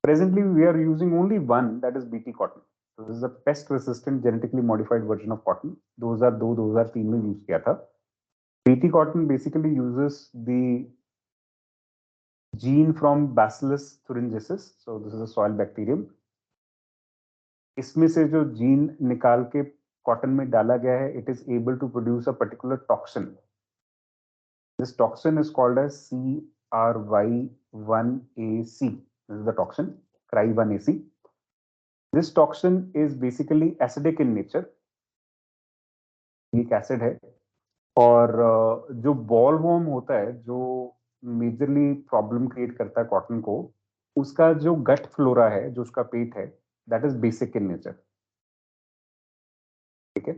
Presently, we are using only one, that is BT cotton. So this is a pest-resistant genetically modified version of cotton. 2002-2003 में use किया था. BT cotton basically uses the gene from Bacillus thuringiensis. So this is a soil bacterium. इसमें से जो gene निकाल के cotton में डाला गया है, it is able to produce a particular toxin. This toxin is called as CRY1AC. This is the toxin, CRY1AC. This toxin is basically acidic in nature. एक एसिड है. और जो बॉलवॉर्म होता है, जो मेजरली प्रॉब्लम क्रिएट करता है cotton को, उसका जो गट फ्लोरा है, जो उसका पेट है, that is basic in nature. ठीक है.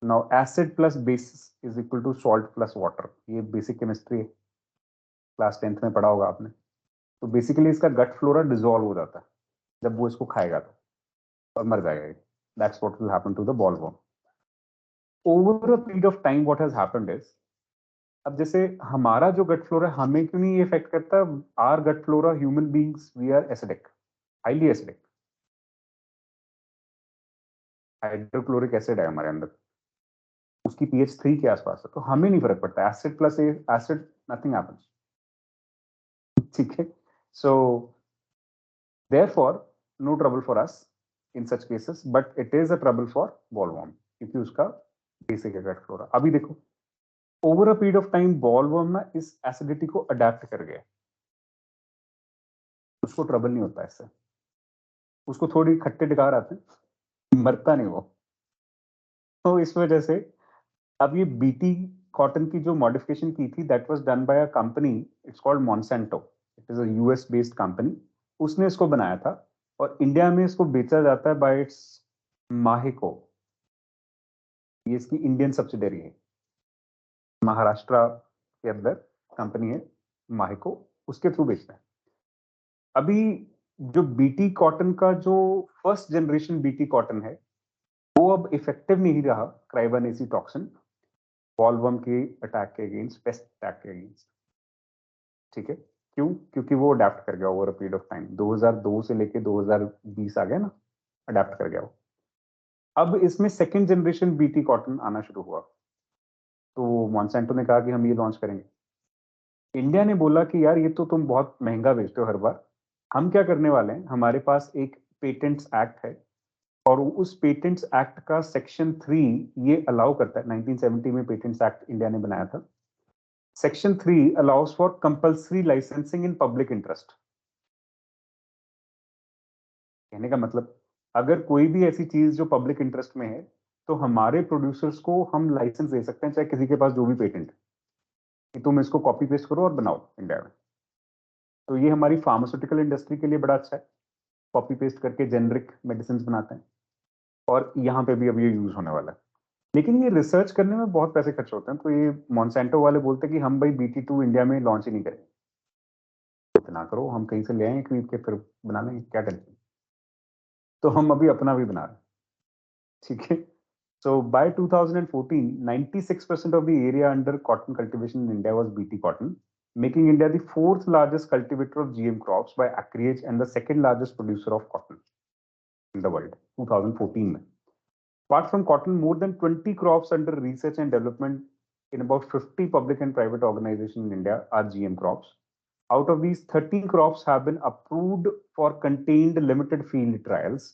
Now acid plus base is equal to salt plus water. ये बेसिक केमिस्ट्री है, क्लास 10th में पढ़ा होगा आपने. तो बेसिकली इसका गट फ्लोरा डिसॉल्व हो जाता है जब वो इसको खाएगा तो, और मर जाएगा. That's what will happen to the bollworm. Over a period of time what has happened is, अब जैसे हमारा जो गट फ्लोरा है, हमें क्यों नहीं इफेक्ट करता? Our gut flora, human beings, we are acidic, highly acidic. Hydrochloric acid है हमारे अंदर, उसकी pH 3 के आसपास है, तो हमें नहीं फर्क पड़ता. Acid plus acid, nothing happens. ठीक है. So therefore no trouble for us in such cases, but it is a trouble for bollworm, क्योंकि उसका बेसिक है गट फ्लोरा. अभी देखो, over a period of time bollworm ना इस एसिडिटी को अडेप्ट कर गया. उसको ट्रबल नहीं होता इससे. उसको थोड़ी खट्टे डिकार आते हैं, मरता नहीं वो. तो इस वजह से अब ये बीटी कॉटन की जो मॉडिफिकेशन की थी, that was done by a company, it's called Monsanto. It is a US based company. उसने इसको बनाया था, और इंडिया में इसको बेचा जाता है बाय इट्स माहिको. ये इसकी इंडियन सब्सिडरी है. महाराष्ट्र के अंदर कंपनी है माहिको, उसके थ्रू बेचता है. अभी जो बीटी कॉटन का जो फर्स्ट जनरेशन बीटी कॉटन है, वो अब इफेक्टिव नहीं रहा क्राइबानेसी टॉक्सिन बॉलवर्म के अटैक के अगेंस्ट, पेस्ट अटैक के अगेंस्ट. ठीक है. क्यों? क्योंकि वो अडेप्ट कर गया over a period of time. 2002 से लेके 2020 आ गया ना, अडेप्ट कर गया वो. अब इसमें सेकंड जनरेशन बीटी कॉटन आना शुरू हुआ, तो मॉन्सेंटो ने कहा कि हम ये लॉन्च करेंगे. इंडिया ने बोला कि यार ये तो तुम बहुत महंगा बेचते हो हर बार. हम क्या करने वाले हैं, हमारे पास एक पेटेंट्स एक्ट है, और उस पेटेंट्स एक्ट का सेक्शन 3 ये अलाउ करता है. 1970 में पेटेंट्स एक्ट इंडिया ने बनाया था. Section 3 allows for compulsory licensing in public interest. कहने का मतलब, अगर कोई भी ऐसी चीज जो पब्लिक इंटरेस्ट में है, तो हमारे प्रोड्यूसर्स को हम लाइसेंस दे सकते हैं, चाहे किसी के पास जो भी पेटेंट है, कि तुम इसको कॉपी पेस्ट करो और बनाओ इंडिया में. तो ये हमारी फार्मास्यूटिकल इंडस्ट्री के लिए बड़ा अच्छा है. कॉपी पेस्ट करके जेनरिक मेडिसिन बनाते हैं, और यहाँ पे भी अब ये यूज होने वाला है. लेकिन ये रिसर्च करने में बहुत पैसे खर्च होते हैं. तो ये मॉन्सेंटो वाले बोलते हैं कि हम भाई BT2 इंडिया में लॉन्च ही नहीं करेंगे. इतना करो, हम कहीं से ले आएंगे खरीद के, फिर बना लेंगे, क्या टेंशन. तो हम अभी अपना भी बना रहे हैं. ठीक है. So by 2014, 96% of the area under cotton cultivation in India was BT cotton, making India the fourth largest cultivator of GM crops by acreage and the second largest producer of cotton in the world. 2014 में. Apart from cotton, more than 20 crops under research and development in about 50 public and private organizations in India are GM crops. Out of these, 13 crops have been approved for contained limited field trials.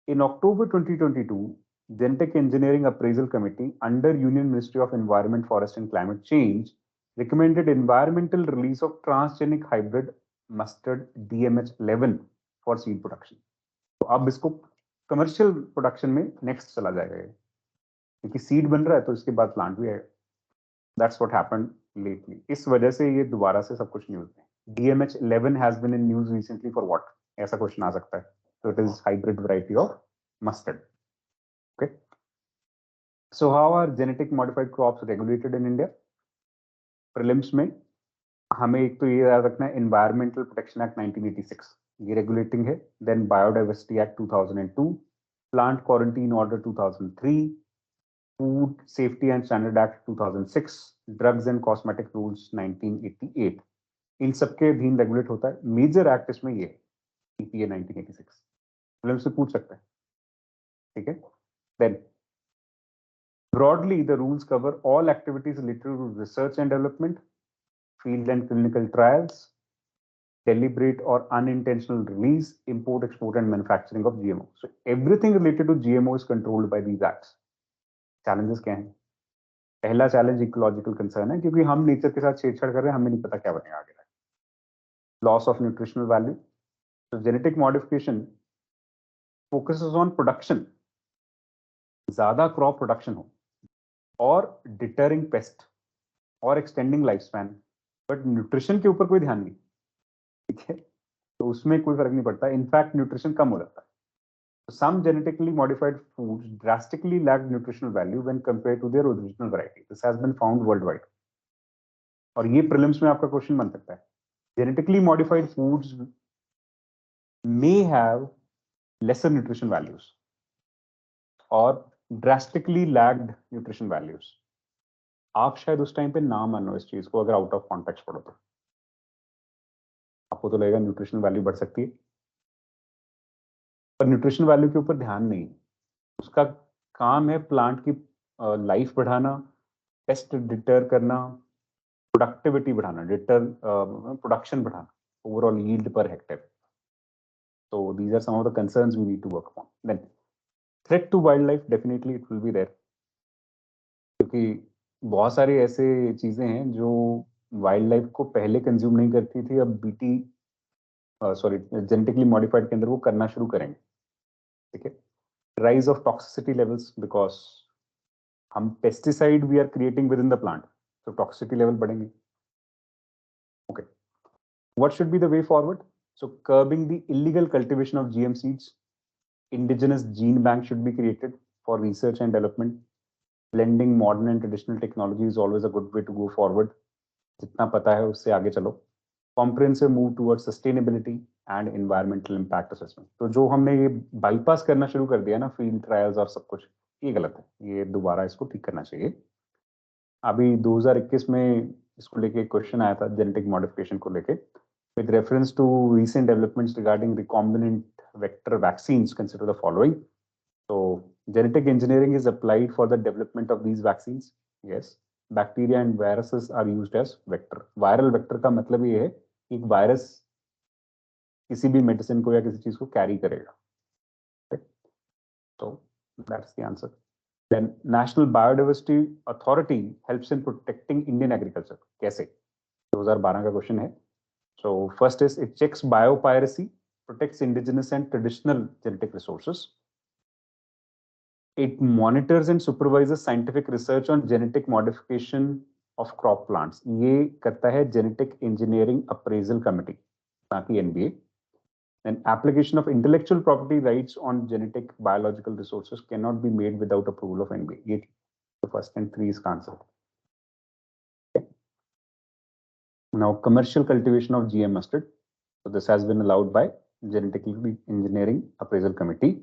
In October 2022, Genetic Engineering Appraisal Committee under Union Ministry of Environment, Forest and Climate Change recommended environmental release of transgenic hybrid mustard DMH11 for seed production. तो अब इसको commercial production में next चला जाएगा, क्योंकि seed बन रहा है, तो इसके बाद प्लांट भी आएगा. That's what happened lately. इस वजह से ये दोबारा से सब कुछ न्यूज में. DMH11 has been in news recently for what, ऐसा क्वेश्चन आ सकता है. So it is hybrid variety of mustard. Okay. So how are genetic modified crops regulated in India? Prelims में हमें एक तो ये याद रखना है, एनवायरमेंटल प्रोटेक्शन एक्ट 1986 ये रेगुलेटिंग है, then biodiversity act 2002, plant quarantine order 2003, food safety and standard act 2006, drugs and cosmetic rules 1988, इन सबके अधीन रेगुलेट होता है। मेजर एक्ट इसमें ये है EPA 1986, प्रीलिम्स से पूछ सकता है, ठीक है। Then broadly the rules cover all activities related to research and development, field and clinical trials, deliberate or unintentional release, import, export, and manufacturing of GMO. So everything related to GMO is controlled by these acts. Challenges क्या हैं? पहला challenge ecological concern है, क्योंकि हम nature के साथ छेड़छाड़ कर रहे हैं, हमें नहीं पता क्या बनेगा आगे। लॉस ऑफ न्यूट्रिशनल वैल्यू, तो genetic modification focuses on production, ज्यादा क्रॉप प्रोडक्शन हो, और डिटरिंग पेस्ट और extending life span, but nutrition के ऊपर कोई ध्यान नहीं, ठीक है, तो उसमें कोई फर्क नहीं पड़ता, इनफैक्ट न्यूट्रिशन कम हो जाता है। Some genetically modified foods drastically lack nutritional value when compared to their original variety. This has been found worldwide. और ये prelims में आपका क्वेश्चन बन सकता है, genetically modified foods may have lesser nutrition values or drastically lacked nutrition values. आप शायद उस टाइम पे ना मानो इस चीज को, अगर आउट ऑफ कॉन्टेक्स्ट पढ़ो तो आपको तो लगेगा न्यूट्रिशन वैल्यू बढ़ सकती है, पर न्यूट्रिशन वैल्यू के ऊपर ध्यान नहीं। उसका काम है प्लांट की लाइफ बढ़ाना, पेस्ट डिटर करना, प्रोडक्टिविटी बढ़ाना, प्रोडक्शन बढ़ाना, overall yield per hectare. So these are some of the concerns we need to work upon. Then threat to wildlife, definitely it will be there, क्योंकि बहुत सारी ऐसे चीजें हैं जो वाइल्ड लाइफ को पहले कंज्यूम नहीं करती थी, अब बीटी जेनेटिकली मॉडिफाइड के अंदर वो करना शुरू करेंगे, ठीक है। Rise of toxicity levels, because हम pesticide we are creating within the plant, तो टॉक्सिसिटी लेवल बढ़ेंगे। Okay, what should be the way forward? So curbing the illegal cultivation of GM seeds, indigenous gene bank should be created for research and development. Blending modern and traditional technology is always a good way to go forward. जितना पता है उससे आगे चलो। Comprehensive move towards sustainability and environmental impact assessment. तो जो हमने ये बाईपास करना शुरू कर दिया ना, फील्ड ट्रायल्स और सब कुछ, ये गलत है, ये दोबारा इसको ठीक करना चाहिए। अभी 2021 में इसको लेके क्वेश्चन आया था जेनेटिक मॉडिफिकेशन को लेके, with reference to recent developments regarding recombinant vector vaccines, consider the following. So genetic engineering is applied for the development of these vaccines. Yes, bacteria and viruses are used as vector. Viral vector का मतलब ये है कि एक virus किसी भी medicine को या किसी चीज को कैरी करेगा। So that's the answer. Then National Biodiversity Authority helps in protecting Indian agriculture. कैसे? 2012 का क्वेश्चन है। So first is it checks biopiracy, protects indigenous and traditional genetic resources. It monitors and supervises scientific research on genetic modification of crop plants. ये करता है Genetic Engineering Appraisal Committee, ना कि NBA. Then application of intellectual property rights on genetic biological resources cannot be made without approval of NBA. ये the first and three is answer. Now commercial cultivation of GM mustard. So this has been allowed by Genetically Engineering Appraisal Committee.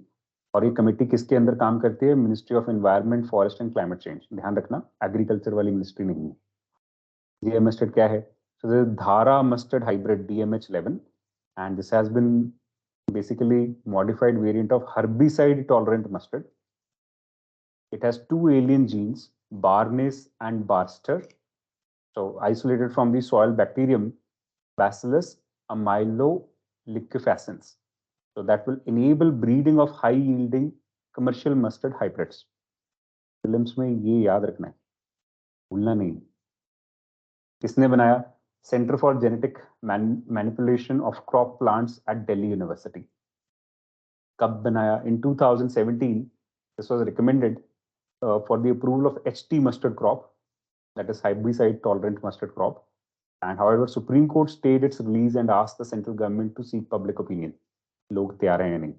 और ये committee किसके अंदर काम करती है? Ministry of environment, forest and climate change. ध्यान रखना, एग्रीकल्चर वाली मिनिस्ट्री नहीं है। GM mustard क्या है? So this is Dhara mustard hybrid DMH11, and this has been basically modified variant of herbicide tolerant mustard. It has two alien genes, Barnes and Barster. So isolated from the soil bacterium Bacillus amyloliquefacens. So that will enable breeding of high yielding commercial mustard hybrids. Prelims में ये याद रखना है, भूलना नहीं। किसने बनाया? Center for Genetic Manipulation of Crop Plants at Delhi University. कब बनाया? In 2017. This was recommended for the approval of HT mustard crop, that is herbicide tolerant mustard crop. And however, Supreme Court stayed its release and asked the central government to seek public opinion. लोग तैयार हैं या नहीं?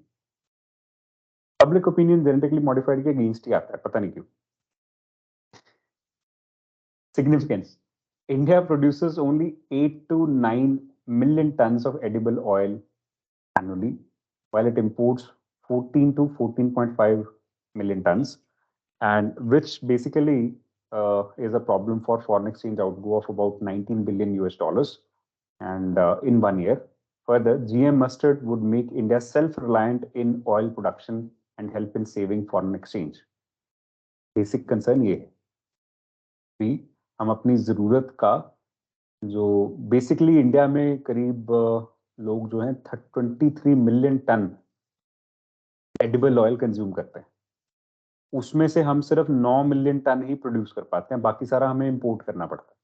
Public opinion genetically modified के against ही आता है, पता नहीं क्यों। Significance, India produces only 8 to 9 million tons of edible oil annually, while it imports 14 to 14.5 million tons, and which basically is a problem for foreign exchange outgo of about 19 billion US dollars, and in 1 year. Further, GM mustard would make India self-reliant in oil production and help in saving foreign exchange. Basic concern ये है कि हम अपनी जरूरत का जो basically India में करीब लोग जो हैं 23 million ton edible oil consume करते हैं, उसमें से हम सिर्फ 9 मिलियन टन ही प्रोड्यूस कर पाते हैं, बाकी सारा हमें इंपोर्ट करना पड़ता है.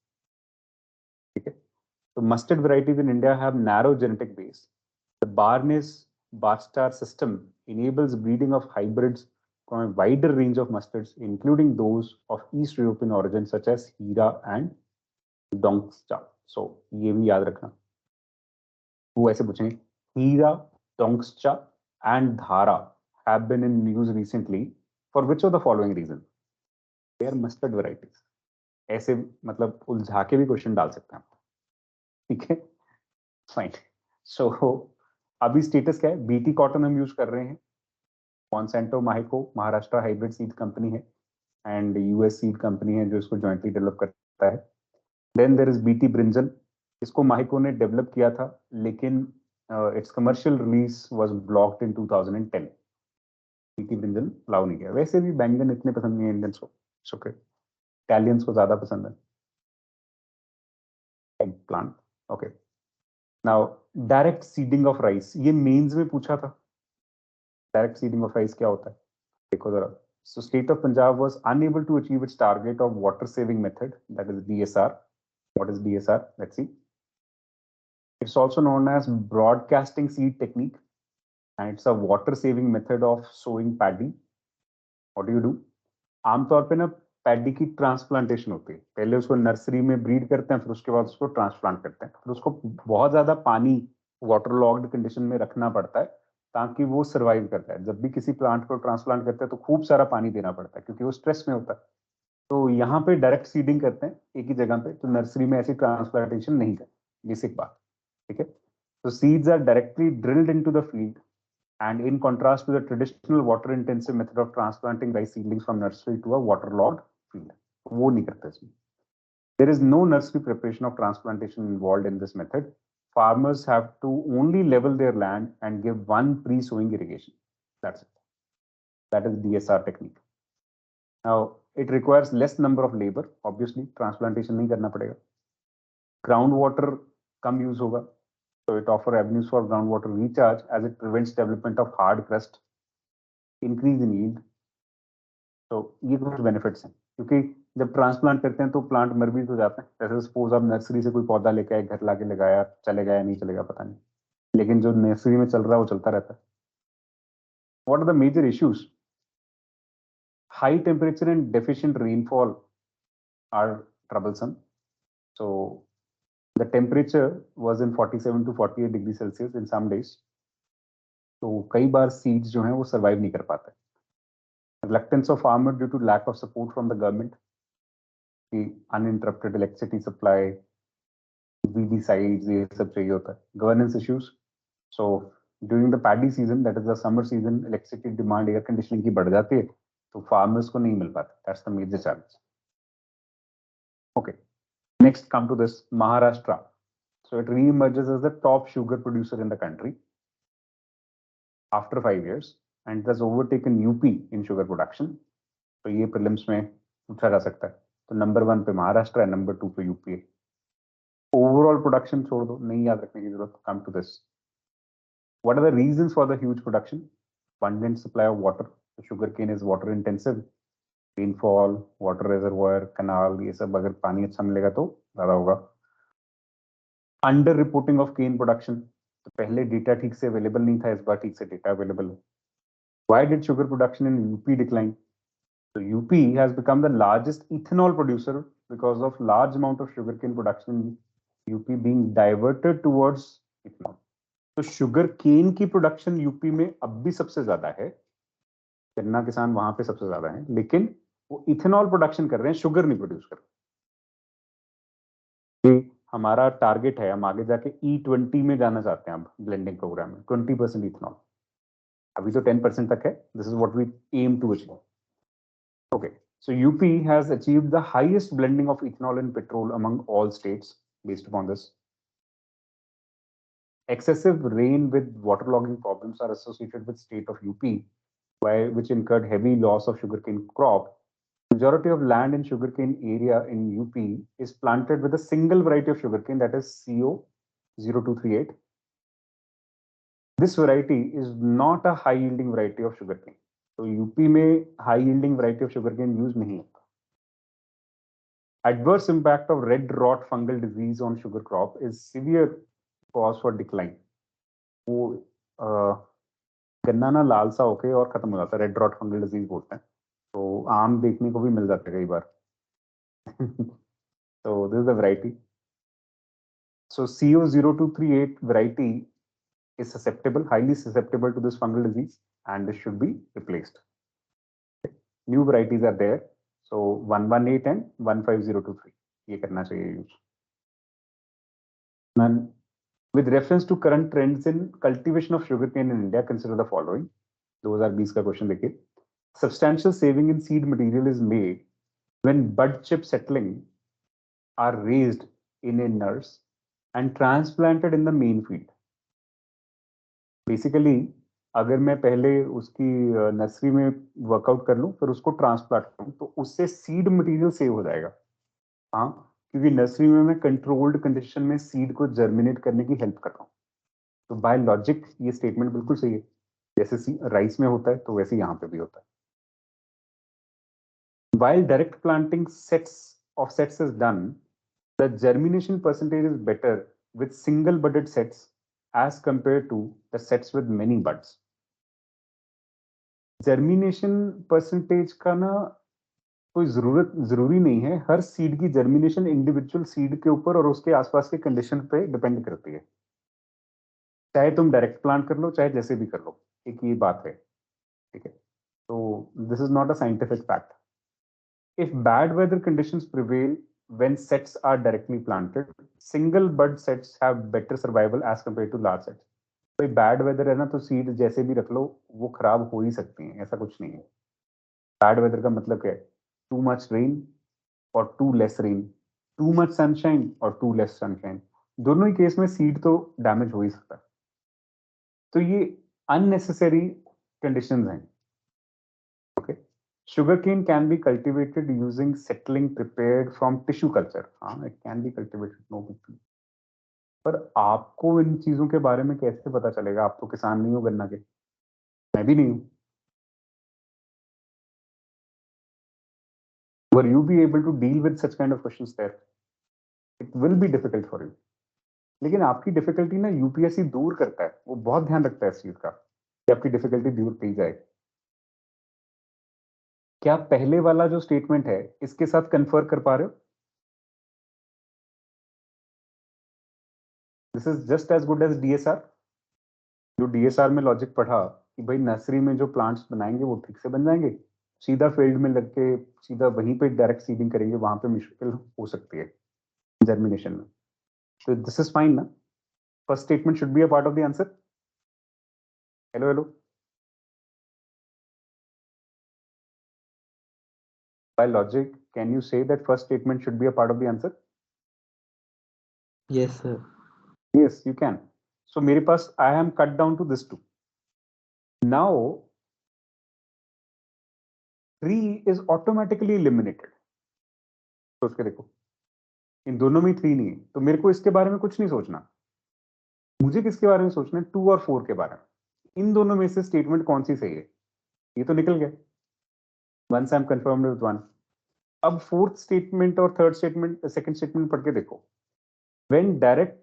ठीक है, तो mustard varieties in India have narrow genetic base. The barnase barstar system enables breeding of hybrids from a wider range of mustards, including those of East European origin, such as Hira and Donksta. So, ये भी याद रखना. वो ऐसे पूछेंगे, Hira, Donksta, and Dhara have been in news recently. For which of the following reasons? They are mustard varieties. ऐसे मतलब उलझा के भी क्वेश्चन डाल सकते हैं. ठीक है, फाइन. सो अभी स्टेटस क्या है? बीटी कॉटन हम यूज कर रहे हैं. Monsanto Mahyco Maharashtra hybrid seed company है, एंड यूएस सीड कंपनी है जो इसको जॉइंटली डेवलप करता है. Then there is BT brinjal. इसको माहिको ने डेवलप किया था, लेकिन its commercial release was blocked in 2010. BT brinjal allow नहीं किया. वैसे भी बैंगन इतने पसंद नहीं है इंडियंस को, ओके, इटालियंस को ज्यादा पसंद है. Egg plant. Okay, now direct seeding of rice, ये मेंस में पूछा था. डायरेक्ट सीडिंग ऑफ राइस क्या होता है? देखो जरा. So state of Punjab was unable to achieve its target of water saving method, that is DSR. What is DSR? Let's see. It's also known as broadcasting seed technique, and it's a water saving method of sowing paddy. What do? आमतौर पे ना paddy की transplantation होती है. पहले उसको nursery में breed करते हैं, फिर उसके बाद उसको ट्रांसप्लांट करते हैं. फिर उसको बहुत ज्यादा पानी वाटर लॉग्ड कंडीशन में रखना पड़ता है ताकि वो सर्वाइव करता है. जब भी किसी प्लांट को ट्रांसप्लांट करते हैं तो खूब सारा पानी देना पड़ता है क्योंकि वो स्ट्रेस में होता है. तो यहाँ पे डायरेक्ट सीडिंग करते हैं एक ही जगह पे, तो नर्सरी में ऐसी ट्रांसप्लांटेशन नहीं करते. बेसिक बात. ठीक है, तो seeds are directly drilled into the field, and in contrast to the traditional water intensive method of transplanting rice seedlings from nursery to a waterlogged field. वो नहीं करते इसमें. There is no nursery preparation of transplantation involved in this method. Farmers have to only level their land and give one pre-sowing irrigation. That's it. That is DSR technique. Now, it requires less number of labor. Obviously, transplantation नहीं करना पड़ेगा. Groundwater कम use होगा. So it offers avenues for groundwater recharge as it prevents development of hard crust, increase in yield. So ये कुछ benefits हैं, क्योंकि जब transplant करते हैं तो प्लांट मर भी तो जाते हैं. जैसे सपोज आप नर्सरी से कोई पौधा लेके आए, घर लाके लगाया, चलेगा या नहीं चलेगा पता नहीं, लेकिन जो नर्सरी में चल रहा है वो चलता रहता है. What are the major issues? High temperature and deficient rainfall are troublesome. So the temperature was in 47 to 48 degrees Celsius in some days. तो कई बार सीड्स जो हैं वो सर्वाइव नहीं कर पाते. Reluctance of farmer due to lack of support from the government, the uninterrupted electricity supply, weedy sites, ये सब चाहिए होता है. Governance issues. So during the paddy season, that is the summer season, electricity demand air conditioning की बढ़ जाती है, तो farmers को नहीं मिल पाता. That's the major challenge. Okay. Next, come to this Maharashtra. So it re-emerges as the top sugar producer in the country after 5 years, and it has overtaken UP in sugar production. So ये prelims में पूछा जा सकता है. तो number 1 पे महाराष्ट्र है, number 2 पे यूपी है. Overall production छोड़ दो, नहीं याद रखने की जरूरत. Come to this. What are the reasons for the huge production? Abundant supply of water. So sugarcane is water intensive. Rainfall, water reservoir, canal, ये सब अगर पानी अच्छा मिलेगा तो ज्यादा होगा. Under reporting of cane production. तो पहले डेटा ठीक से अवेलेबल नहीं था, इस बार ठीक से डेटा अवेलेबल है. Why did sugar production in UP decline? तो UP has become the largest ethanol producer because of large amount of sugarcane production in UP being diverted towards ethanol. तो sugarcane की production UP में अब भी सबसे ज्यादा है. गन्ना किसान वहां पे सबसे ज्यादा है, लेकिन वो इथेनॉल प्रोडक्शन कर रहे हैं, शुगर नहीं प्रोड्यूस कर रहे. कि हमारा टारगेट है, हम आगे जाके E20 में जाना चाहते हैं अब ब्लेंडिंग प्रोग्राम में, 20% इथेनॉल। अभी तो 10% तक है। This is what we aim to achieve. Okay, so UP has achieved the highest blending of ethanol and petrol among all states based upon this. Excessive rain with waterlogging problems are associated with state of UP, which incurred heavy loss of sugarcane crop. Majority of land in sugarcane area in UP is planted with a single variety of sugarcane, that is CO0238. This variety is not a high yielding variety of sugarcane. तो UP में high yielding variety of sugarcane use नहीं होता. Adverse impact of red rot fungal disease on sugar crop is severe cause for decline. वो गन्ना ना लाल सा होके और खत्म हो जाता है, रेड रॉट फंगल डिजीज बोलते हैं. तो आम देखने को भी मिल जाता है कई बार. So this is the variety. So CO0238 variety is susceptible, highly susceptible to this fungal disease, and this should be replaced. New varieties are there. So 118 and 15023. ये करना चाहिए use. And with reference to current trends in cultivation of sugarcane in India, consider the following. 2020 का question देखिए. Substantial saving in seed material is made when bud chip settling are raised in a nurse and transplanted in the main field. Basically, अगर मैं पहले उसकी nursery में workout कर लूं, फिर उसको ट्रांसप्लांट करूं, तो उससे सीड मटेरियल सेव हो जाएगा. हाँ, क्योंकि नर्सरी में मैं कंट्रोल्ड कंडीशन में सीड को जर्मिनेट करने की हेल्प कर रहा हूँ. तो बाय लॉजिक ये स्टेटमेंट बिल्कुल सही है. जैसे राइस में होता है, तो वैसे यहाँ पे भी होता है. While direct planting of sets is done, the germination percentage is better with single budded sets as compared to the sets with many buds. Germination percentage का ना कोई जरूरी नहीं है. हर सीड की जर्मिनेशन इंडिविजुअल सीड के ऊपर और उसके आसपास के कंडीशन पे डिपेंड करती है. चाहे तुम डायरेक्ट प्लांट कर लो, चाहे जैसे भी कर लो, एक ये बात है. ठीक है, तो this is not a scientific fact. If bad weather conditions prevail when sets are directly planted, single bud sets have better survival as compared to large sets. कोई bad weather है ना, तो सीड जैसे भी रख लो वो खराब हो ही सकती हैं, ऐसा कुछ नहीं है. Bad weather का मतलब क्या है? Too much rain or too less rain, too much sunshine or too less sunshine. दोनों ही केस में सीड तो डैमेज हो ही सकता है. तो ये unnecessary conditions हैं. Okay. Sugarcane can be cultivated using settling prepared from tissue culture. हाँ, it can be cultivated, no big deal. पर आपको इन चीजों के बारे में कैसे पता चलेगा? आप तो किसान नहीं हो गन्ना के, मैं भी नहीं हूं. Were you be able to deal with such kind of questions there? It will be difficult for you. लेकिन आपकी डिफिकल्टी ना यूपीएससी दूर करता है. वो बहुत ध्यान रखता है इस चीज का कि आपकी डिफिकल्टी दूर की जाए. क्या पहले वाला जो स्टेटमेंट है इसके साथ कन्फर्म कर पा रहे हो? This is just as good as DSR. जो डीएसआर में लॉजिक पढ़ा कि भाई नर्सरी में जो प्लांट्स बनाएंगे वो ठीक से बन जाएंगे, सीधा फील्ड में लग के सीधा वहीं पे डायरेक्ट सीडिंग करेंगे, वहां पे मुश्किल हो सकती है जर्मिनेशन में. तो दिस इज फाइन ना. First statement should be a part of the answer. Hello hello. By logic can you say that first statement should be a part of the answer? Yes, sir. Yes, you can. So मेरे पास I am cut down to this two. Now 3 is automatically eliminated. सोच के देखो, इन दोनों में 3 नहीं है, तो मेरे को इसके बारे में कुछ नहीं सोचना. मुझे किसके बारे में सोचना है? 2 और 4 के बारे में. इन दोनों में से स्टेटमेंट कौन सी सही है? ये तो निकल गया. Once I'm confirmed with one. अब फोर्थ स्टेटमेंट और थर्ड स्टेटमेंट, सेकंड स्टेटमेंट पढ़ के देखो. When direct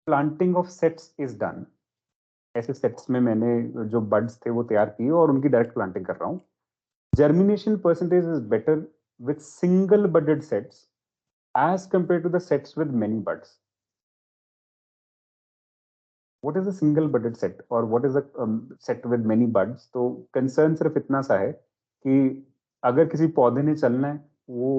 planting of sets is done, ऐसे सेट्स में मैंने जो बड्स थे वो तैयार किए और उनकी डायरेक्ट प्लांटिंग कर रहा हूं. Germination percentage is better with single budded sets as compared to the sets with many buds. What is a single budded set or what is a set with many buds? तो concern सिर्फ इतना सा है कि अगर किसी पौधे ने चलना है, वो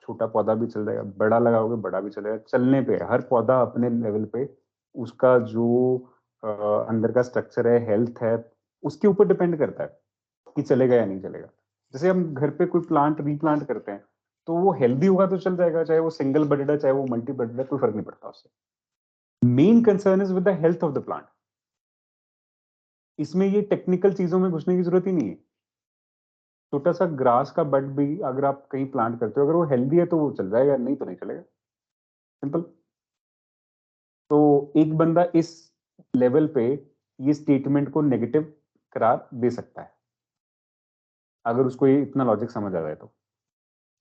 छोटा पौधा भी चल जाएगा, बड़ा लगाओगे बड़ा भी चलेगा, चलने पे हर पौधा अपने लेवल पे उसका जो अंदर का स्ट्रक्चर है, हेल्थ है, उसके ऊपर डिपेंड करता है कि चलेगा या नहीं चलेगा। जैसे हम घर पे कोई प्लांट रीप्लांट करते हैं तो वो हेल्दी होगा तो चल जाएगा, चाहे वो सिंगल बडेड है चाहे वो मल्टी बडेड है, कोई फर्क नहीं पड़ता उससे। Main concern is with the health of the plant. इसमें ये टेक्निकल चीजों में घुसने की जरूरत ही नहीं है। छोटा सा ग्रास का बड भी अगर आप कहीं प्लांट करते हो, अगर वो हेल्दी है तो वो चल जाएगा, नहीं तो नहीं चलेगा, सिंपल। तो एक बंदा इस लेवल पे ये स्टेटमेंट को नेगेटिव करार दे सकता है अगर उसको ये इतना लॉजिक समझ आ जाए तो।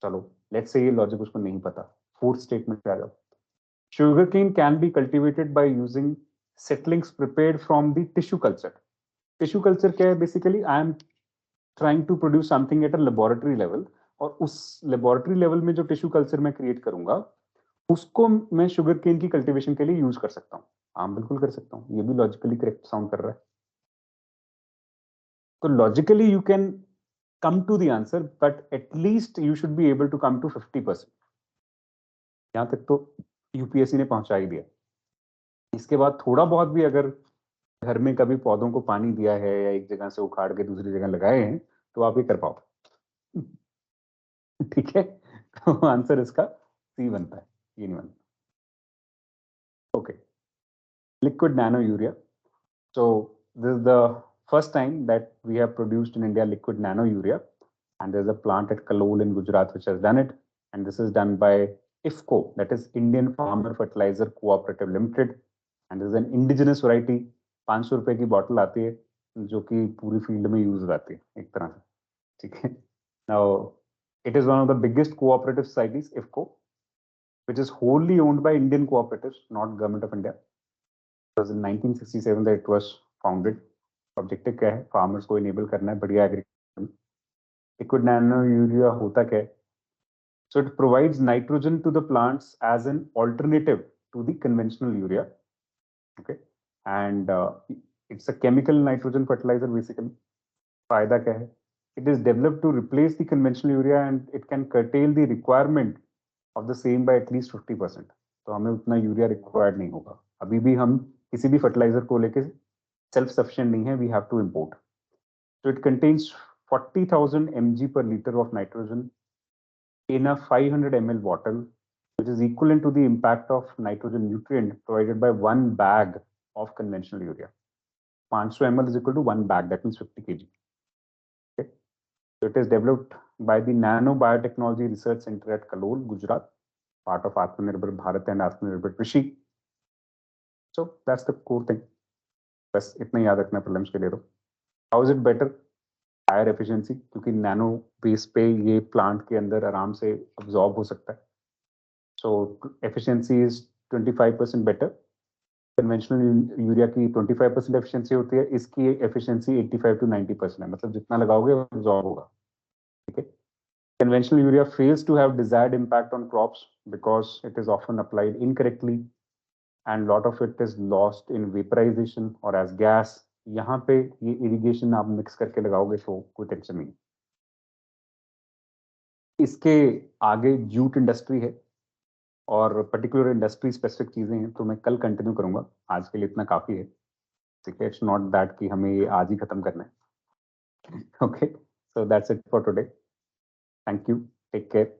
चलो लेट्स से ये लॉजिक उसको नहीं पता, फोर्थ स्टेटमेंट पे आ जाओ। Sugarcane can be cultivated by using seedlings prepared from the tissue culture. Tissue culture क्या है? Basically, I am trying to produce something at a laboratory level, और उस laboratory level में जो tissue culture मैं create करूंगा उसको मैं शुगर केन की कल्टीवेशन के लिए यूज कर सकता हूँ। हाँ बिल्कुल कर सकता हूँ, ये भी लॉजिकली करेक्ट साउंड कर रहा है। तो logically you can come to the answer, but at least you should be able to come to 50%। यहाँ तक तो यूपीएससी ने पहुंचा ही दिया। इसके बाद थोड़ा बहुत भी अगर घर में कभी पौधों को पानी दिया है या एक जगह से उखाड़ के दूसरी जगह लगाए हैं तो आप ये कर पाओ। ठीक है, तो आंसर इसका सी बनता है, ये नहीं बनता। Okay, liquid nano urea. So this is the first time that we have produced in India liquid nano urea, and there's a plant at Kalol in Gujarat which has done it, and this is done by IFCO, that is Indian Farmer Fertilizer Cooperative Limited, and this is an indigenous variety। 500 रुपए की bottle आती है जो कि पूरी field में use हो जाती है एक तरह से, ठीक है। Now it is one of the biggest cooperative societies, IFCO, which is wholly owned by Indian cooperatives, not government of India। It was in 1967 that it was founded। Objective क्या है? फार्मर्स को इनेबल करना है बढ़िया agriculture में। Liquid nano urea होता क्या है? So it provides nitrogen to the plants as an alternative to the conventional urea, okay, and it's a chemical nitrogen fertilizer basically। फायदा क्या है? It is developed to replace the conventional urea and it can curtail the requirement of the same by at least 50%। तो हमें उतना urea required नहीं होगा। अभी भी हम किसी भी फर्टिलाइजर को लेके सेल्फ सफिशिएंट नहीं है, we have to import. So it contains 40,000 mg per liter of nitrogen in a 500 ml bottle, which is equivalent to the impact of nitrogen nutrient provided by 1 bag of conventional urea। 500 ml is equal to 1 bag, that means 50 kg। Okay? So it is developed by the Nano Biotechnology Research Center at Kalol, Gujarat, part of Atmanirbhar Bharat and Atmanirbhar Krishi। So that's the core thing। बस इतना याद रखना prelims के लिए। तो how is it better? Higher efficiency, क्योंकि nano base पे ये प्लांट के अंदर आराम से अब्जॉर्ब हो सकता है। So efficiency is 25% better. Conventional urea की 25% एफिशिएंसी होती है, इसकी एफिशिएंसी 85 to 90% है, मतलब जितना लगाओगे अब्जॉर्ब होगा। ठीक है। Conventional urea fails to have desired impact on crops because it is often applied incorrectly and lot of it is lost in vaporization or as gas। यहाँ पे ये इरिगेशन आप मिक्स करके लगाओगे तो कोई टेंशन नहीं। इसके आगे जूट इंडस्ट्री है और पर्टिकुलर इंडस्ट्री स्पेसिफिक चीजें हैं, तो मैं कल कंटिन्यू करूंगा, आज के लिए इतना काफी है। ठीक है, इट्स नॉट दैट कि हमें ये आज ही खत्म करना है। Okay, so that's it for today. Thank you, take care.